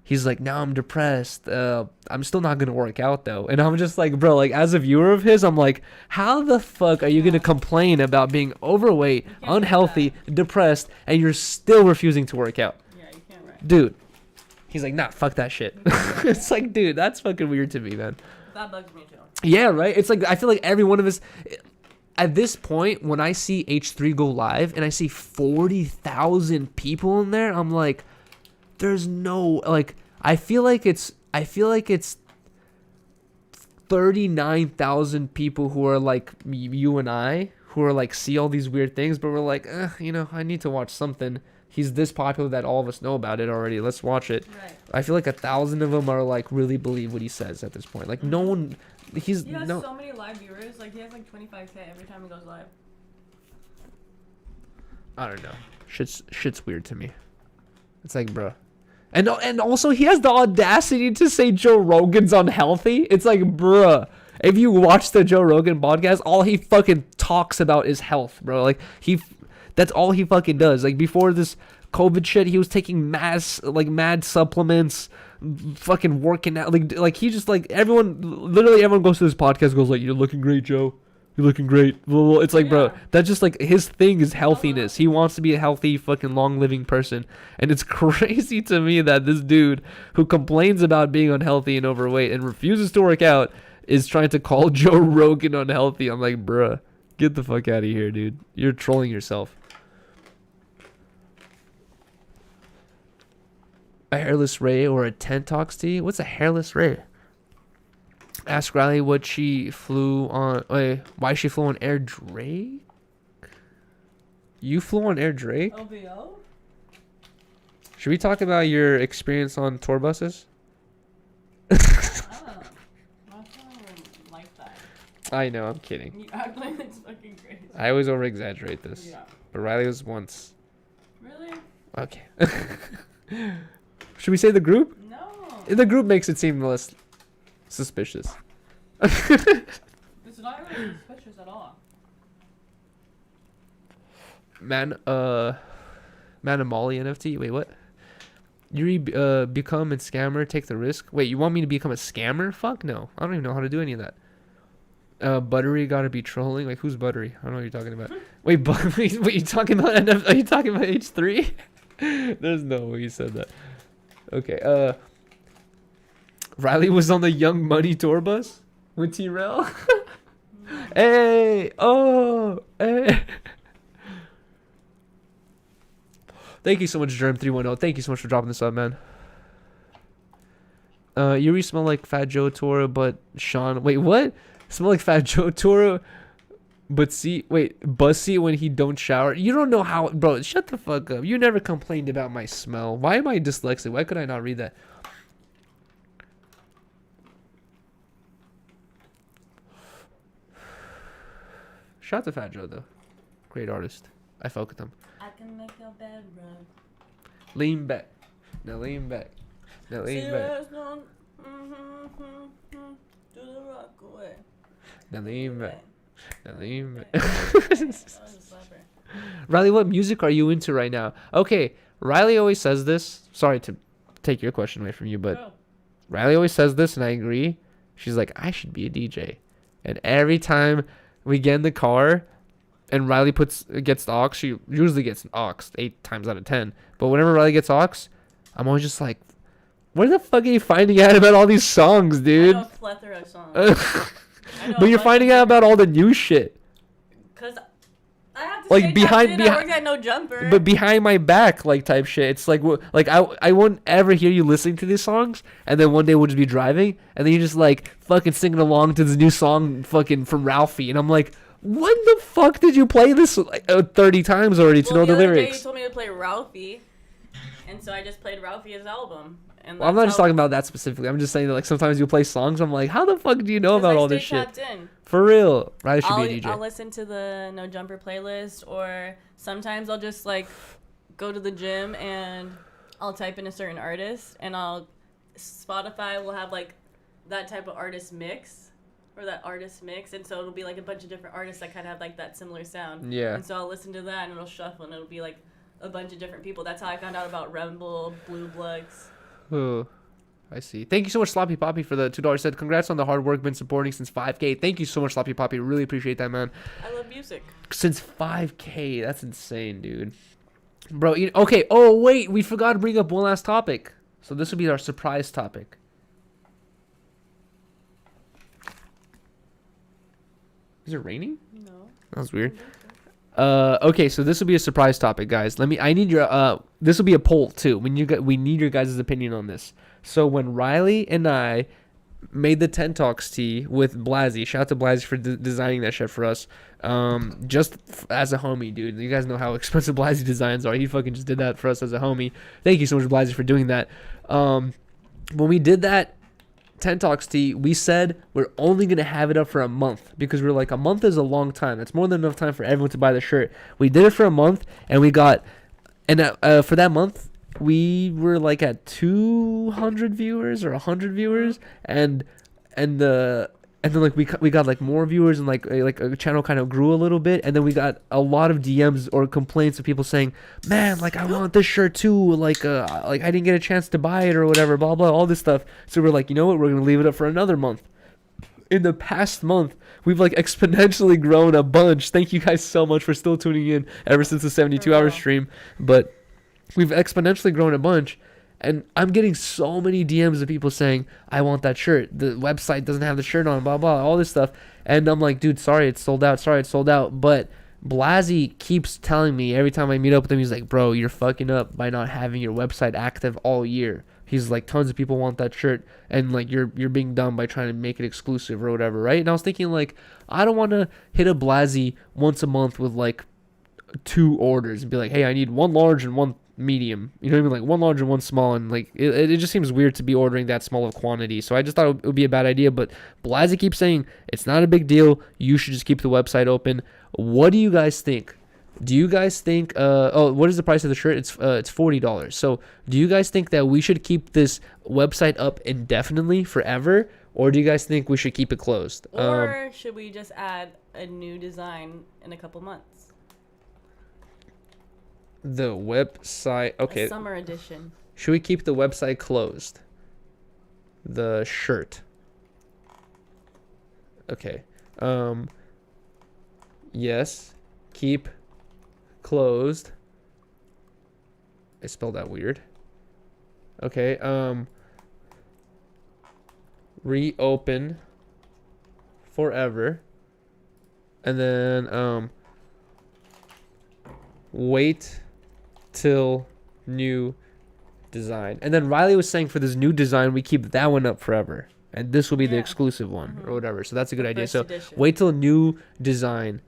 He's like, now I'm depressed. I'm still not gonna work out though. And I'm just like, bro, like as a viewer of his, I'm like, how the fuck are you gonna complain about being overweight, unhealthy, depressed, and you're still refusing to work out? Yeah, you can't, right? Dude. He's like, nah, fuck that shit. It's like, dude, that's fucking weird to me, man. That bugs me too. Yeah, right? It's like, I feel like every one of us, at this point, when I see H3 go live and I see 40,000 people in there, I'm like, there's no, like, I feel like it's 39,000 people who are like you and I, who are like, see all these weird things, but we're like, I need to watch something. He's this popular that all of us know about it already. Let's watch it. Right. I feel like 1,000 of them are like really believe what he says at this point. Like no one, he has so many live viewers. Like he has like 25K every time he goes live. I don't know. Shit's weird to me. It's like, bro. And also he has the audacity to say Joe Rogan's unhealthy. It's like, bruh. If you watch the Joe Rogan podcast, all he fucking talks about is health, bro. Like that's all he fucking does. Like before this COVID shit, he was taking mad supplements, fucking working out. Like he just like literally everyone goes to this podcast, goes like, "You're looking great, Joe. You're looking great." It's like, bro, that's just like his thing is healthiness. He wants to be a healthy, fucking long living person, and it's crazy to me that this dude who complains about being unhealthy and overweight and refuses to work out is trying to call Joe Rogan unhealthy. I'm like, bruh, get the fuck out of here, dude. You're trolling yourself. A hairless Ray or a tent talks to you? What's a hairless Ray? Ask Riley what she flew on. Why she flew on Air Drake? You flew on Air Drake? OVO? Should we talk about your experience on tour buses? Like that. I know, I'm kidding. You act like it's fucking crazy. I always over-exaggerate this. Yeah. But Riley was once. Really? Okay. Should we say the group? No. The group makes it seem less suspicious. It's not really suspicious at all. Molly NFT. Wait, what? You become a scammer, take the risk. Wait, you want me to become a scammer? Fuck no. I don't even know how to do any of that. Buttery gotta be trolling. Like, who's Buttery? I don't know what you're talking about. Wait, wait, you talking about NF? Are you talking about H3? There's no way you said that. Okay, Riley was on the Young Money tour bus with T-Rel. Hey! Oh! Hey! Thank you so much, Germ310. Thank you so much for dropping this up, man. Yuri smell like Fat Joe Toro, but Sean... Wait, what? Smell like Fat Joe Toro, but bussy when he don't shower. You don't know how... Bro, shut the fuck up. You never complained about my smell. Why am I dyslexic? Why could I not read that? Shout out to Fat Joe, though. Great artist. I fuck with him. I can make your bed run. Lean back. Now lean back. Now lean back. Do the rock away. Now lean back. Now lean back. Riley, what music are you into right now? Okay, Riley always says this. Sorry to take your question away from you, but Riley always says this, and I agree. She's like, I should be a DJ. And every time we get in the car and Riley gets the aux, she usually gets an aux 8 times out of 10. But whenever Riley gets aux, I'm always just like, where the fuck are you finding out about all these songs, dude? I know a plethora of songs. But you're finding out about all the new shit. Cause I have to like say behind I work at No Jumper. But behind my back, like type shit. It's like I wouldn't ever hear you listening to these songs, and then one day we'll just be driving, and then you're just like fucking singing along to this new song, fucking from Ralphie, and I'm like, When the fuck did you play this like, 30 times already to know the other day lyrics? you told me to play Ralphie, and so I just played Ralphie's album. And Well, I'm not just talking about that specifically. I'm just saying that like sometimes you play songs. I'm like, how the fuck do you know about all this shit? In. For real, Riley should be a DJ. I'll listen to the No Jumper playlist, or sometimes I'll just like go to the gym and I'll type in a certain artist, and Spotify will have like that type of artist mix, and so it'll be like a bunch of different artists that kind of have like that similar sound. Yeah. And so I'll listen to that and it'll shuffle and it'll be like a bunch of different people. That's how I found out about Rumble, Blue Bloods. Oh, I see. Thank you so much, Sloppy Poppy, for the $2 set. Congrats on the hard work. Been supporting since 5K. Thank you so much, Sloppy Poppy. Really appreciate that, man. I love music. Since 5K. That's insane, dude. Bro, okay. Oh, wait. We forgot to bring up one last topic. So this will be our surprise topic. Is it raining? No. That was weird. Okay, so this will be a surprise topic, guys. I need your this will be a poll too. We need your guys' opinion on this. So when Riley and I made the Ten Talks tee with Blasey, shout out to Blasey for designing that shit for us. Just as a homie, dude. You guys know how expensive Blasey designs are. He fucking just did that for us as a homie. Thank you so much, Blasey, for doing that. When we did that Ten Talks tee, we said we're only going to have it up for a month because we're like, a month is a long time. That's more than enough time for everyone to buy the shirt. We did it for a month, and we got, and for that month, we were like at 200 viewers or 100 viewers, and then like we got like more viewers, and like a channel kind of grew a little bit, and then we got a lot of DMs or complaints of people saying, man, like I want this shirt too, like I didn't get a chance to buy it or whatever, blah blah, all this stuff. So we're like, you know what, we're gonna leave it up for another month. In the past month, we've like exponentially grown a bunch. Thank you guys so much for still tuning in ever since the 72-hour stream, but we've exponentially grown a bunch. And I'm getting so many DMs of people saying, I want that shirt. The website doesn't have the shirt on, blah, blah, all this stuff. And I'm like, dude, sorry, it's sold out. But Blasey keeps telling me every time I meet up with him, he's like, bro, you're fucking up by not having your website active all year. He's like, tons of people want that shirt. And like, you're being dumb by trying to make it exclusive or whatever, right? And I was thinking like, I don't want to hit a Blasey once a month with like 2 orders and be like, hey, I need 1 large and 1 medium, you know what I mean, like 1 large and 1 small, and like it just seems weird to be ordering that small of quantity. So I just thought it would be a bad idea, but Blasey keeps saying it's not a big deal, you should just keep the website open. What do you guys think? Do you guys think what is the price of the shirt? It's $40. So do you guys think that we should keep this website up indefinitely forever, or do you guys think we should keep it closed, or should we just add a new design in a couple months? The website, okay. A summer edition. Should we keep the website closed? The shirt. Okay. Yes. Keep closed. I spelled that weird. Okay. Reopen forever. And then wait till new design. And then Riley was saying for this new design, we keep that one up forever, and this will be the exclusive one or whatever. So that's a good idea. So edition. Wait till new design.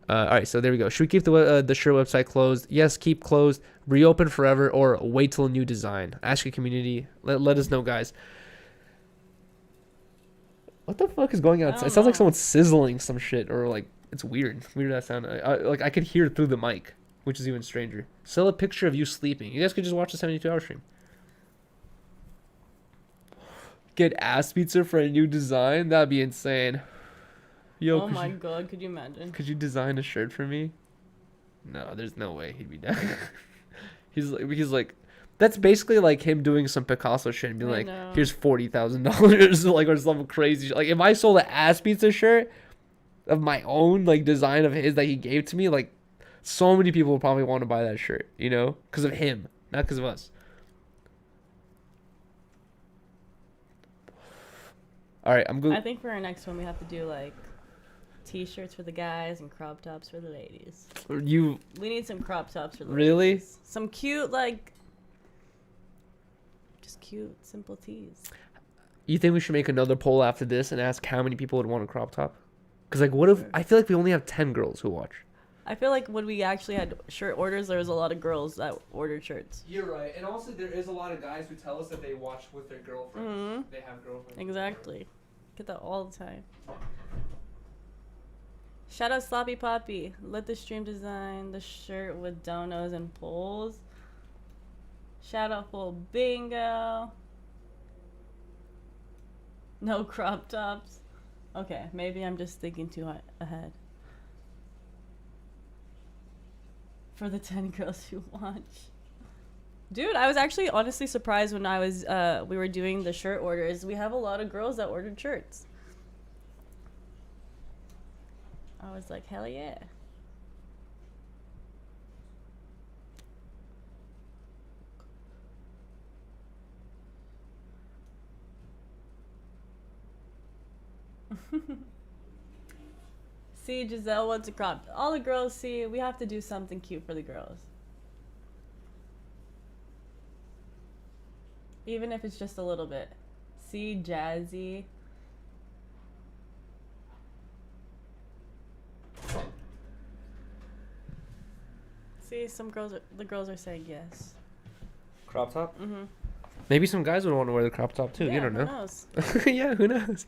All right, so there we go. Should we keep the shirt website closed? Yes, keep closed. Reopen forever, or wait till new design. Ask your community. Let us know, guys. What the fuck is going on? It sounds like someone's sizzling some shit, or like it's weird. Weird that sound. Like I could hear it through the mic, which is even stranger. Sell a picture of you sleeping. You guys could just watch the 72-hour stream. Get ass pizza for a new design? That'd be insane. Yo, oh my god, could you imagine? Could you design a shirt for me? No, there's no way he'd be down. he's like, that's basically like him doing some Picasso shit and being like, here's $40,000, like, or something crazy. Like, if I sold an ass pizza shirt of my own, like, design of his that he gave to me, like, so many people would probably want to buy that shirt, you know, because of him, not because of us. All right, I'm good. I think for our next one, we have to do like t-shirts for the guys and crop tops for the ladies. We need some crop tops for the ladies. Some cute, like, just cute, simple tees. You think we should make another poll after this and ask how many people would want a crop top? Because like, what if I feel like we only have 10 girls who watch? I feel like when we actually had shirt orders, there was a lot of girls that ordered shirts. You're right, and also there is a lot of guys who tell us that they watch with their girlfriends. Mm-hmm. They have girlfriends. Exactly. Get that all the time. Shout out Sloppy Poppy. Let the stream design the shirt with donos and poles. Shout out Full Bingo. No crop tops. Okay, maybe I'm just thinking too ahead. For the 10 girls who watch. Dude, I was actually honestly surprised when I was we were doing the shirt orders. We have a lot of girls that ordered shirts. I was like, hell yeah. See, Giselle wants a crop. All the girls see, we have to do something cute for the girls. Even if it's just a little bit. See, Jazzy. See, the girls are saying yes. Crop top? Mm-hmm. Maybe some guys would want to wear the crop top too. Yeah, You don't know. Who knows? Yeah, who knows?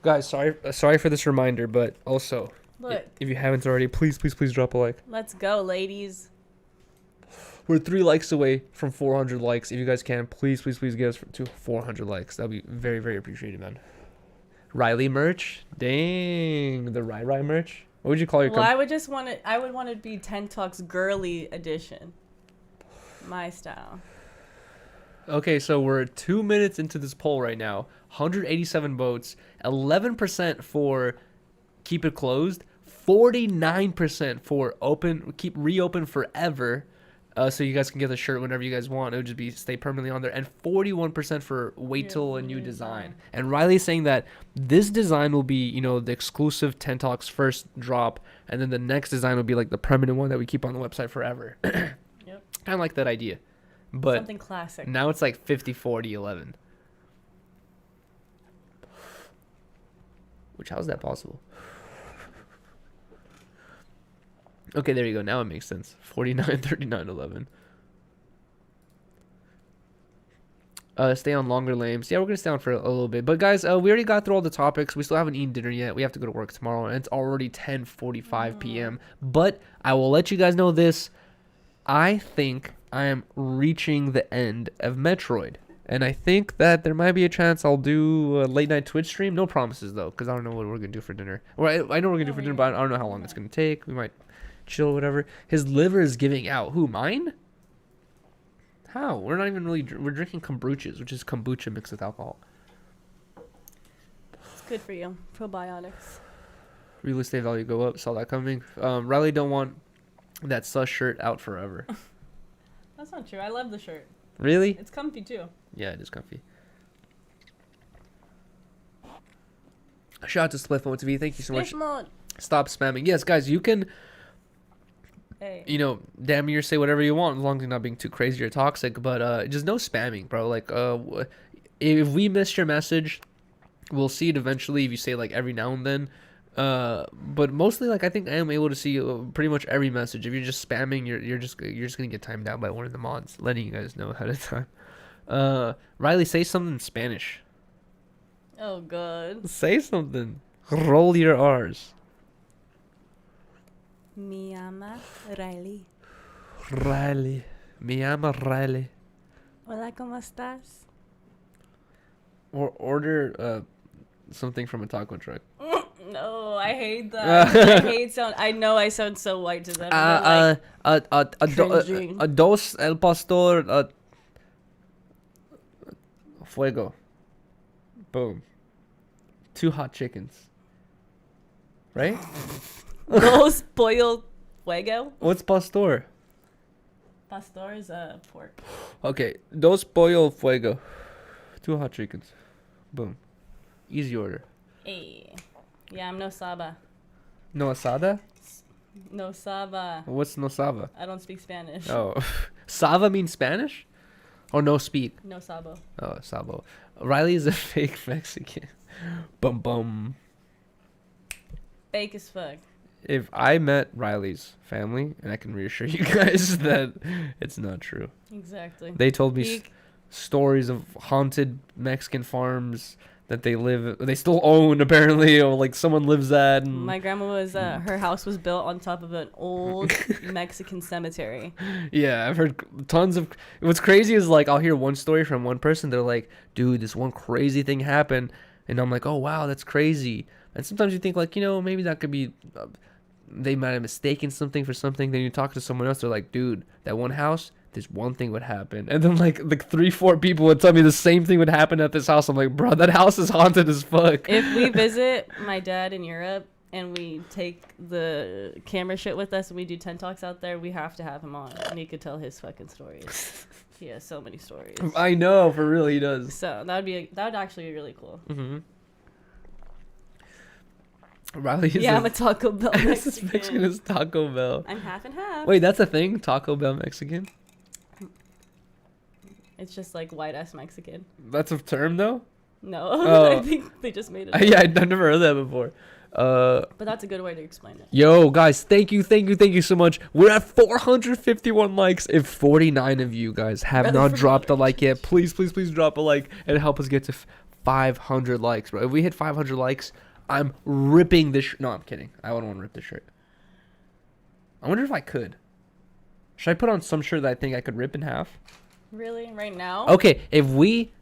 Guys, sorry for this reminder, but also, Look. if you haven't already, please drop a like. Let's go, ladies. We're 3 likes away from 400 likes. If you guys can, please get us to 400 likes. That'd be very, very appreciated, man. Riley merch? Dang, the Rai merch? What would you call your Well, I would want it to be 10 Talks girly edition. My style. Okay, so we're 2 minutes into this poll right now. 187 votes, 11% for keep it closed, 49% for reopen forever. So you guys can get the shirt whenever you guys want. It would just be stay permanently on there. And 41% for wait till a new design. And Riley's saying that this design will be, the exclusive 10 Talks first drop. And then the next design will be like the permanent one that we keep on the website forever. Yep. Kind of like that idea. But something classic. now it's like 50-40-11. Which, how is that possible? Okay, there you go. Now it makes sense. 49-39-11. Stay on longer lanes. Yeah, we're going to stay on for a little bit. But, guys, we already got through all the topics. We still haven't eaten dinner yet. We have to go to work tomorrow, and it's already 10:45 p.m. But I will let you guys know this. I think I am reaching the end of Metroid. And I think that there might be a chance I'll do a late night Twitch stream. No promises, though, because I don't know what we're going to do for dinner. Or I know what we're going to do for dinner, but I don't know how long it's going to take. We might chill or whatever. His liver is giving out. Who, mine? How? We're not even really... We're drinking kombuchas, which is kombucha mixed with alcohol. It's good for you. Probiotics. Real estate value go up. Saw that coming. Riley don't want that sus shirt out forever. That's not true. I love the shirt. Really? It's comfy, too. Yeah, it is comfy. Shout out to Spliff TV. Thank you so much. Mode. Stop spamming. Yes, guys, you can... Hey. Damn near say whatever you want as long as you're not being too crazy or toxic. But just no spamming, bro. Like, if we missed your message, we'll see it eventually if you say, like, every now and then. But mostly, like, I think I am able to see pretty much every message. If you're just spamming, you're just gonna get timed out by one of the mods, letting you guys know ahead of time. Riley, say something in Spanish. Oh, God. Say something. Roll your R's. Me llama Riley. Riley. Me llama Riley. Hola, ¿cómo estás? Or order something from a taco truck. No, I hate that. I know I sound so white to them. Cringing. Dos el pastor. Fuego. Boom. 2 hot chickens. Right? Dos pollo fuego. What's pastor? Pastor is pork. Okay. Dos pollo fuego. 2 hot chickens. Boom. Easy order. Hey. Yeah, I'm no saba. No asada? No saba. What's no saba? I don't speak Spanish. Oh. Sava means Spanish? Or no speak? No sabo. Oh, sabo. Riley is a fake Mexican. Bum bum. fake as fuck. If I met Riley's family, and I can reassure you guys that it's not true. Exactly. They told me stories of haunted Mexican farms that they still own apparently, or like someone lives at. And my grandma was her house was built on top of an old Mexican cemetery. Yeah, I've heard tons of. What's crazy is like I'll hear one story from one person. They're like, "Dude, this one crazy thing happened," and I'm like, "Oh wow, that's crazy." And sometimes you think like, maybe that could be. They might have mistaken something for something. Then you talk to someone else. They're like, "Dude, that one house. This one thing would happen," and then like 3-4 people would tell me the same thing would happen at this house. I'm like, bro, that house is haunted as fuck. If we visit my dad in Europe and we take the camera shit with us and we do 10 talks out there, we have to have him on and he could tell his fucking stories. He has so many stories. I know, for real, he does. So that would actually be really cool. Mm-hmm. Riley is I'm a Taco Bell Mexican. Mexican is Taco Bell. I'm half and half. Wait, that's a thing? Taco Bell Mexican? It's just like white ass Mexican. That's a term though? No. Oh. I think they just made it up. Yeah, I've never heard that before. But that's a good way to explain it. Yo, guys, thank you so much. We're at 451 likes. If 49 of you guys have not dropped a like yet, please drop a like and help us get to 500 likes, bro. If we hit 500 likes, I'm ripping this. No, I'm kidding. I wouldn't want to rip this shirt. I wonder if I could. Should I put on some shirt that I think I could rip in half? Really? Right now? Okay,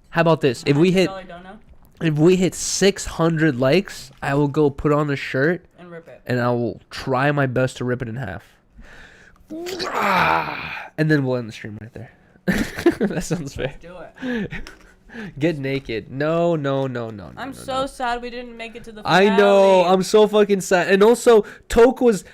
how about this? If we hit 600 likes, I will go put on a shirt and rip it. And I will try my best to rip it in half. And then we'll end the stream right there. That sounds fair. Do it. Get naked. No. I'm so sad we didn't make it to the finale. I know. I'm so fucking sad. And also, Toke was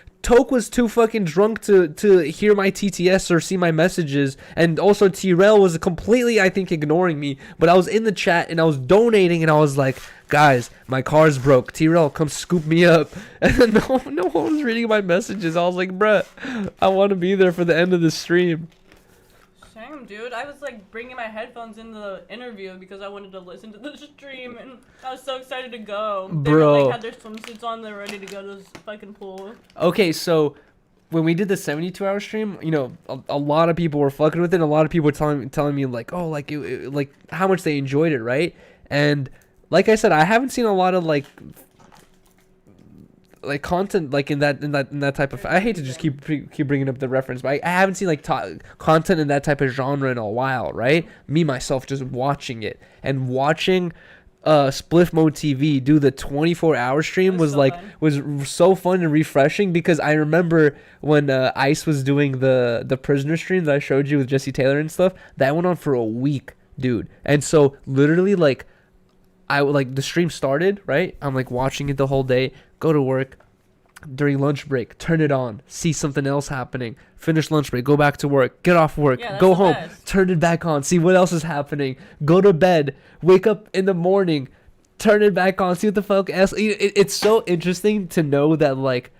too fucking drunk to hear my TTS or see my messages. And also, Tyrell was completely, I think, ignoring me. But I was in the chat and I was donating and I was like, guys, my car's broke. Tyrell, come scoop me up. And then no one was reading my messages. I was like, bruh, I want to be there for the end of the stream. Same, dude. I was like bringing my headphones in the interview because I wanted to listen to the stream and I was so excited to go. They were, like, had their swimsuits on, they're ready to go to this fucking pool. Okay, so when we did the 72-hour stream, a lot of people were fucking with it. And a lot of people were telling me like, oh, like like how much they enjoyed it, right? And like I said, I haven't seen a lot of like content like in that type of. I hate to just keep bringing up the reference, but I haven't seen like content in that type of genre in a while, right? Me myself just watching it and watching Spliff Mode TV do the 24-hour stream was so fun and refreshing because I remember when Ice was doing the prisoner stream that I showed you with Jesse Taylor and stuff. That went on for a week, dude. And so literally like the stream started, right? I'm like watching it the whole day, go to work, during lunch break, turn it on, see something else happening, finish lunch break, go back to work, get off work, go home, turn it back on, see what else is happening, go to bed, wake up in the morning, turn it back on, see what the fuck else. It's so interesting to know that like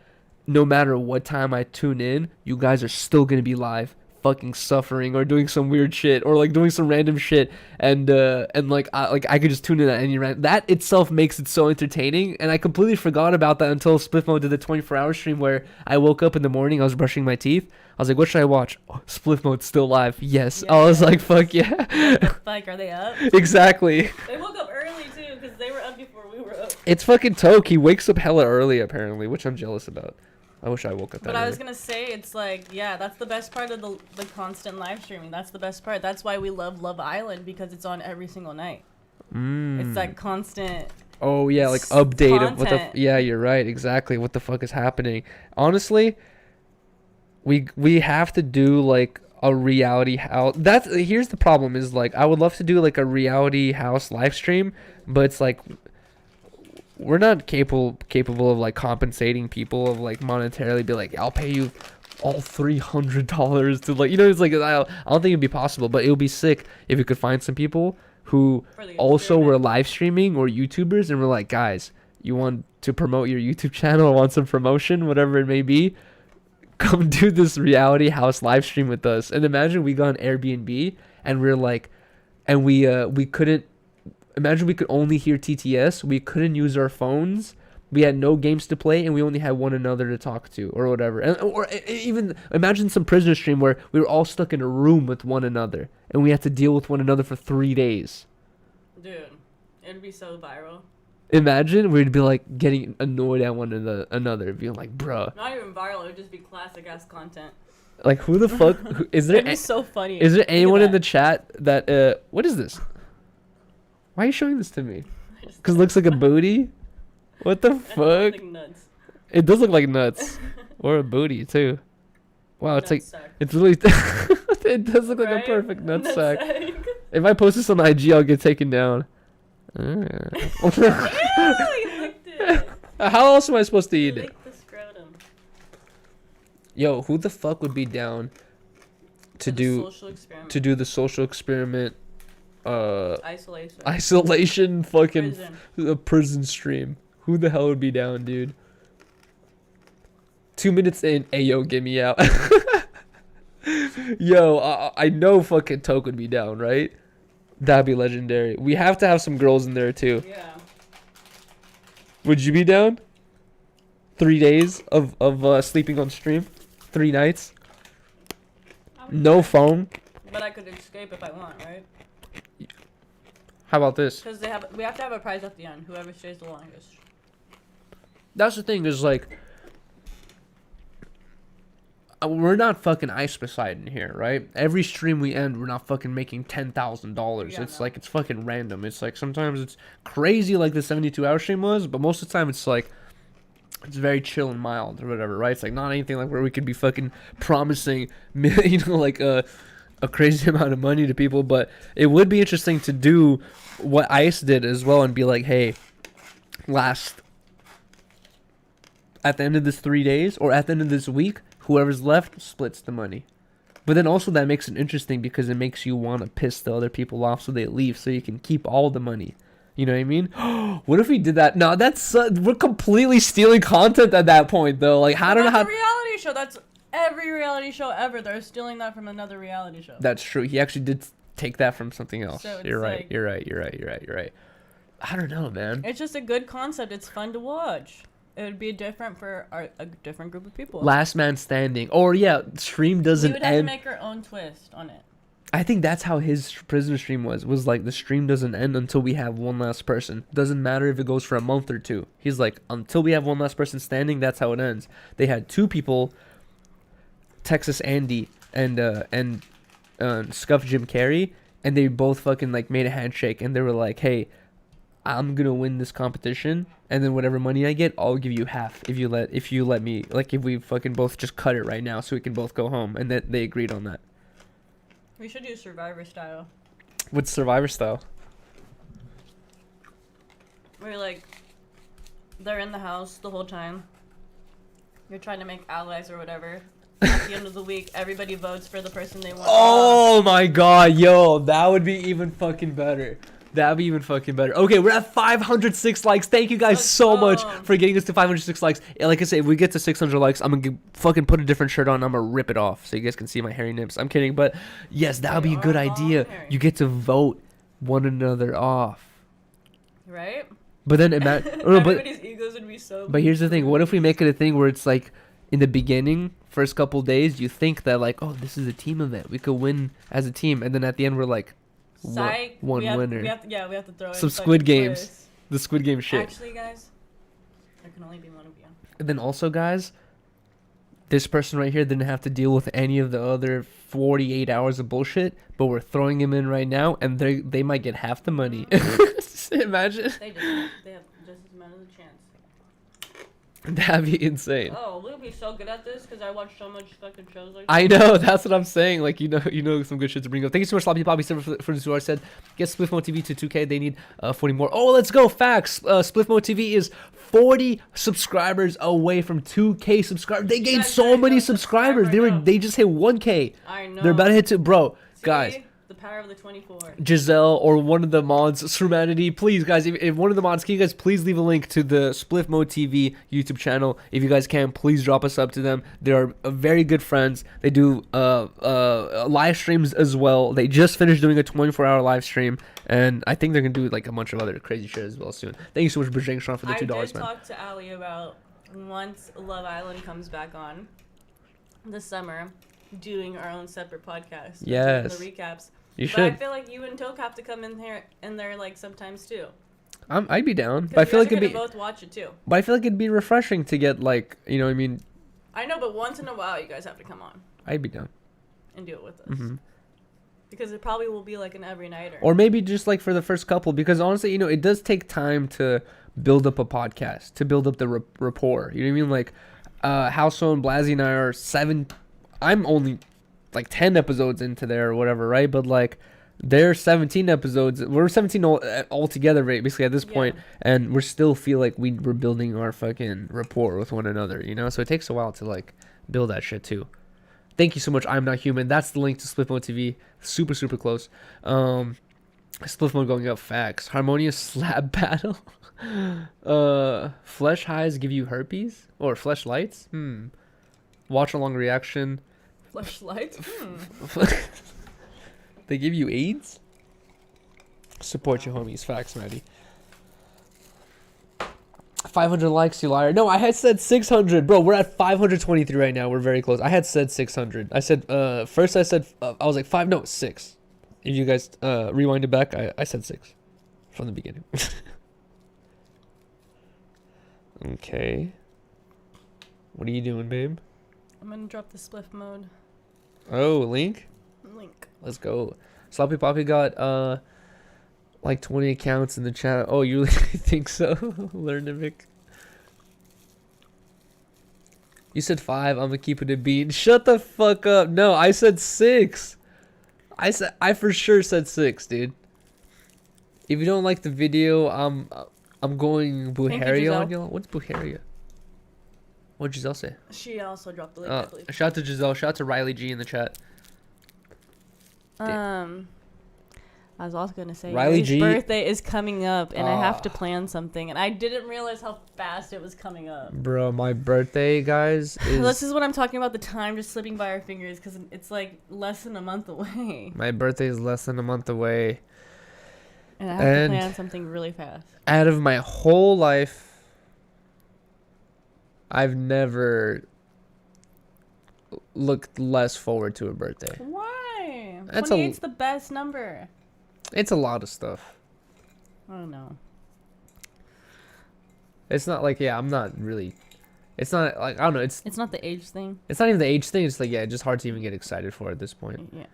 no matter what time I tune in, you guys are still gonna be live fucking suffering or doing some weird shit or like doing some random shit and I could just tune in at any random. That itself makes it so entertaining, and I completely forgot about that until Spliff Mode did the 24-hour stream where I woke up in the morning, I was brushing my teeth, I was like, what should I watch? Oh, Spliff Mode's still live. Yes. I was like, fuck yeah. What the fuck, are they up? Exactly. They woke up early too because they were up before we were up. It's fucking Toke. He wakes up hella early apparently, which I'm jealous about. I wish I woke up that early. But I was going to say, it's like, yeah, that's the best part of the constant live streaming. That's the best part. That's why we love Love Island, because it's on every single night. It's like constant. Oh, yeah, like update content. of what the... Yeah, you're right. Exactly. What the fuck is happening. Honestly, we have to do, like, a reality house. Here's the problem is, like, I would love to do, like, a reality house live stream, but it's, like... We're not capable of like compensating people of like monetarily be like, I'll pay you all $300 to like, it's like I don't think it'd be possible, but it would be sick if you could find some people who also were live streaming or YouTubers and were like, guys, you want to promote your YouTube channel or want some promotion, whatever it may be, come do this reality house live stream with us. And imagine we got an Airbnb and we're like, and we couldn't. Imagine we could only hear TTS. We couldn't use our phones, We had no games to play, and we only had one another to talk to, or whatever. Or even imagine some prisoner stream where we were all stuck in a room with one another, and we had to deal with one another for 3 days. Dude, it'd be so viral. Imagine we'd be like getting annoyed at one another, being like, "Bruh." Not even viral. It would just be classic ass content. Like, who the fuck is there? It'd be so funny. Is there Think of anyone in that. the chat that what is this? Why are you showing this to me? Because it looks like a booty. What the That fuck? sounds like nuts. It does look like nuts, or a booty too. Wow, it's like Nutsack. it's really. It does look like a Right? perfect nutsack. Nutsack. If I post this on IG, I'll get taken down. Ew, you licked it. How else am I supposed to You eat it? licked the scrotum. Yo, who the fuck would be down to For the do social experiment. to do the social experiment? Isolation. Isolation fucking Prison. prison stream. Who the hell would be down, dude? 2 minutes in, ayo, get me out. Yo, I know fucking Toke would be down, right? That'd be legendary. We have to have some girls in there too. Yeah. Would you be down? 3 days of sleeping on stream? 3 nights? I would No try. phone? But I could escape if I want, right? How about this? Because we have to have a prize at the end. Whoever stays the longest. That's the thing, is like, we're not fucking Ice Poseidon here, right? Every stream we end, we're not fucking making $10,000. Yeah, It's no. like, it's fucking random. It's like, sometimes it's crazy like the 72-hour stream was, but most of the time it's like, it's very chill and mild or whatever, right? It's like not anything like where we could be fucking promising, you know, like a crazy amount of money to people. But it would be interesting to do what Ice did as well and be like, hey, at the end of this 3 days or at the end of this week, whoever's left splits the money. But then also that makes it interesting because it makes you want to piss the other people off so they leave so you can keep all the money. You know what I mean? What if we did that? No, that's we're completely stealing content at that point though. Like, I don't know how. That's a reality show. That's every reality show ever. They're stealing that from another reality show. That's true. He actually did take that from something else. So it's You're right. like- You're right. I don't know, man. It's just a good concept. It's fun to watch. It would be different for a different group of people. Last man standing. Or yeah, stream we doesn't would have to end. make our own twist on it. I think that's how his prisoner stream was like, the stream doesn't end until we have one last person. Doesn't matter if it goes for a month or two. He's like, until we have one last person standing, that's how it ends. They had 2 people, Texas Andy and Scuff Jim Carrey, and they both fucking like made a handshake and they were like, hey, I'm gonna win this competition, and then whatever money I get, I'll give you half if you let me, like, if we fucking both just cut it right now so we can both go home. And then they agreed on that. We should do Survivor style. What's Survivor style? Where like they're in the house the whole time. You're trying to make allies or whatever. At the end of the week, everybody votes for the person they want. Oh my god, yo, that would be even fucking better. That'd be even fucking better. Okay, we're at 506 likes. Thank you guys Let's so much go. for getting us to 506 likes. And like I said, if we get to 600 likes, I'm gonna fucking put a different shirt on. I'm gonna rip it off so you guys can see my hairy nips. I'm kidding, but yes, that would be a good idea. You get to vote one another off. Right? But then imagine, but Everybody's egos would be so. But here's the thing. What if we make it a thing where it's like, in the beginning, first couple days, you think that like, oh, this is a team event. We could win as a team. And then at the end, we're like, Psych. one we have, winner. We have to throw in Some fucking Squid Games. twists. The Squid Game shit. Actually, guys, there can only be one of you. And then also, guys, this person right here didn't have to deal with any of the other 48 hours of bullshit, but we're throwing him in right now, and they might get half the money. Imagine. They have just as much of a chance. That'd be insane. Oh, we'll be so good at this because I watch so much fucking shows like I know, that's what I'm saying. Like, you know some good shit to bring up. Thank you so much, Sloppy Poppy, for this who I said, get Spliffmo TV to 2K. They need 40 more. Oh, let's go. Facts. Spliffmo TV is 40 subscribers away from 2K subscribers. They gained guys so gotta many go subscribers. subscribe right now. They just hit 1K. I know. They're about to hit 2. Bro, See? guys. The power of the 24. Giselle or one of the mods, Humanity, please, guys, if one of the mods, can you guys please leave a link to the Spliffmo TV YouTube channel? If you guys can, please drop us up to them. They are very good friends. They do live streams as well. They just finished doing a 24-hour live stream. And I think they're gonna do like a bunch of other crazy shit as well soon. Thank you so much, DJing Sean, for the $2, I did man. talk to Ali about once Love Island comes back on this summer, doing our own separate podcast. Yes. Doing the recaps. You But should. I feel like you and Toke have to come in there like sometimes too. I'd be down, but I Because feel you like guys it'd are be. gonna both watch it too. But I feel like it'd be refreshing to get like, you know what I mean? I know, but once in a while you guys have to come on I'd be down. and do it with us. Mm-hmm. Because it probably will be like an every nighter. Or maybe just like for the first couple, because honestly, you know, it does take time to build up a podcast, to build up the rapport. You know what I mean? Like, Houseo and Blasey and I are 7. I'm only like 10 episodes into there or whatever, right? But like, they're 17 episodes. We're 17 all together, right? Basically at this point, and we still feel like we're building our fucking rapport with one another, you know. So it takes a while to like build that shit too. Thank you so much. I'm Not Human. That's the link to Split Mode TV. Super close. Split Mode going up. Facts. Harmonious slab battle. Flesh highs give you herpes or flesh lights. Watch along reaction. Fleshlights? They give you AIDS? Support your homies. Facts, Maddie. 500 likes, you liar. No, I had said 600. Bro, we're at 523 right now. We're very close. I had said 600. I said, first I said, I was like 5, no, 6. If you guys rewind it back, I said 6 from the beginning. Okay. What are you doing, babe? I'm gonna drop the spliff mode Oh, link? link. Let's go. Sloppy Poppy got like 20 accounts in the chat. Oh, you really think so? Learnimic. You said 5. I'm gonna keep it a beat. Shut the fuck up. No, I said 6. I for sure said 6, dude. If you don't like the video, I'm going Buharia on y'all. What's Buharia? What'd Giselle say? She also dropped the link, I believe. Shout out to Giselle. Shout out to Riley G in the chat. I was also gonna say Riley Riley's G- birthday is coming up, and I have to plan something, and I didn't realize how fast it was coming up. Bro, my birthday, guys, is... This is what I'm talking about, the time just slipping by our fingers, because it's like less than a month away. My birthday is less than a month away. And I have to plan something really fast. Out of my whole life, I've never looked less forward to a birthday. Why? That's 28's the best number. It's a lot of stuff. I don't know. It's not like, yeah, I'm not really... It's not like, I don't know, it's not the age thing. not even the age thing. It's like, yeah, it's just hard to even get excited for at this point. Yeah.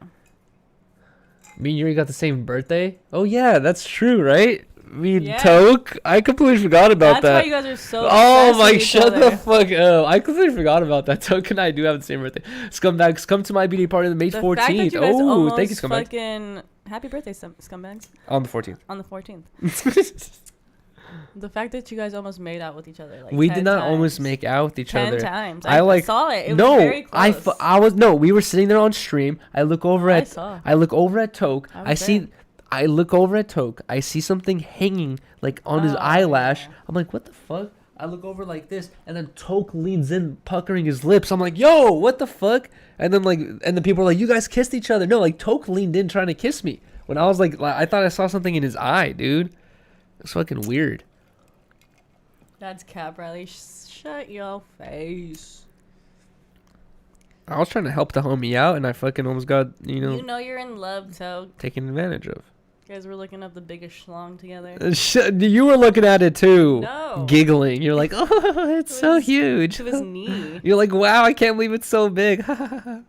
Me and Yuri got the same birthday? Oh, yeah, that's true, right? Me and Yeah. Toke? I completely forgot about That's that. why you guys are so Oh obsessed my, with each shut other. the fuck up. I completely forgot about that. Toke and I do have the same birthday. Scumbags, come to my BD party on May The 14th. fact that you guys Oh, thank you, almost Scumbags. fucking happy birthday, scumbags. On the 14th. On the 14th. The fact that you guys almost made out with each other. Like We 10 did not times. almost make out with each 10 other. times. I like saw it. It no, was very close. I was no. We were sitting there on stream. I look over I at saw. I look over at Toke. I was I see. there. I look over at Toke. I see something hanging like on his Oh, eyelash. yeah. I'm like, what the fuck? I look over like this, and then Toke leans in, puckering his lips. I'm like, yo, what the fuck? And then people are like, you guys kissed each other. No, like Toke leaned in trying to kiss me. When I was like I thought I saw something in his eye, dude. It's fucking weird. That's cap, Riley. Shut your face. I was trying to help the homie out, and I fucking almost got, You know you're in love, so taken advantage of. you guys were looking up the biggest schlong together. You were looking at it too. No. Giggling. You're like, oh, it's so huge. To his knee. You're like, wow, I can't believe it's so big. To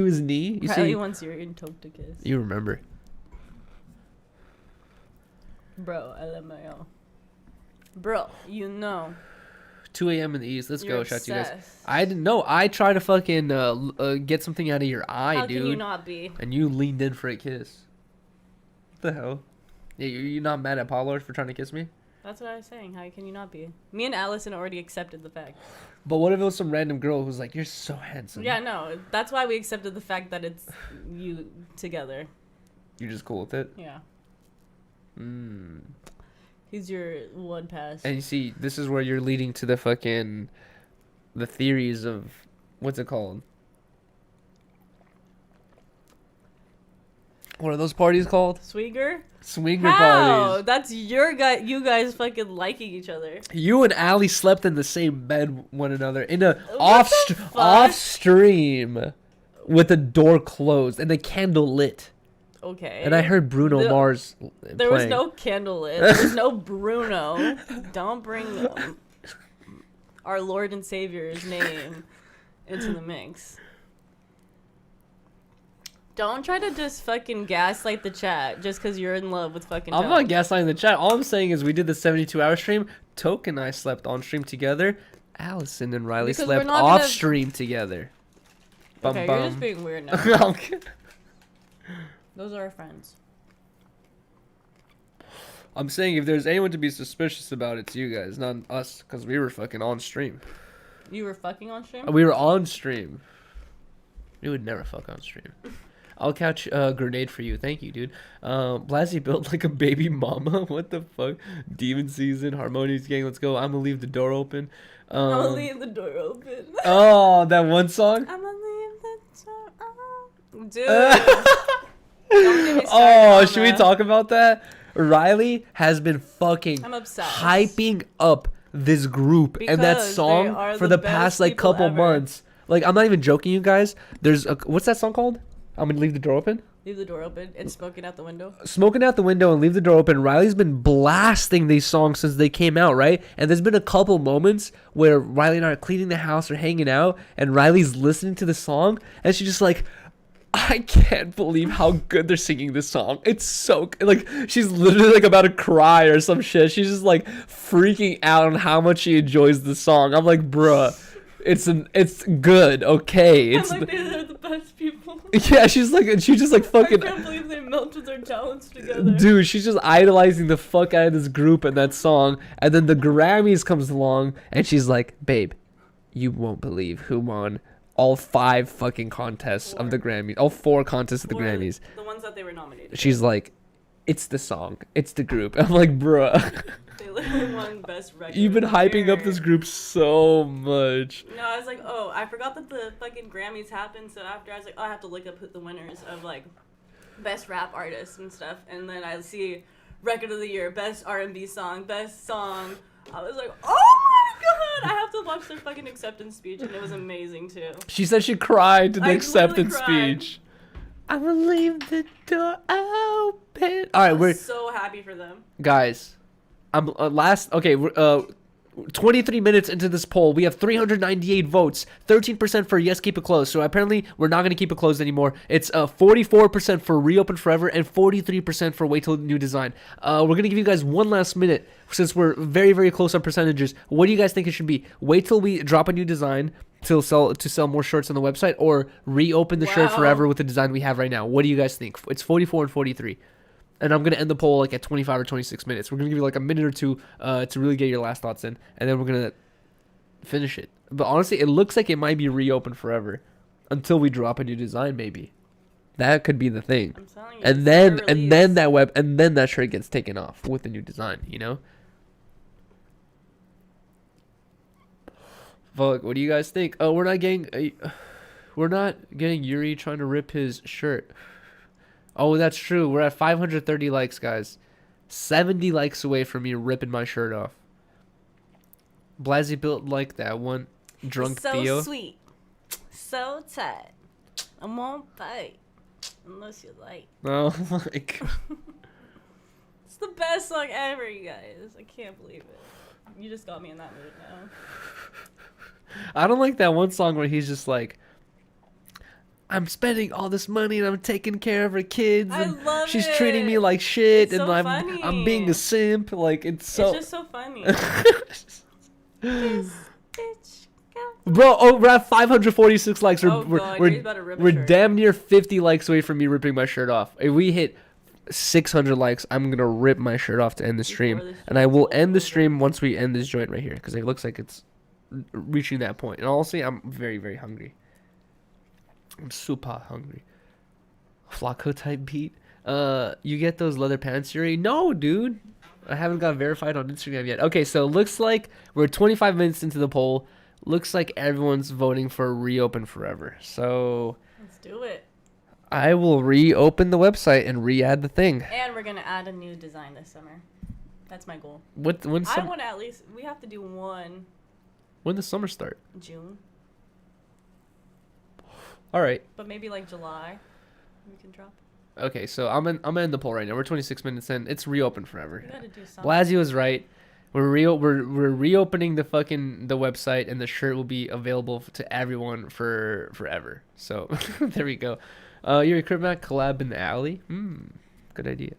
his knee? You Riley see? wants your Toke to kiss. You remember. Bro, LMAO. Bro, you know. 2 a.m. in the east. Let's You're go. Shout out to you guys. obsessed. I didn't know. I tried to fucking get something out of your eye, How dude. can you not be? And you leaned in for a kiss. What the hell? Yeah, you're not mad at Paulo for trying to kiss me? That's what I was saying. How can you not be? Me and Allison already accepted the fact. But what if it was some random girl who's like, you're so handsome? Yeah, no. That's why we accepted the fact that it's you together. You're just cool with it? Yeah. Mm. He's your one pass. And you see, this is where you're leading to the fucking, the theories of, what's it called? What are those parties called? Swinger? Swinger How? parties. That's your guy. You guys fucking liking each other. You and Allie slept in the same bed with one another in a What the fuck? off stream with the door closed and the candle lit. Okay. And I heard Bruno Mars There was playing. no candlelit. There was no Bruno. Don't bring our Lord and Savior's name into the mix. Don't try to just fucking gaslight the chat just because you're in love with fucking I'm not gaslighting the chat. All I'm saying is we did the 72-hour stream. Toke and I slept on stream together. Allison and Riley Because slept we're not off gonna- stream together. Bum, Okay, bum. you're just being weird now. I'm kidding. Those are our friends. I'm saying if there's anyone to be suspicious about, it's you guys, not us, because we were fucking on stream. You were fucking on stream? We were on stream. We would never fuck on stream. I'll catch a grenade for you. Thank you, dude. Blasey built like a baby mama. What the fuck? Demon season, Harmonious gang, let's go. I'm gonna leave the door open. I'm gonna leave the door open. Oh, that one song? I'm gonna leave the door open. Dude. Don't get me started Oh, on should we that. talk about that? Riley has been fucking I'm obsessed. hyping up this group and that Because they song are for the the past best like people couple ever. months. Like, I'm not even joking, you guys. There's a, what's that song called? I'm gonna leave the door open. Leave the door open and smoking out the window. Smoking out the window and leave the door open. Riley's been blasting these songs since they came out, right? And there's been a couple moments where Riley and I are cleaning the house or hanging out, and Riley's listening to the song, and she's just like, I can't believe how good they're singing this song. It's so like she's literally like about to cry or some shit. She's just like freaking out on how much she enjoys the song. I'm like, bruh, it's good, okay. It's I'm like, they're the best people. yeah. She's like, she just like I fucking. can't believe they melted their talents together. Dude, she's just idolizing the fuck out of this group and that song. And then the Grammys comes along and she's like, babe, you won't believe who won all 5 fucking contests of the Grammys. All 4 contests of the Or Grammys. The ones that they were nominated. She's like, it's the song. It's the group. I'm like, bruh. They literally won best record. You've been of the hyping up year. this group so much. No, I was like, oh, I forgot that the fucking Grammys happened. So after I was like, oh, I have to look up who the winners of like best rap artists and stuff. And then I see record of the year, best R&B song, best song. I was like, oh my god, I have to watch their fucking acceptance speech, and it was amazing too. She said she cried to the I acceptance literally cried. speech. I'm gonna leave the door open. All right, I we're was so happy for them. guys. I'm we're 23 minutes into this poll. We have 398 votes. 13% for yes, keep it closed. So apparently we're not gonna keep it closed anymore. It's 44% for reopen forever and 43% for wait till new design. We're gonna give you guys one last minute since we're very very close on percentages. What do you guys think it should be? Wait till we drop a new design to sell more shirts on the website, or reopen the shirt Wow. forever with the design we have right now? What do you guys think? It's 44 and 43. And I'm going to end the poll like at 25 or 26 minutes. We're going to give you like a minute or two to really get your last thoughts in. And then we're going to finish it. But honestly, it looks like it might be reopened forever. Until we drop a new design, maybe. That could be the thing. I'm telling you. And then that shirt gets taken off with the new design, you know? Fuck, what do you guys think? Oh, we're not getting Yuri trying to rip his shirt. Oh, that's true. We're at 530 likes, guys. 70 likes away from me ripping my shirt off. Blasey built like that one. Drunk so Theo. sweet, so tight. I won't bite unless you like. Oh my god. It's the best song ever, you guys. I can't believe it. You just got me in that mood now. I don't like that one song where he's just like, I'm spending all this money and I'm taking care of her kids I and love she's it. treating me like shit It's and so I'm funny. being a simp. Like, it's so It's just so funny. This bitch got Bro, oh, we're at 546 likes. We're, Oh, we're, God, we're, he's about to rip a we're shirt. damn near 50 likes away from me ripping my shirt off. If we hit 600 likes, I'm going to rip my shirt off to end the stream. Before the And I will stream's end the over. stream once we end this joint right here. Because it looks like it's reaching that point. And honestly, I'm very, very hungry. I'm super hungry. Flacco type beat. You get those leather pants, Yuri? No, dude. I haven't got verified on Instagram yet. Okay, so it looks like we're 25 minutes into the poll. Looks like everyone's voting for reopen forever. So Let's do it. I will reopen the website and re-add the thing. And we're gonna add a new design this summer. That's my goal. When I want to at least. We have to do one. When does summer start? June. All right. But maybe like July, we can drop. Okay, so I'm in the poll right now. We're 26 minutes in. It's reopened forever. We gotta do something. Blasey was right. We're reopening the website, and the shirt will be available to everyone for forever. So there we go. Yuri Kripmak collab in the alley. Good idea.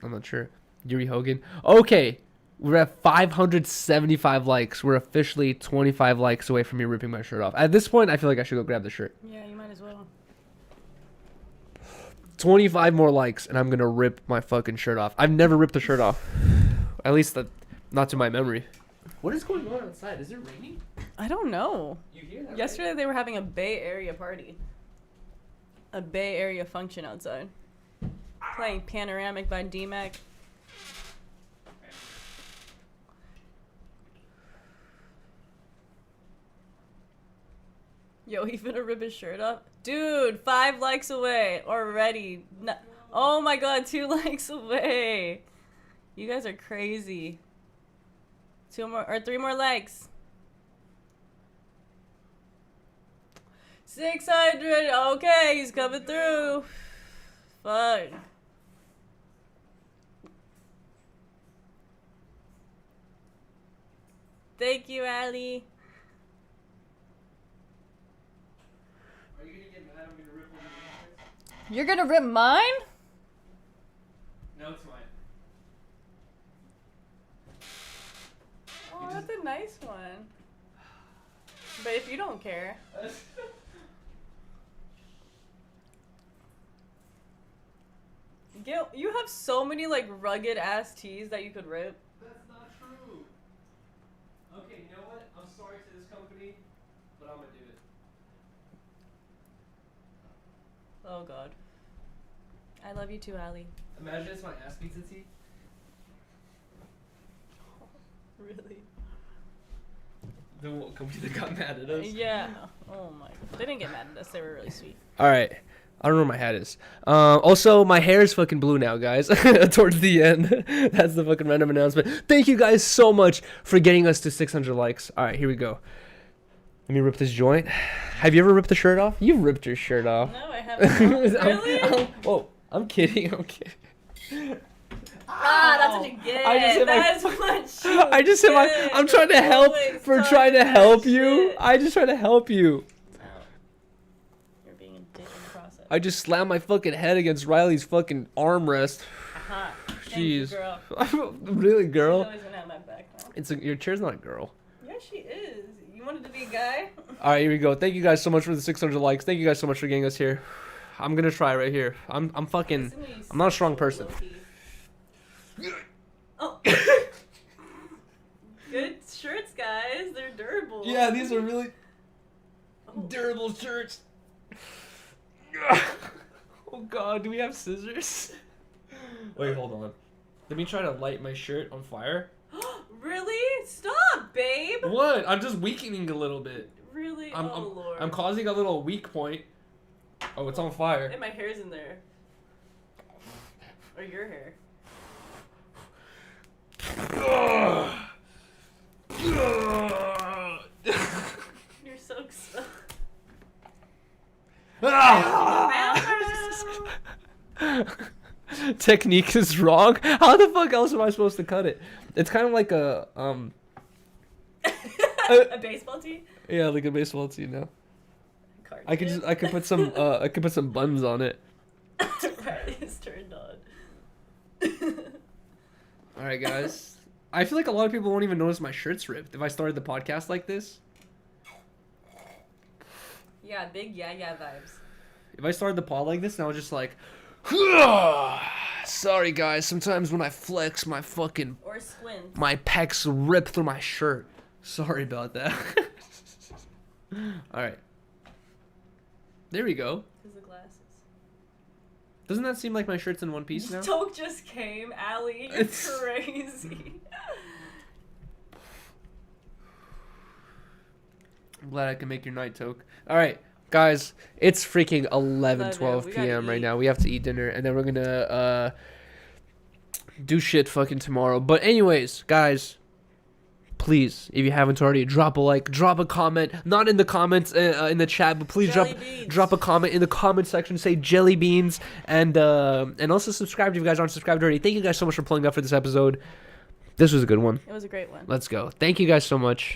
I'm not sure. Yuri Hogan. Okay, we're at 575 likes. We're officially 25 likes away from me ripping my shirt off. At this point, I feel like I should go grab the shirt. Yeah, you might as well. 25 more likes, and I'm gonna rip my fucking shirt off. I've never ripped a shirt off. At least not to my memory. What is going on outside? Is it raining? I don't know. You hear that? Yesterday they were having a Bay Area party. A Bay Area function outside. Playing Panoramic by D-Mac. Yo, he finna rip his shirt off? Dude, 5 likes away already. No, oh my god, 2 likes away. You guys are crazy. 2 more, or 3 more likes. 600. Okay, he's coming through. Fuck. Thank you, Ali. Are you gonna get mad? I'm gonna rip one of these? You're gonna rip mine? No, it's mine. Oh, that's a nice one. But if you don't care. Gil, you have so many like rugged ass tees that you could rip. That's not true. Okay, you know what? I'm sorry to this company, but I'm gonna do it. Oh god. I love you too, Ali. Imagine it's my ass pizza tee. Really? The company that got mad at us. Yeah. Oh my. They didn't get mad at us. They were really sweet. All right. I don't know where my hat is. Also, my hair is fucking blue now, guys. Towards the end. That's the fucking random announcement. Thank you guys so much for getting us to 600 likes. All right, here we go. Let me rip this joint. Have you ever ripped the shirt off? You've ripped your shirt off. No, I haven't. Really? I'm kidding. I'm kidding. That's what you get. That's what you I just hit my. I'm trying to help for trying to help you. Shit. I just try to help you. You're being a dick in the process. I just slammed my fucking head against Riley's fucking armrest. Uh-huh. Jeez. Thank you, girl. Really, girl? She's always gonna have my back now. Your chair's not a girl. Yeah, she is. You wanted to be a guy? All right, here we go. Thank you guys so much for the 600 likes. Thank you guys so much for getting us here. I'm gonna try right here. I'm fucking. I'm not a strong person. Oh. Good shirts, guys. They're durable. Yeah, these are really durable shirts. Oh god, do we have scissors? Wait, hold on. Let me try to light my shirt on fire. Really? Stop, babe. What? I'm just weakening a little bit. Really? Lord. I'm causing a little weak point. Oh, it's on fire. And my hair's in there. Or your hair. You're so excited. Technique is wrong. How the fuck else am I supposed to cut it? It's kind of like a A baseball tee? yeah, like a baseball tee. No, I Cartridge. could put some buns on it. Riley's turned on. All right, guys. I feel like a lot of people won't even notice my shirt's ripped if I started the podcast like this. Yeah, big yeah vibes. If I started the pod like this, and I was just like, sorry guys, sometimes when I flex, my fucking Or squint. my pecs rip through my shirt. Sorry about that. All right. There we go. Because the glasses. Doesn't that seem like my shirt's in one piece now? Toke just came, Allie. You're It's- crazy. I'm glad I can make your night, Toke. All right. guys, it's freaking 11, 12 We gotta p.m. right eat. now. We have to eat dinner, and then we're gonna do shit fucking tomorrow. But anyways, guys, please, if you haven't already, drop a like, drop a comment. Not in the comments in the chat, but please drop a comment in the comment section. Say jelly beans, and also subscribe if you guys aren't subscribed already. Thank you guys so much for pulling up for this episode. This was a good one. It was a great one. Let's go. Thank you guys so much.